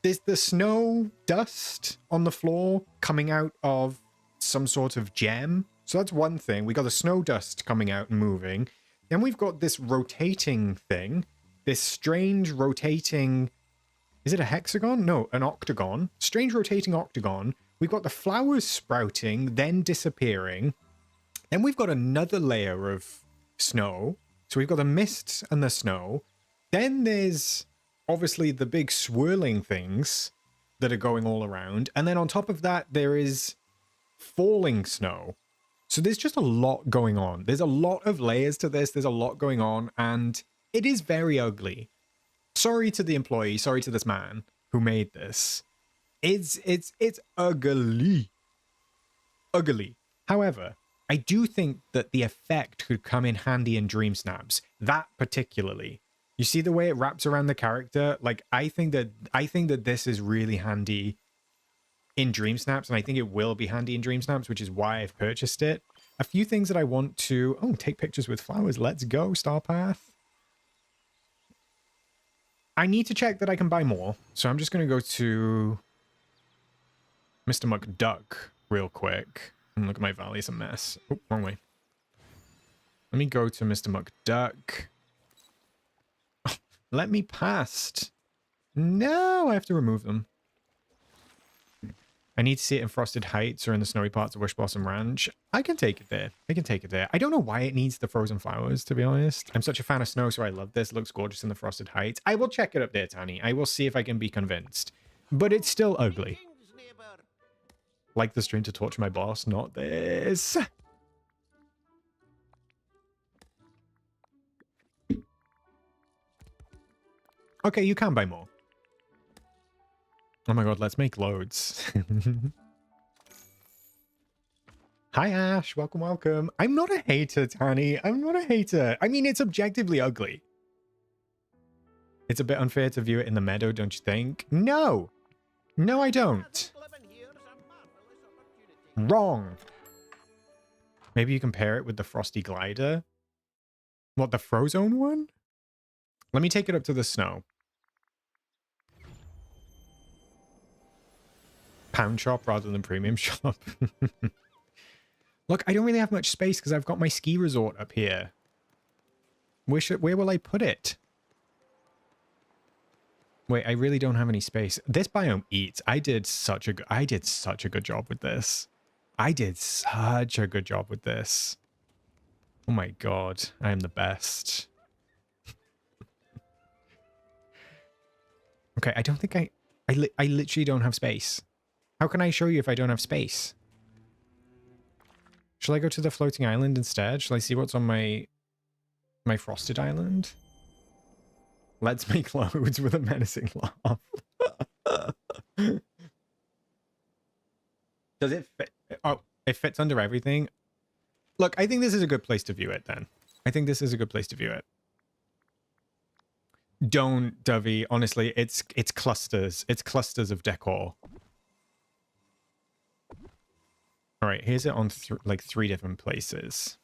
the snow dust on the floor coming out of some sort of gem. So that's one thing. We got the snow dust coming out and moving. Then we've got this rotating thing. This strange rotating... Is it a hexagon? No, an octagon. Strange rotating octagon. We've got the flowers sprouting, then disappearing. Then we've got another layer of snow. So we've got the mist and the snow. Then there's obviously the big swirling things that are going all around. And then on top of that, there is falling snow. So there's just a lot going on. There's a lot of layers to this. There's a lot going on. And it is very ugly. Sorry to the employee. Sorry to this man who made this. It's ugly. Ugly. However, I do think that the effect could come in handy in DreamSnaps. That particularly. You see the way it wraps around the character? Like, I think that this is really handy in DreamSnaps, and I think it will be handy in DreamSnaps, which is why I've purchased it. A few things that I want to... Oh, take pictures with flowers. Let's go, Starpath. I need to check that I can buy more. So I'm just going to go to Mr. McDuck real quick. And look at my valley, it's a mess. Oh, wrong way. Let me go to Mr. McDuck. Oh, let me past. No, I have to remove them. I need to see it in Frosted Heights or in the snowy parts of Wish Blossom Ranch. I can take it there. I can take it there. I don't know why it needs the frozen flowers, to be honest. I'm such a fan of snow, so I love this. It looks gorgeous in the Frosted Heights. I will check it up there, Tanny. I will see if I can be convinced. But it's still ugly. Like the stream to torture my boss, not this. Okay, you can buy more. Oh my god, let's make loads. Hi, Ash. Welcome, welcome. I'm not a hater, Tanny. I'm not a hater. I mean, it's objectively ugly. It's a bit unfair to view it in the meadow, don't you think? No. No, I don't. Wrong. Maybe you compare it with the Frosty Glider. What, the Frozone one? Let me take it up to the snow. Pound shop rather than premium shop. Look, I don't really have much space because I've got my ski resort up here. Where will I put it? Wait, I really don't have any space. This biome eats. I did such a good job with this. I did such a good job with this. Oh my god, I am the best. Okay, I don't think I literally don't have space. How can I show you if I don't have space? Shall I go to the floating island instead? Shall I see what's on my frosted island? Let's make loads with a menacing laugh. Does it fit? Oh, it fits under everything. Look, I think this is a good place to view it then. I think this is a good place to view it. Don't, Dovey. Honestly, it's clusters. It's clusters of decor. All right, here's it on like 3 different places.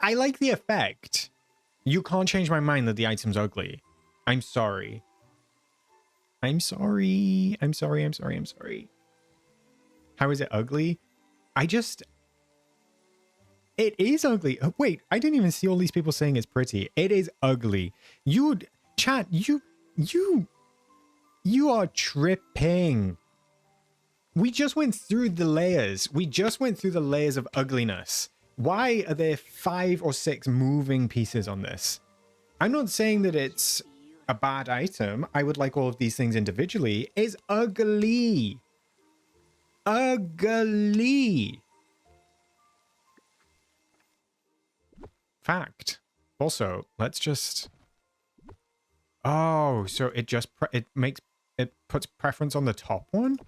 I like the effect. You can't change my mind that the item's ugly. I'm sorry. I'm sorry. I'm sorry. I'm sorry. I'm sorry. How is it ugly? It is ugly. Oh, wait, I didn't even see all these people saying it's pretty. It is ugly. Chat, you are tripping. We just went through the layers. We just went through the layers of ugliness. Why are there 5 or 6 moving pieces on this? I'm not saying that it's a bad item. I would like all of these things individually. It's ugly. Ugly. Fact. Also, let's just... Oh, so it just... it puts preference on the top one?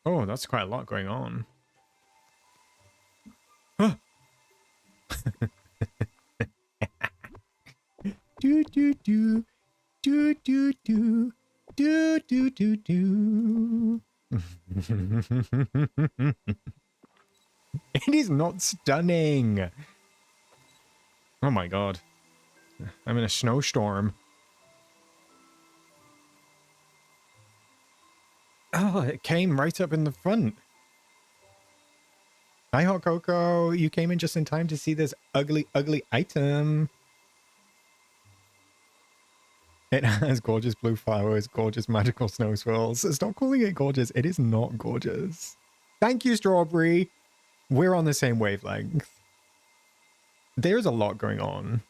Oh, that's quite a lot going on. Huh. do do do do do do do do do do. It is not stunning. Oh my god. I'm in a snowstorm. Oh, it came right up in the front. Hi, Hot Coco. You came in just in time to see this ugly, ugly item. It has gorgeous blue flowers, gorgeous magical snow swirls. Stop calling it gorgeous. It is not gorgeous. Thank you, Strawberry. We're on the same wavelength. There's a lot going on.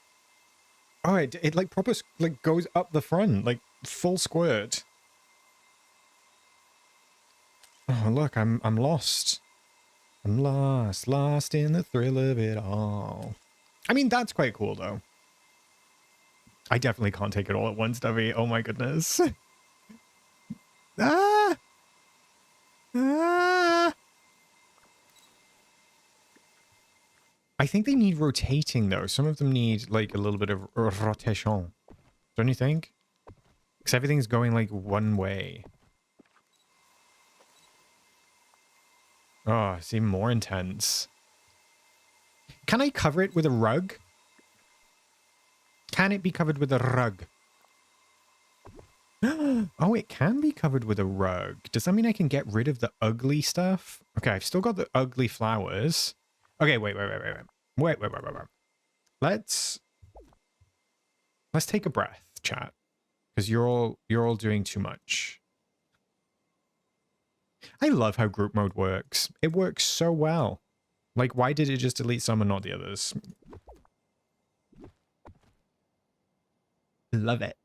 Oh, it like proper like goes up the front, like full squirt. Oh, look, I'm lost. I'm lost in the thrill of it all. I mean, that's quite cool, though. I definitely can't take it all at once, Dovey. Oh my goodness. Ah! Ah! I think they need rotating, though. Some of them need, like, a little bit of rotation. Don't you think? Because everything's going, like, one way. Oh, it's even more intense. Can I cover it with a rug? Can it be covered with a rug? Oh, it can be covered with a rug. Does that mean I can get rid of the ugly stuff? Okay, I've still got the ugly flowers. Okay, wait. Let's take a breath, chat. Because you're all doing too much. I love how group mode works. It works so well. Like, why did it just delete some and not the others? Love it.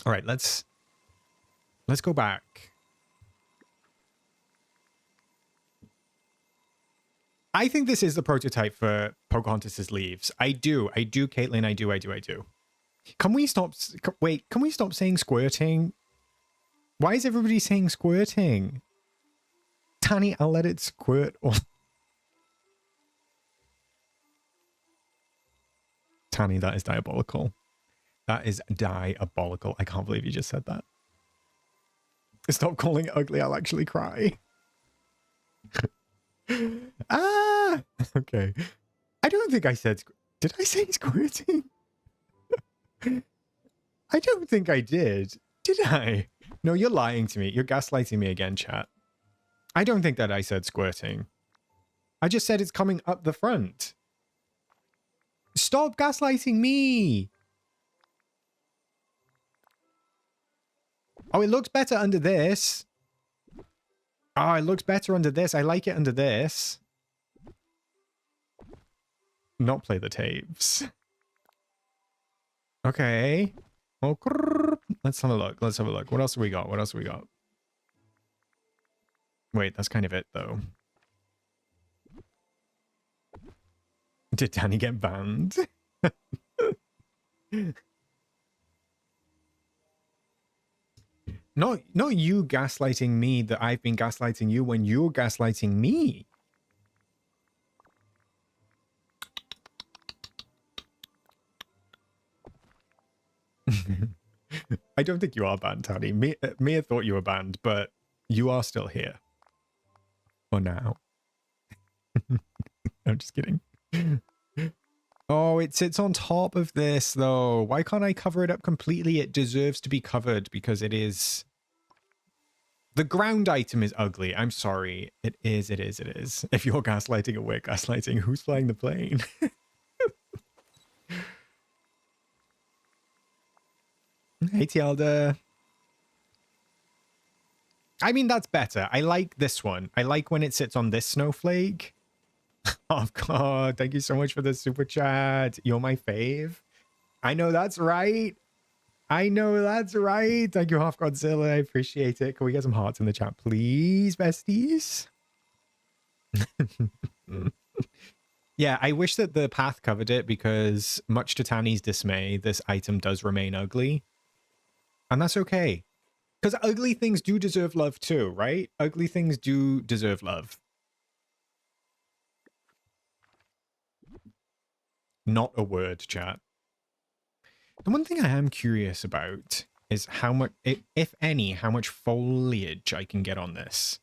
All right, let's go back. I think this is the prototype for Pocahontas's leaves. I do, Caitlin. I do. Can we stop? Wait, can we stop saying squirting? Why is everybody saying squirting? Tanny, I'll let it squirt. Tanny, that is diabolical. That is diabolical. I can't believe you just said that. Stop calling it ugly. I'll actually cry. Ah! Okay. I don't think I said... Did I say squirting? I don't think I did. Did I? No, you're lying to me. You're gaslighting me again, chat. I don't think that I said squirting. I just said it's coming up the front. Stop gaslighting me! Oh, it looks better under this. Oh, it looks better under this. I like it under this. Not play the tapes. Okay. Oh, let's have a look. Let's have a look. What else have we got? What else have we got? Wait, that's kind of it, though. Did Danny get banned? Not you gaslighting me that I've been gaslighting you when you're gaslighting me. I don't think you are banned, Tony. Mia thought you were banned, but you are still here. For now. I'm just kidding. Oh, it sits on top of this, though. Why can't I cover it up completely? It deserves to be covered because it is... The ground item is ugly. I'm sorry. It is. If you're gaslighting it, we're gaslighting. Who's flying the plane? Hey, Tielda. I mean, that's better. I like this one. I like when it sits on this snowflake. Oh, God. Thank you so much for the super chat. You're my fave. I know that's right. I know that's right. Thank you, Half Godzilla. I appreciate it. Can we get some hearts in the chat, please, besties? Yeah, I wish that the path covered it because much to Tanny's dismay, this item does remain ugly. And that's okay. Because ugly things do deserve love too, right? Ugly things do deserve love. Not a word, chat. The one thing I am curious about is how much, if any, how much foliage I can get on this.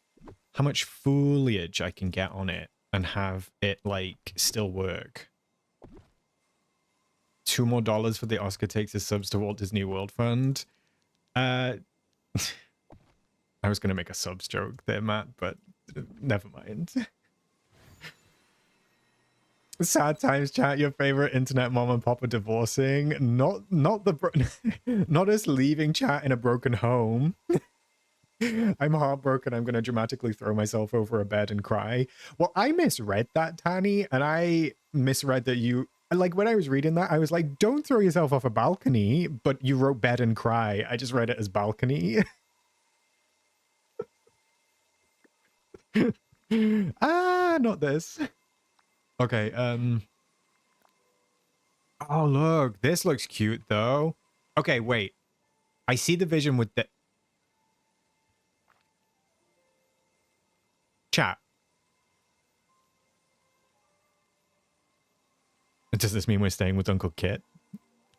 How much foliage I can get on it and have it, like, still work. $2 more for the Oscar takes his subs to Walt Disney World Fund. I was going to make a subs joke there, Matt, but never mind. Sad times, chat. Your favorite internet mom and pop are divorcing. Not not us leaving chat in a broken home. I'm heartbroken. I'm going to dramatically throw myself over a bed and cry. Well, I misread that, Tanny, and I misread that you... Like, when I was reading that, I was like, don't throw yourself off a balcony, but you wrote bed and cry. I just read it as balcony. Not this. Okay, oh, look. This looks cute, though. Okay, wait. I see the vision with the... Chat. Does this mean we're staying with Uncle Kit?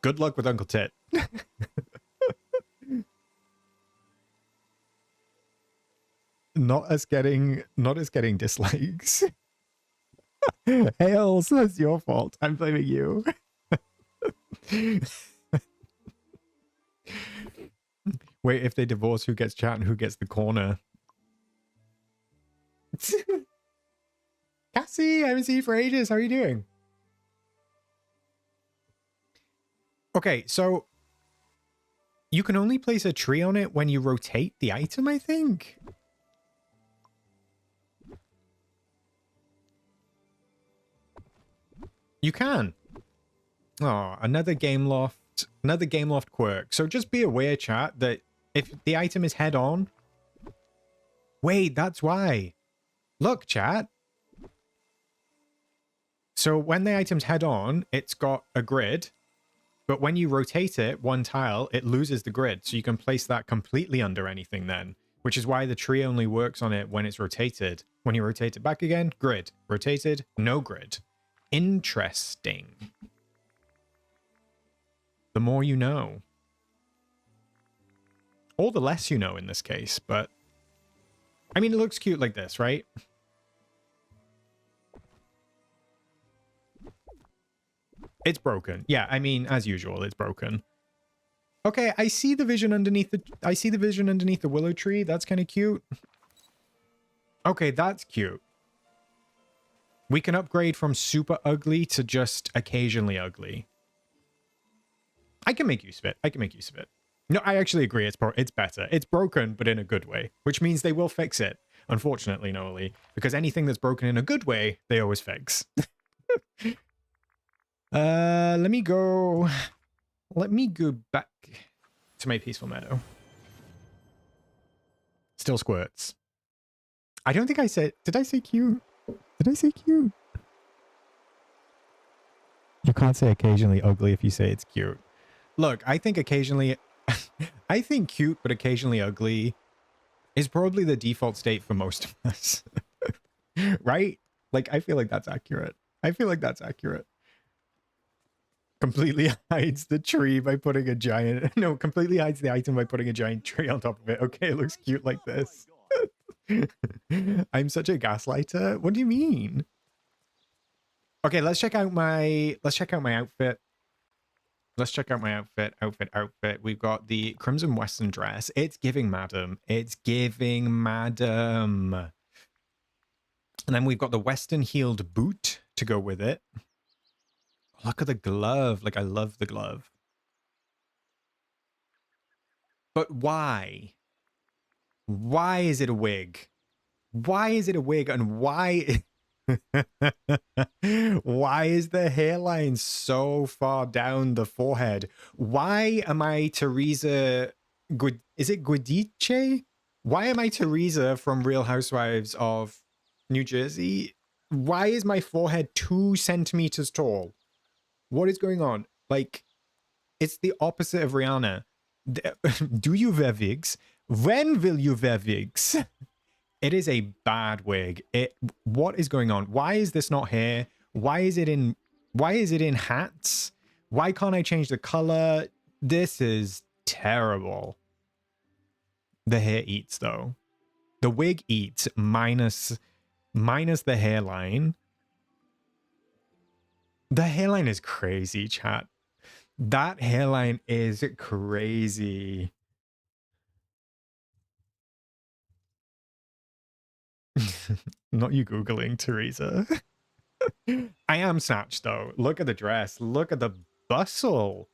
Good luck with Uncle Tit. Not us getting dislikes. Hales, that's your fault. I'm blaming you. Wait, if they divorce, who gets chat and who gets the corner? Cassie, I haven't seen you for ages. How are you doing? Okay, so you can only place a tree on it when you rotate the item, I think. You can. Oh, another game loft quirk. So just be aware, chat, that if the item is head on... Wait, that's why. Look, chat. So when the item's head on, it's got a grid. But when you rotate it one tile, it loses the grid. So you can place that completely under anything then. Which is why the tree only works on it when it's rotated. When you rotate it back again, grid. Rotated, no grid. Interesting. The more you know. Or the less you know in this case, but... I mean, it looks cute like this, right? It's broken. Yeah, I mean, as usual, it's broken. Okay, I see the vision underneath the willow tree. That's kind of cute. Okay, that's cute. We can upgrade from super ugly to just occasionally ugly. I can make use of it. I can make use of it. No, I actually agree. It's better. It's broken, but in a good way, which means they will fix it. Unfortunately, Noeli, because anything that's broken in a good way, they always fix. Let me go back to my peaceful meadow. Still squirts. I don't think I said, did I say cute? Did I say cute? You can't say occasionally ugly if you say it's cute. Look, I think occasionally, I think cute, but occasionally ugly is probably the default state for most of us. Right? Like, I feel like that's accurate. I feel like that's accurate. Completely hides the tree by putting a giant... No, completely hides the item by putting a giant tree on top of it. Okay, it looks cute like this. I'm such a gaslighter. What do you mean? Okay, let's check out my outfit. Let's check out my outfit. We've got the Crimson Western dress. It's giving madam. It's giving madam. And then we've got the Western heeled boot to go with it. Look at the glove. Like, I love the glove. But why? Why is it a wig? Why is it a wig? And why... Why is the hairline so far down the forehead? Why am I Teresa... Is it Guidice? Why am I Teresa from Real Housewives of New Jersey? Why is my forehead 2 centimeters tall? What is going on? Like, it's the opposite of Rihanna. Do you wear wigs? When will you wear wigs? It is a bad wig. What is going on? Why is this not hair? Why is it in hats? Why can't I change the color? This is terrible. The hair eats though. The wig eats minus the hairline. The hairline is crazy, chat. That hairline is crazy. Not you Googling, Teresa. I am snatched, though. Look at the dress. Look at the bustle.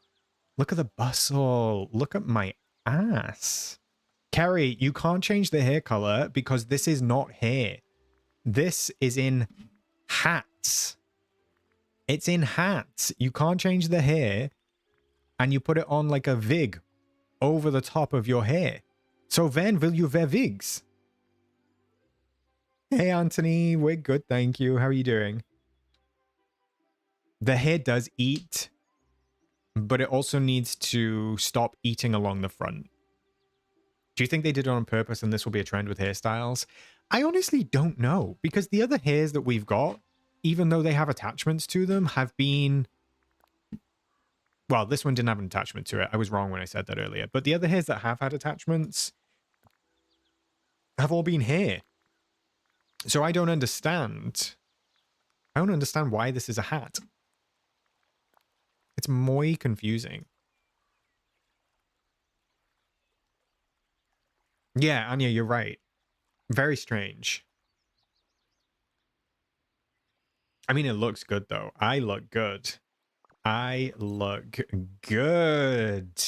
Look at the bustle. Look at my ass. Carrie, you can't change the hair color because this is not hair. This is in hats. It's in hats. You can't change the hair and you put it on like a wig over the top of your hair. So when will you wear wigs? Hey, Anthony. We're good, thank you. How are you doing? The hair does eat, but it also needs to stop eating along the front. Do you think they did it on purpose and this will be a trend with hairstyles? I honestly don't know, because the other hairs that we've got, even though they have attachments to them, have been... Well, this one didn't have an attachment to it. I was wrong when I said that earlier. But the other hairs that have had attachments have all been hair. So I don't understand. I don't understand why this is a hat. It's muy confusing. Yeah, Anya, you're right. Very strange. I mean, it looks good, though. I look good. I look good.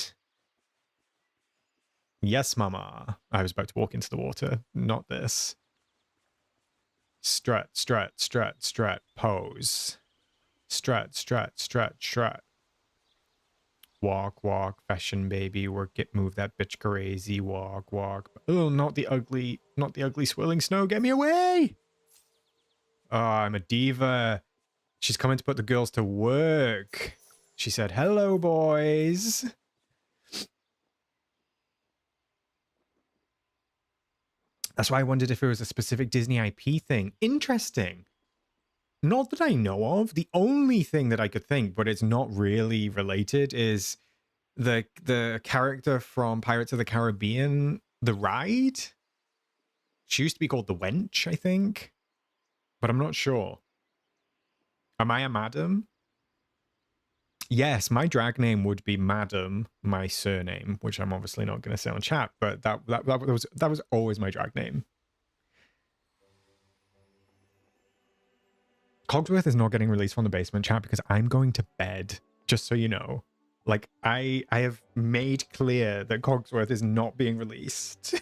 Yes, mama. I was about to walk into the water. Not this. Strut, strut, strut, strut, pose. Strut, strut, strut, strut. Walk, walk, fashion baby, work it, move that bitch crazy, walk, walk. Oh, not the ugly swirling snow, get me away! Oh, I'm a diva. She's coming to put the girls to work. She said, hello, boys. That's why I wondered if it was a specific Disney IP thing. Interesting. Not that I know of. The only thing that I could think, but it's not really related, is the character from Pirates of the Caribbean, the ride. She used to be called the Wench, I think. But I'm not sure. Am I a madam? Yes, my drag name would be Madam, my surname, which I'm obviously not going to say on chat, but that was always my drag name. Cogsworth is not getting released from the basement, chat, because I'm going to bed, just so you know. Like, I have made clear that Cogsworth is not being released.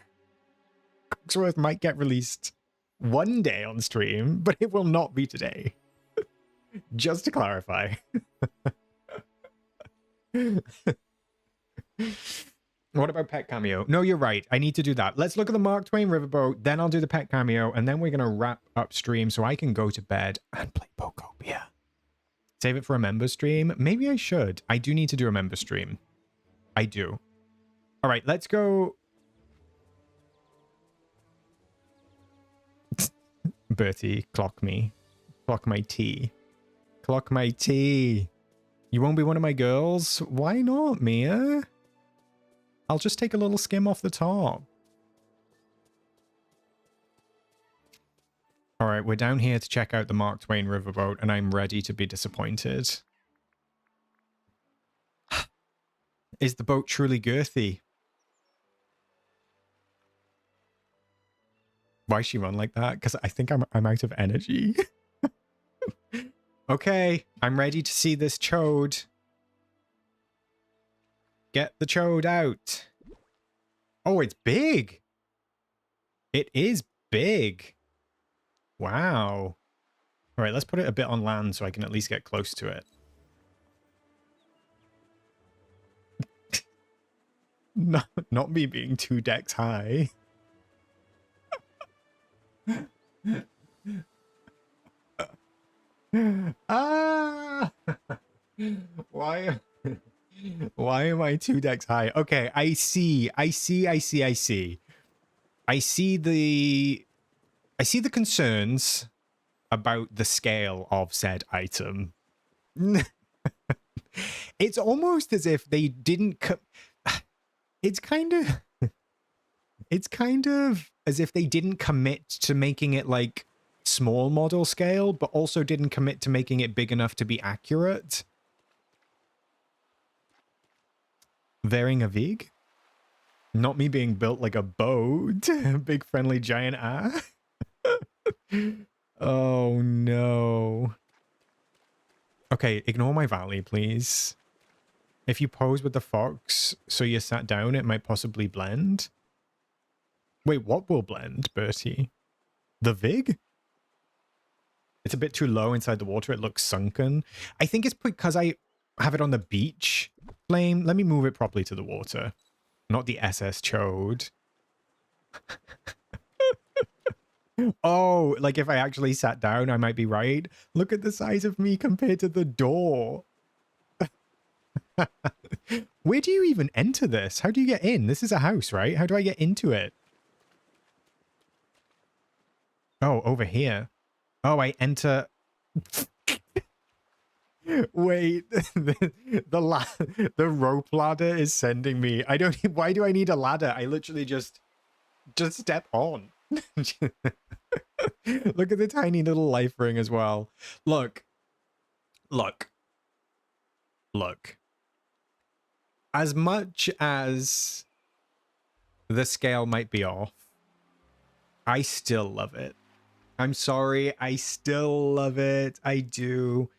Cogsworth might get released one day on stream, but it will not be today. Just to clarify. What about pet cameo? No, you're right. I need to do that. Let's look at the Mark Twain Riverboat. Then I'll do the pet cameo. And then we're going to wrap up stream so I can go to bed and play Pokopia. Save it for a member stream. Maybe I should. I do need to do a member stream. I do. All right, let's go. Bertie, clock me. Clock my tea. Clock my tea. You won't be one of my girls? Why not, Mia? I'll just take a little skim off the top. All right, we're down here to check out the Mark Twain Riverboat, and I'm ready to be disappointed. Is the boat truly girthy? Why she run like that? Because I think I'm out of energy. Okay, I'm ready to see this chode. Get the chode out. Oh, it's big. It is big. Wow. All right, let's put it a bit on land so I can at least get close to it. Not me being 2 decks high. Ah! Why am I 2 decks high? Okay, I see the concerns about the scale of said item. It's almost as if they didn't it's kind of as if they didn't commit to making it like small model scale, but also didn't commit to making it big enough to be accurate. Varying a vig? Not me being built like a boat. Big friendly giant Oh no. Okay, ignore my valley, please. If you pose with the fox so you're sat down, it might possibly blend. Wait, what will blend, Bertie? The vig? It's a bit too low inside the water. It looks sunken. I think it's because I have it on the beach. Flame, let me move it properly to the water. Not the SS chode. Oh, like if I actually sat down, I might be right. Look at the size of me compared to the door. Where do you even enter this? How do you get in? This is a house, right? How do I get into it? Oh, over here. Oh, I enter... Wait, the rope ladder is sending me. I don't... Why do I need a ladder? I literally just step on. Look at the tiny little life ring as well. Look. As much as the scale might be off, I still love it. I'm sorry, I still love it. I do.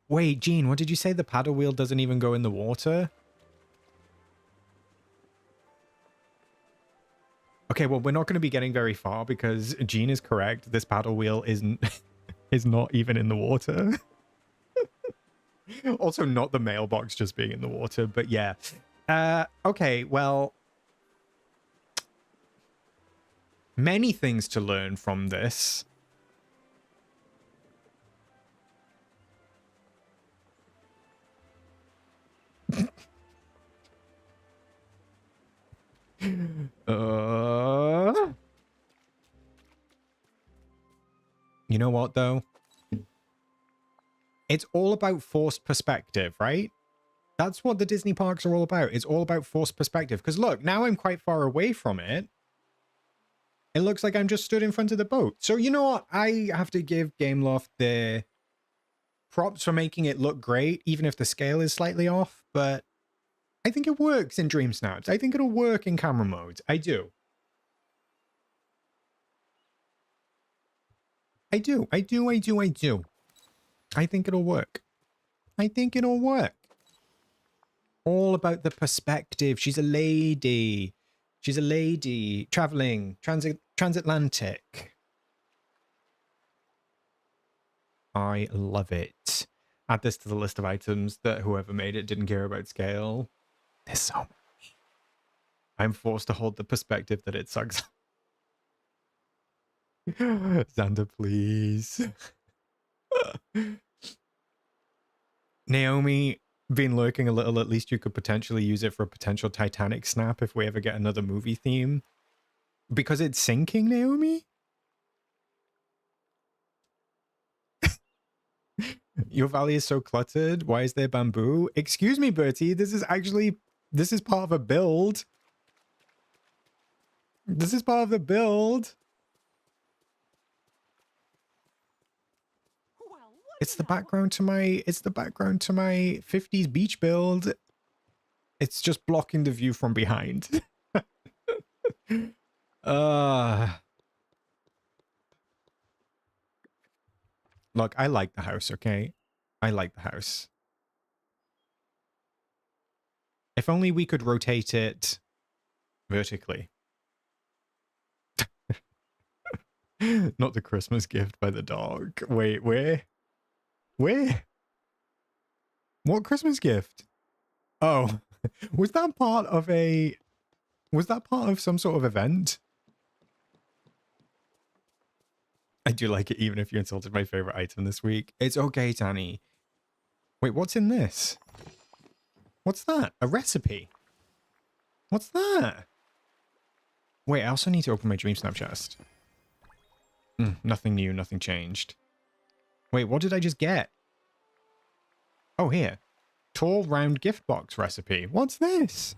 Wait, Gene, what did you say? The paddle wheel doesn't even go in the water? Okay, well, we're not going to be getting very far because Gene is correct. This paddle wheel is not even in the water. Also, not the mailbox just being in the water, but yeah. Okay, well, many things to learn from this. You know what, though? It's all about forced perspective, right? That's what the Disney parks are all about. It's all about forced perspective. Because look, now I'm quite far away from it. It looks like I'm just stood in front of the boat. So you know what? I have to give Gameloft their props for making it look great, even if the scale is slightly off. But I think it works in DreamSnaps. I think it'll work in camera modes. I do. I think it'll work. I think it'll work. All about the perspective. She's a lady. She's a lady. Traveling. Transatlantic. I love it. Add this to the list of items that whoever made it didn't care about scale. There's so many. I'm forced to hold the perspective that it sucks. Xander, please. Naomi, been lurking a little. At least you could potentially use it for a potential Titanic snap if we ever get another movie theme. Because it's sinking, Naomi? Your valley is so cluttered. Why is there bamboo? Excuse me, Bertie. This is part of a build. This is part of the build. It's the background to my 50s beach build. It's just blocking the view from behind. Look, I like the house, okay? I like the house. If only we could rotate it vertically. Not the Christmas gift by the dog. Wait, where? Where? What Christmas gift? Oh, was that part of some sort of event? I do like it even if you insulted my favorite item this week. It's okay, Tanny. Wait, what's in this? What's that? A recipe? What's that? Wait, I also need to open my DreamSnap chest. Nothing new, nothing changed. Wait, what did I just get? Oh, here. Tall round gift box recipe. What's this?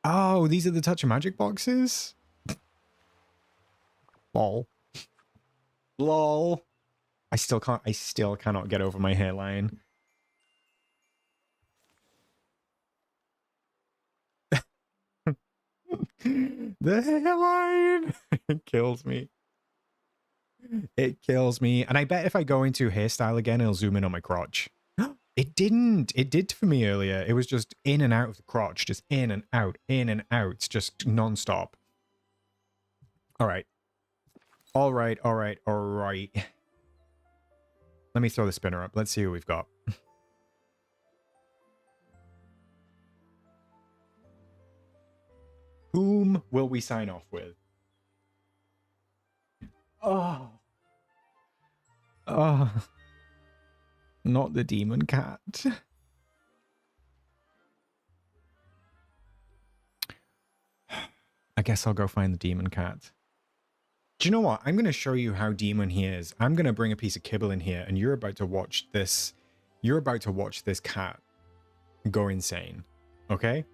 Oh, these are the Touch of Magic boxes? Lol. Lol. I still cannot get over my hairline. The hairline! It kills me. It kills me. And I bet if I go into hairstyle again, it'll zoom in on my crotch. It didn't. It did for me earlier. It was just in and out of the crotch. Just in and out, just non-stop. All right. All right. Let me throw the spinner up. Let's see who we've got. Whom will we sign off with? Oh. Not the demon cat. I guess I'll go find the demon cat. Do you know what? I'm going to show you how demon he is. I'm going to bring a piece of kibble in here and you're about to watch this. You're about to watch this cat go insane. Okay?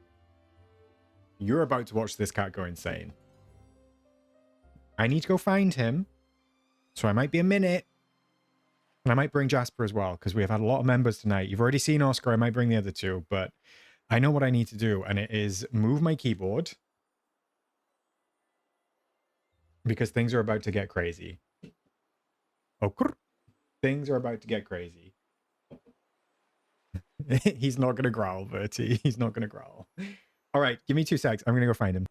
You're about to watch this cat go insane. I need to go find him. So I might be a minute. And I might bring Jasper as well, because we have had a lot of members tonight. You've already seen Oscar. I might bring the other two, but I know what I need to do, and it is move my keyboard. Because things are about to get crazy. Okay. Things are about to get crazy. He's not going to growl, Bertie. He's not going to growl. All right, give me 2 secs. I'm going to go find him.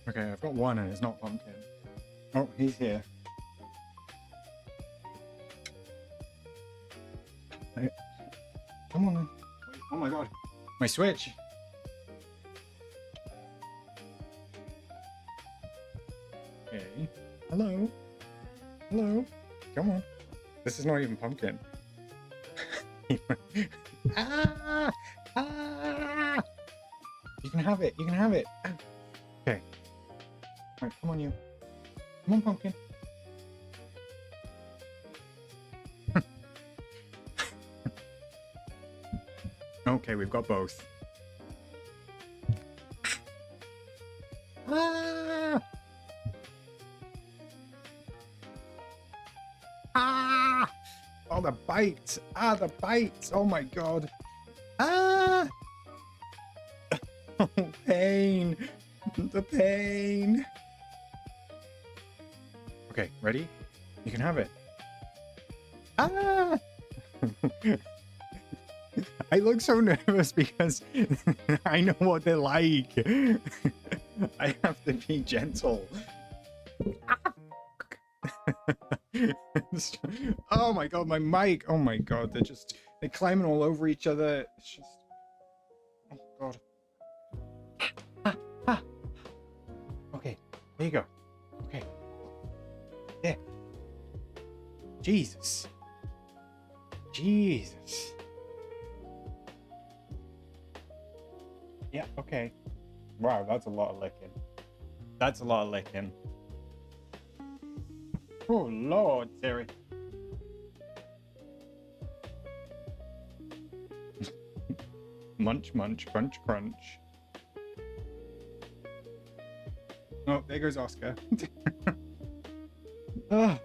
Okay, I've got one and it's not pumpkin. Oh, he's here. Hey. Come on. Wait, oh my god. My Switch. Okay. Hello. Hello. Come on. This is not even pumpkin. Ah! Ah! You can have it. You can have it. Okay. Alright, come on, you. Come on, pumpkin. Okay, we've got both. Ah! Ah! Oh, the bites. Ah, the bites. Oh my god. Ah! Oh, pain. The pain. Okay, ready? You can have it. Ah! I look so nervous because I know what they're like. I have to be gentle. Oh my god, my mic. Oh my god, they're climbing all over each other. It's just, oh god. Ah. Okay, there you go. Okay. There. Jesus. Yeah, okay. Wow, that's a lot of licking. That's a lot of licking. Oh, Lord, Terry. Munch, munch, crunch, crunch. Oh, there goes Oscar. Oh,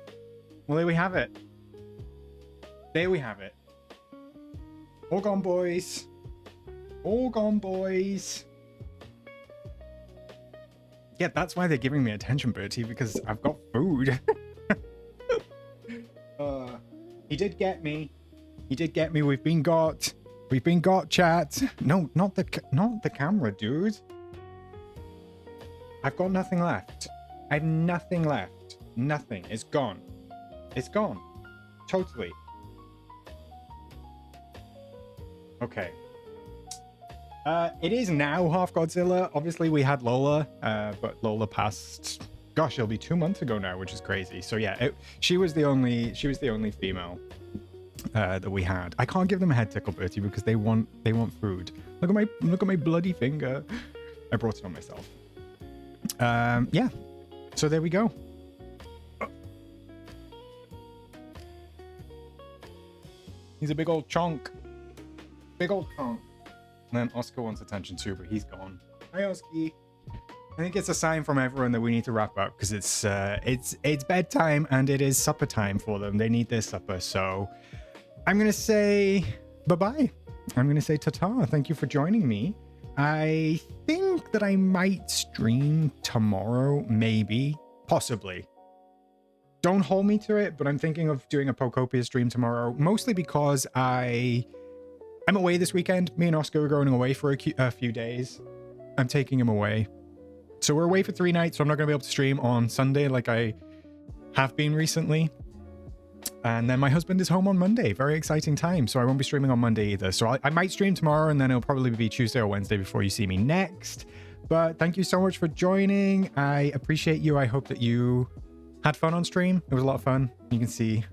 well, there we have it. There we have it. All gone, boys. All gone, boys. Yeah, that's why they're giving me attention, Bertie, because I've got food. He did get me. He did get me. We've been got. We've been got, chat. No, not the camera, dude. I've got nothing left. I have nothing left. Nothing. It's gone. It's gone. Totally. Okay. It is now half Godzilla. Obviously, we had Lola, but Lola passed. Gosh, it'll be 2 months ago now, which is crazy. So yeah, she was the only female that we had. I can't give them a head tickle, Bertie, because they want food. Look at my bloody finger. I brought it on myself. Yeah. So there we go. He's a big old chonk. Big old chonk. And then Oscar wants attention too, but he's gone. Hi, Oski. I think it's a sign from everyone that we need to wrap up because it's bedtime and it is supper time for them. They need their supper. So I'm gonna say bye-bye. I'm gonna say ta-ta. Thank you for joining me. I think that I might stream tomorrow, maybe, possibly. Don't hold me to it, but I'm thinking of doing a Pokopia stream tomorrow, mostly because I'm away this weekend. Me and Oscar are going away for a few days. I'm taking him away. So we're away for 3 nights, so I'm not going to be able to stream on Sunday like I have been recently. And then my husband is home on Monday. Very exciting time. So I won't be streaming on Monday either. So I might stream tomorrow, and then it'll probably be Tuesday or Wednesday before you see me next. But thank you so much for joining. I appreciate you. I hope that you had fun on stream. It was a lot of fun. You can see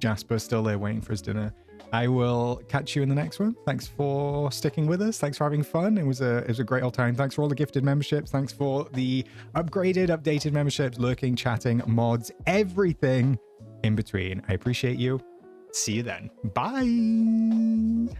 Jasper still there waiting for his dinner. I will catch you in the next one. Thanks for sticking with us. Thanks for having fun. It was a great old time. Thanks for all the gifted memberships. Thanks for the upgraded, updated memberships, lurking, chatting, mods, everything in between. I appreciate you. See you then. Bye.